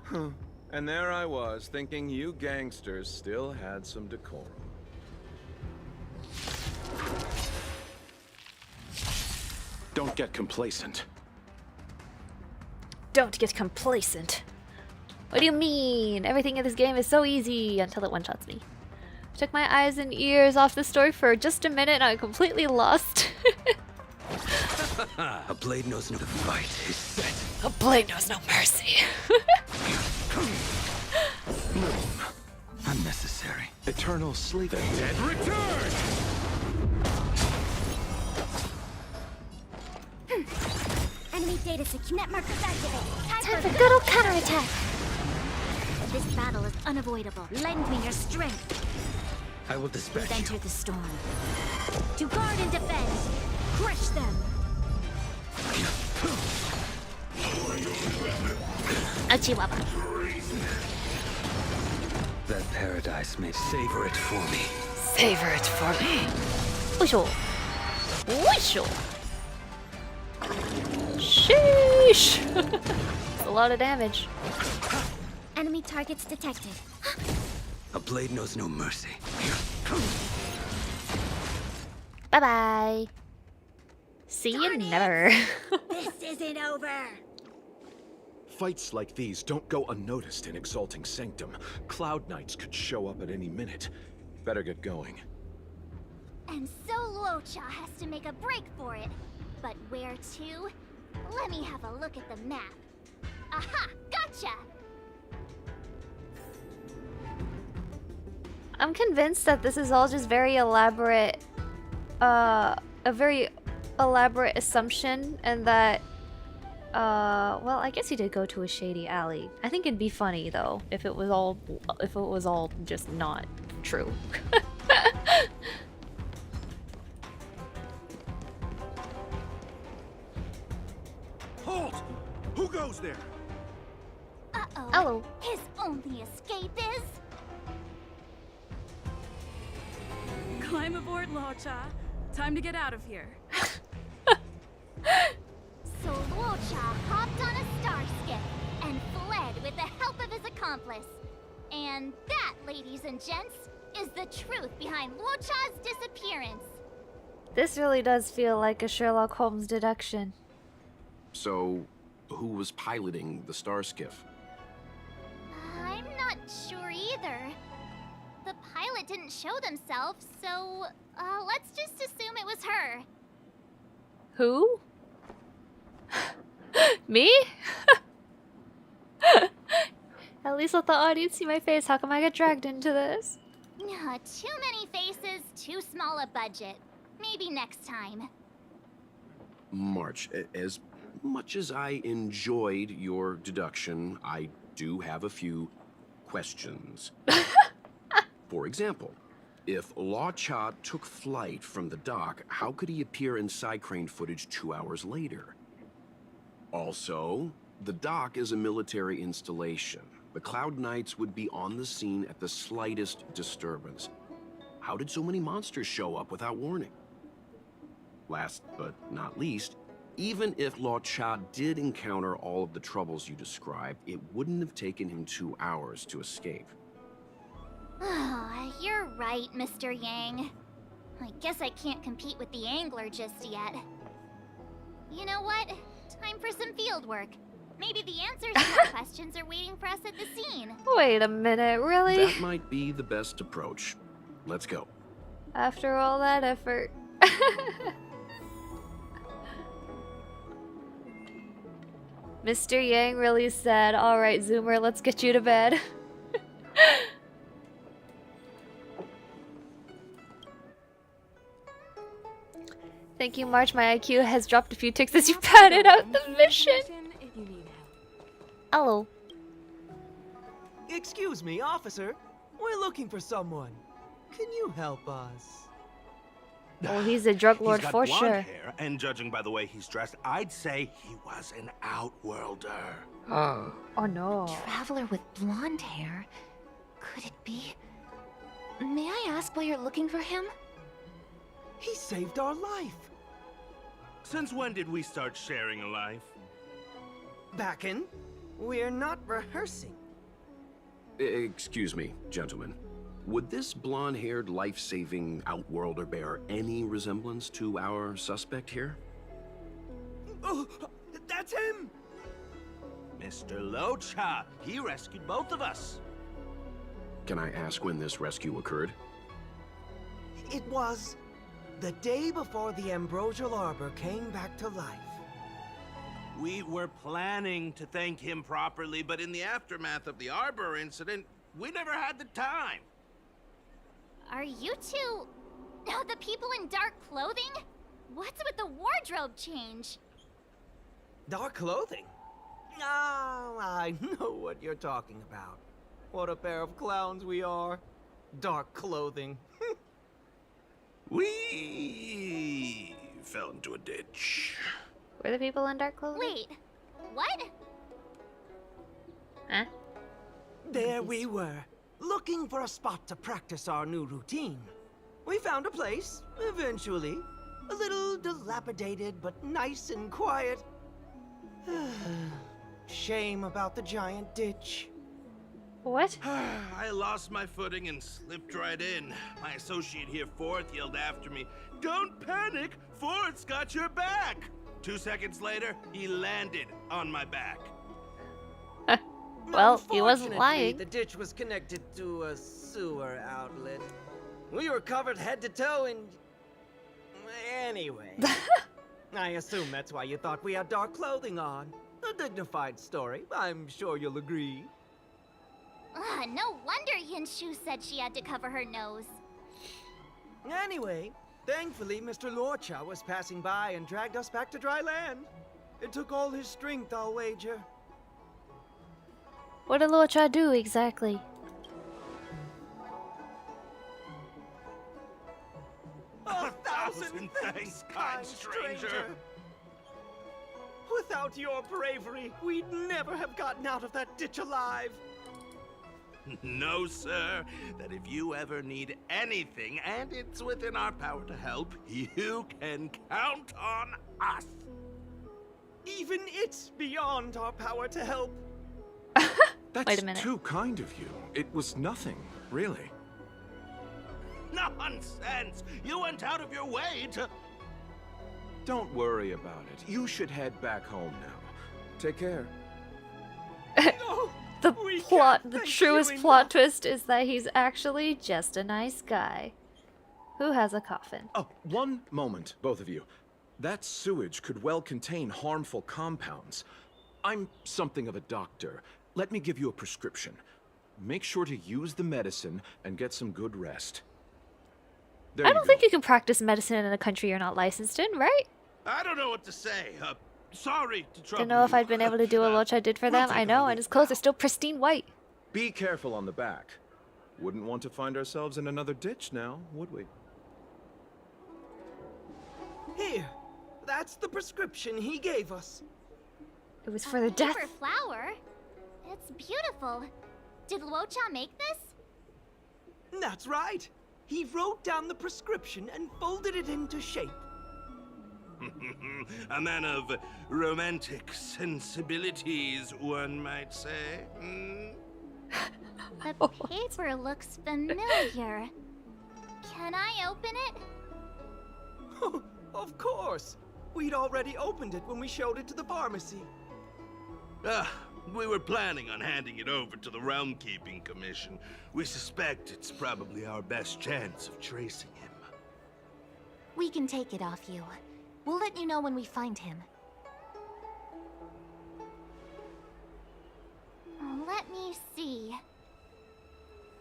[SPEAKER 14] Huh. And there I was, thinking you gangsters still had some decorum. Don't get complacent.
[SPEAKER 1] Don't get complacent. What do you mean? Everything in this game is so easy until it one-shots me. Took my eyes and ears off the story for just a minute and I'm completely lost.
[SPEAKER 17] A blade knows no fight is set.
[SPEAKER 1] A blade knows no mercy.
[SPEAKER 17] Unnecessary.
[SPEAKER 14] Eternal sleep.
[SPEAKER 17] The dead return!
[SPEAKER 9] Enemy data net markers activated.
[SPEAKER 1] Time for good old counterattack.
[SPEAKER 9] This battle is unavoidable. Lend me your strength.
[SPEAKER 17] I will dispatch you.
[SPEAKER 9] Enter the storm. To guard and defend. Crush them. Achiwaba.
[SPEAKER 17] That paradise may savor it for me.
[SPEAKER 1] Savor it for me. Whistle. Whistle. Sheesh. That's a lot of damage.
[SPEAKER 9] Enemy targets detected.
[SPEAKER 17] A blade knows no mercy.
[SPEAKER 1] Bye-bye. See you never.
[SPEAKER 16] This isn't over.
[SPEAKER 14] Fights like these don't go unnoticed in Exalting Sanctum. Cloud Knights could show up at any minute. Better get going.
[SPEAKER 9] And so Luocha has to make a break for it. But where to? Let me have a look at the map. Aha! Gotcha!
[SPEAKER 1] I'm convinced that this is all just very elaborate, a very elaborate assumption, and that, well, I guess he did go to a shady alley. I think it'd be funny though if it was all just not true.
[SPEAKER 15] Halt! Who goes there?
[SPEAKER 9] Uh-oh.
[SPEAKER 1] Hello.
[SPEAKER 9] His only escape is...
[SPEAKER 18] Climb aboard, Luocha. Time to get out of here.
[SPEAKER 9] So Luocha hopped on a star skiff and fled with the help of his accomplice. And that, ladies and gents, is the truth behind Luocha's disappearance.
[SPEAKER 1] This really does feel like a Sherlock Holmes deduction.
[SPEAKER 10] So, who was piloting the star skiff?
[SPEAKER 9] I'm not sure either. The pilot didn't show themselves, so let's just assume it was her.
[SPEAKER 1] Who? Me? At least let the audience see my face. How come I get dragged into this?
[SPEAKER 9] Too many faces, too small a budget. Maybe next time.
[SPEAKER 10] March, as much as I enjoyed your deduction, I do have a few questions. For example, if Luocha took flight from the dock, how could he appear in side crane footage 2 hours later? Also, the dock is a military installation. The Cloud Knights would be on the scene at the slightest disturbance. How did so many monsters show up without warning? Last but not least, even if Luocha did encounter all of the troubles you described, it wouldn't have taken him 2 hours to escape.
[SPEAKER 9] You're right, Mr. Yang. I guess I can't compete with the angler just yet. You know what? Time for some field work. Maybe the answers to our questions are waiting for us at the scene.
[SPEAKER 1] Wait a minute, really?
[SPEAKER 10] That might be the best approach. Let's go.
[SPEAKER 1] After all that effort. Mr. Yang really said, "Alright, Zoomer, let's get you to bed." Thank you, March. My IQ has dropped a few ticks as you padded out the mission. Hello.
[SPEAKER 19] Excuse me, officer. We're looking for someone. Can you help us?
[SPEAKER 1] Oh, he's a drug lord
[SPEAKER 15] He's got
[SPEAKER 1] for
[SPEAKER 15] blonde
[SPEAKER 1] sure.
[SPEAKER 15] hair, and judging by the way he's dressed, I'd say he was an outworlder.
[SPEAKER 1] Oh no.
[SPEAKER 2] Traveler with blonde hair? Could it be? May I ask why you're looking for him?
[SPEAKER 19] He saved our life.
[SPEAKER 15] Since when did we start sharing a life?
[SPEAKER 19] Backen, we're not rehearsing.
[SPEAKER 10] Excuse me, gentlemen. Would this blonde-haired, life-saving outworlder bear any resemblance to our suspect here?
[SPEAKER 19] Oh, that's him!
[SPEAKER 15] Mr. Locha, he rescued both of us.
[SPEAKER 10] Can I ask when this rescue occurred?
[SPEAKER 19] It was the day before the ambrosial arbor came back to life.
[SPEAKER 15] We were planning to thank him properly, but in the aftermath of the arbor incident, we never had the time.
[SPEAKER 9] Are you two the people in dark clothing? What's with the wardrobe change?
[SPEAKER 19] Dark clothing? Oh, I know what you're talking about. What a pair of clowns we are. Dark clothing.
[SPEAKER 15] We fell into a ditch.
[SPEAKER 1] Were the people in dark clothing?
[SPEAKER 9] Wait, what?
[SPEAKER 1] Huh?
[SPEAKER 19] There we were, looking for a spot to practice our new routine. We found a place, eventually. A little dilapidated, but nice and quiet. Shame about the giant ditch.
[SPEAKER 1] What?
[SPEAKER 15] I lost my footing and slipped right in. My associate here, Fourth, yelled after me, "Don't panic! Fourth's got your back!" 2 seconds later, he landed on my back.
[SPEAKER 1] Well, he wasn't lying.
[SPEAKER 19] The ditch was connected to a sewer outlet. We were covered head to toe in... Anyway. I assume that's why you thought we had dark clothing on. A dignified story, I'm sure you'll agree.
[SPEAKER 9] No wonder Yinshu said she had to cover her nose.
[SPEAKER 19] Anyway, thankfully Mr. Lorcha was passing by and dragged us back to dry land. It took all his strength, I'll wager.
[SPEAKER 1] What did Locha do exactly?
[SPEAKER 19] A thousand thanks, kind stranger. Without your bravery, we'd never have gotten out of that ditch alive.
[SPEAKER 15] No, sir. That if you ever need anything, and it's within our power to help, you can count on us.
[SPEAKER 19] Even it's beyond our power to help.
[SPEAKER 14] That's
[SPEAKER 1] Wait a minute.
[SPEAKER 14] too kind of you. It was nothing, really.
[SPEAKER 15] Nonsense! You went out of your way to...
[SPEAKER 14] Don't worry about it. You should head back home now. Take care.
[SPEAKER 1] The truest plot twist is that he's actually just a nice guy who has a coffin.
[SPEAKER 14] Oh, one moment, both of you. That sewage could well contain harmful compounds. I'm something of a doctor. Let me give you a prescription. Make sure to use the medicine and get some good rest. There
[SPEAKER 1] I don't think you can practice medicine in a country you're not licensed in, right?
[SPEAKER 15] I don't know what to say. Sorry to trouble
[SPEAKER 1] Don't know if
[SPEAKER 15] you.
[SPEAKER 1] I'd been able to do what Locha did for them. I know, and his clothes are still pristine white.
[SPEAKER 14] Be careful on the back. Wouldn't want to find ourselves in another ditch now, would we?
[SPEAKER 19] Here, that's the prescription he gave us.
[SPEAKER 1] It was for the death.
[SPEAKER 9] Paper flower? It's beautiful. Did Luocha make this?
[SPEAKER 19] That's right. He wrote down the prescription and folded it into shape.
[SPEAKER 15] A man of romantic sensibilities, one might say.
[SPEAKER 9] The paper looks familiar. Can I open it?
[SPEAKER 19] Of course. We'd already opened it when we showed it to the pharmacy.
[SPEAKER 15] We were planning on handing it over to the Realm Keeping Commission. We suspect it's probably our best chance of tracing him.
[SPEAKER 2] We can take it off you. We'll let you know when we find him.
[SPEAKER 9] Let me see.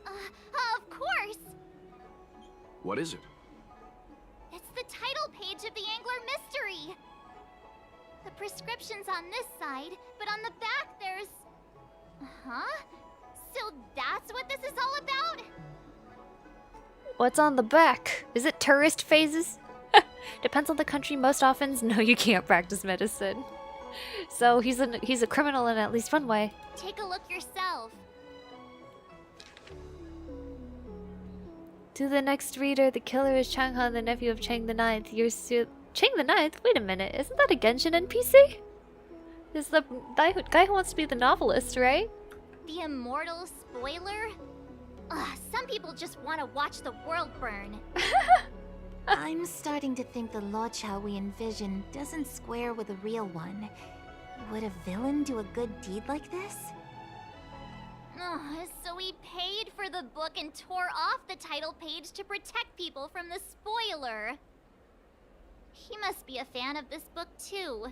[SPEAKER 9] Of course!
[SPEAKER 10] What is it?
[SPEAKER 9] It's the title page of the Angler this side, but on the back there's... Huh? So that's what this is all about?
[SPEAKER 1] What's on the back? Is it tourist phases? Depends on the country. Most often, no, you can't practice medicine. So he's a criminal in at least one way.
[SPEAKER 9] Take a look yourself.
[SPEAKER 1] To the next reader, the killer is Chang Han, the nephew of Chang the Ninth. Chang the Ninth? Wait a minute, isn't that a Genshin NPC? Is the guy who wants to be the novelist, right?
[SPEAKER 9] The immortal spoiler? Ugh, some people just want to watch the world burn.
[SPEAKER 2] I'm starting to think the Locha we envision doesn't square with a real one. Would a villain do a good deed like this?
[SPEAKER 9] Ugh, so he paid for the book and tore off the title page to protect people from the spoiler. He must be a fan of this book too.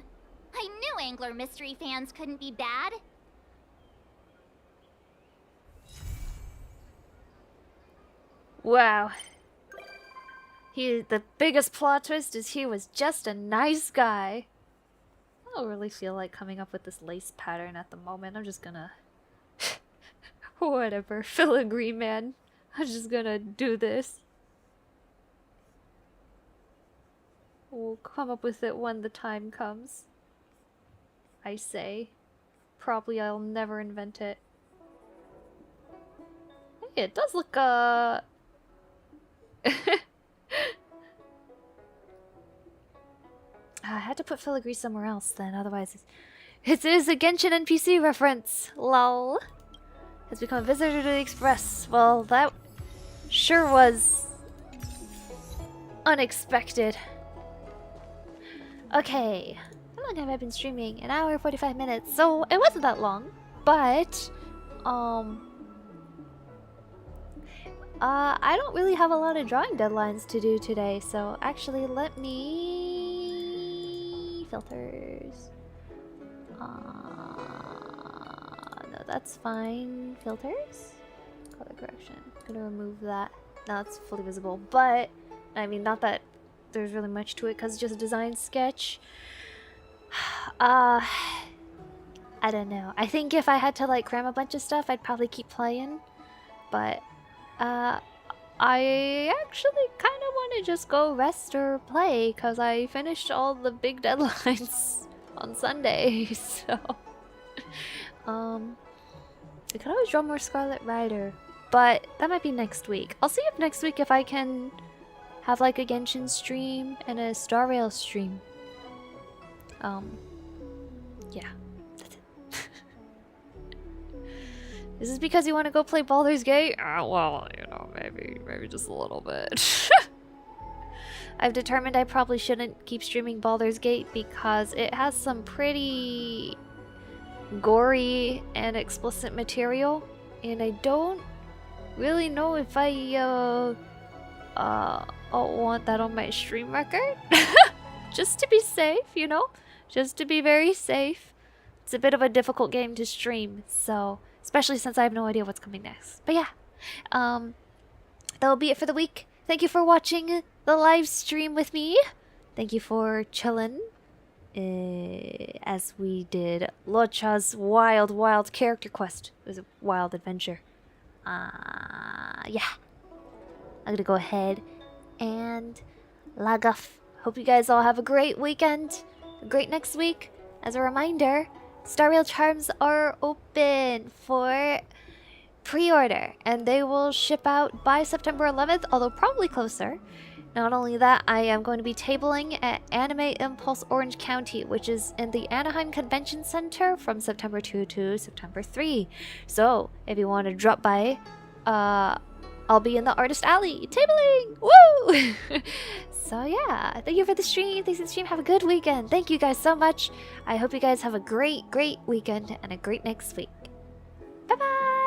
[SPEAKER 9] I knew Angler Mystery fans couldn't be bad.
[SPEAKER 1] Wow. The biggest plot twist is he was just a nice guy. I don't really feel like coming up with this lace pattern at the moment. I'm just gonna... Whatever, filigree man. I'm just gonna do this. We'll come up with it when the time comes. I say. Probably I'll never invent it. Hey, it does look, I had to put filigree somewhere else then, otherwise it is a Genshin NPC reference. Lol. Has become a visitor to the Express. Well, that sure was unexpected. Okay. How long have I been streaming? An hour, 45 minutes. So it wasn't that long, but I don't really have a lot of drawing deadlines to do today, so actually let me... filters. No, that's fine. Filters? Color correction. Gonna remove that. Now it's fully visible, but I mean, not that there's really much to it because it's just a design sketch. I don't know. I think if I had to like cram a bunch of stuff, I'd probably keep playing, but I actually kind of want to just go rest or play because I finished all the big deadlines on Sunday, so I could always draw more Scarlet Rider, but that might be next week. I'll see if next week if I can have like a Genshin stream and a Star Rail stream. Yeah, that's it. Is this because you want to go play Baldur's Gate? Well, you know, maybe just a little bit. I've determined I probably shouldn't keep streaming Baldur's Gate because it has some pretty gory and explicit material, and I don't really know if I want that on my stream record. Just to be safe, you know? Just to be very safe. It's a bit of a difficult game to stream, so especially since I have no idea what's coming next. But yeah, that'll be it for the week. Thank you for watching the live stream with me. Thank you for chilling as we did Locha's wild character quest. It was a wild adventure. Yeah. I'm gonna go ahead and log off. Hope you guys all have a great weekend, a great next week. As a reminder, Star Rail Charms are open for pre-order, and they will ship out by September 11th, although probably closer. Not only that, I am going to be tabling at Anime Impulse Orange County, which is in the Anaheim Convention Center from September 2 to September 3. So, if you want to drop by, I'll be in the Artist Alley tabling! Woo! So yeah, thank you for the stream. Thanks for the stream. Have a good weekend. Thank you guys so much. I hope you guys have a great weekend and a great next week. Bye-bye!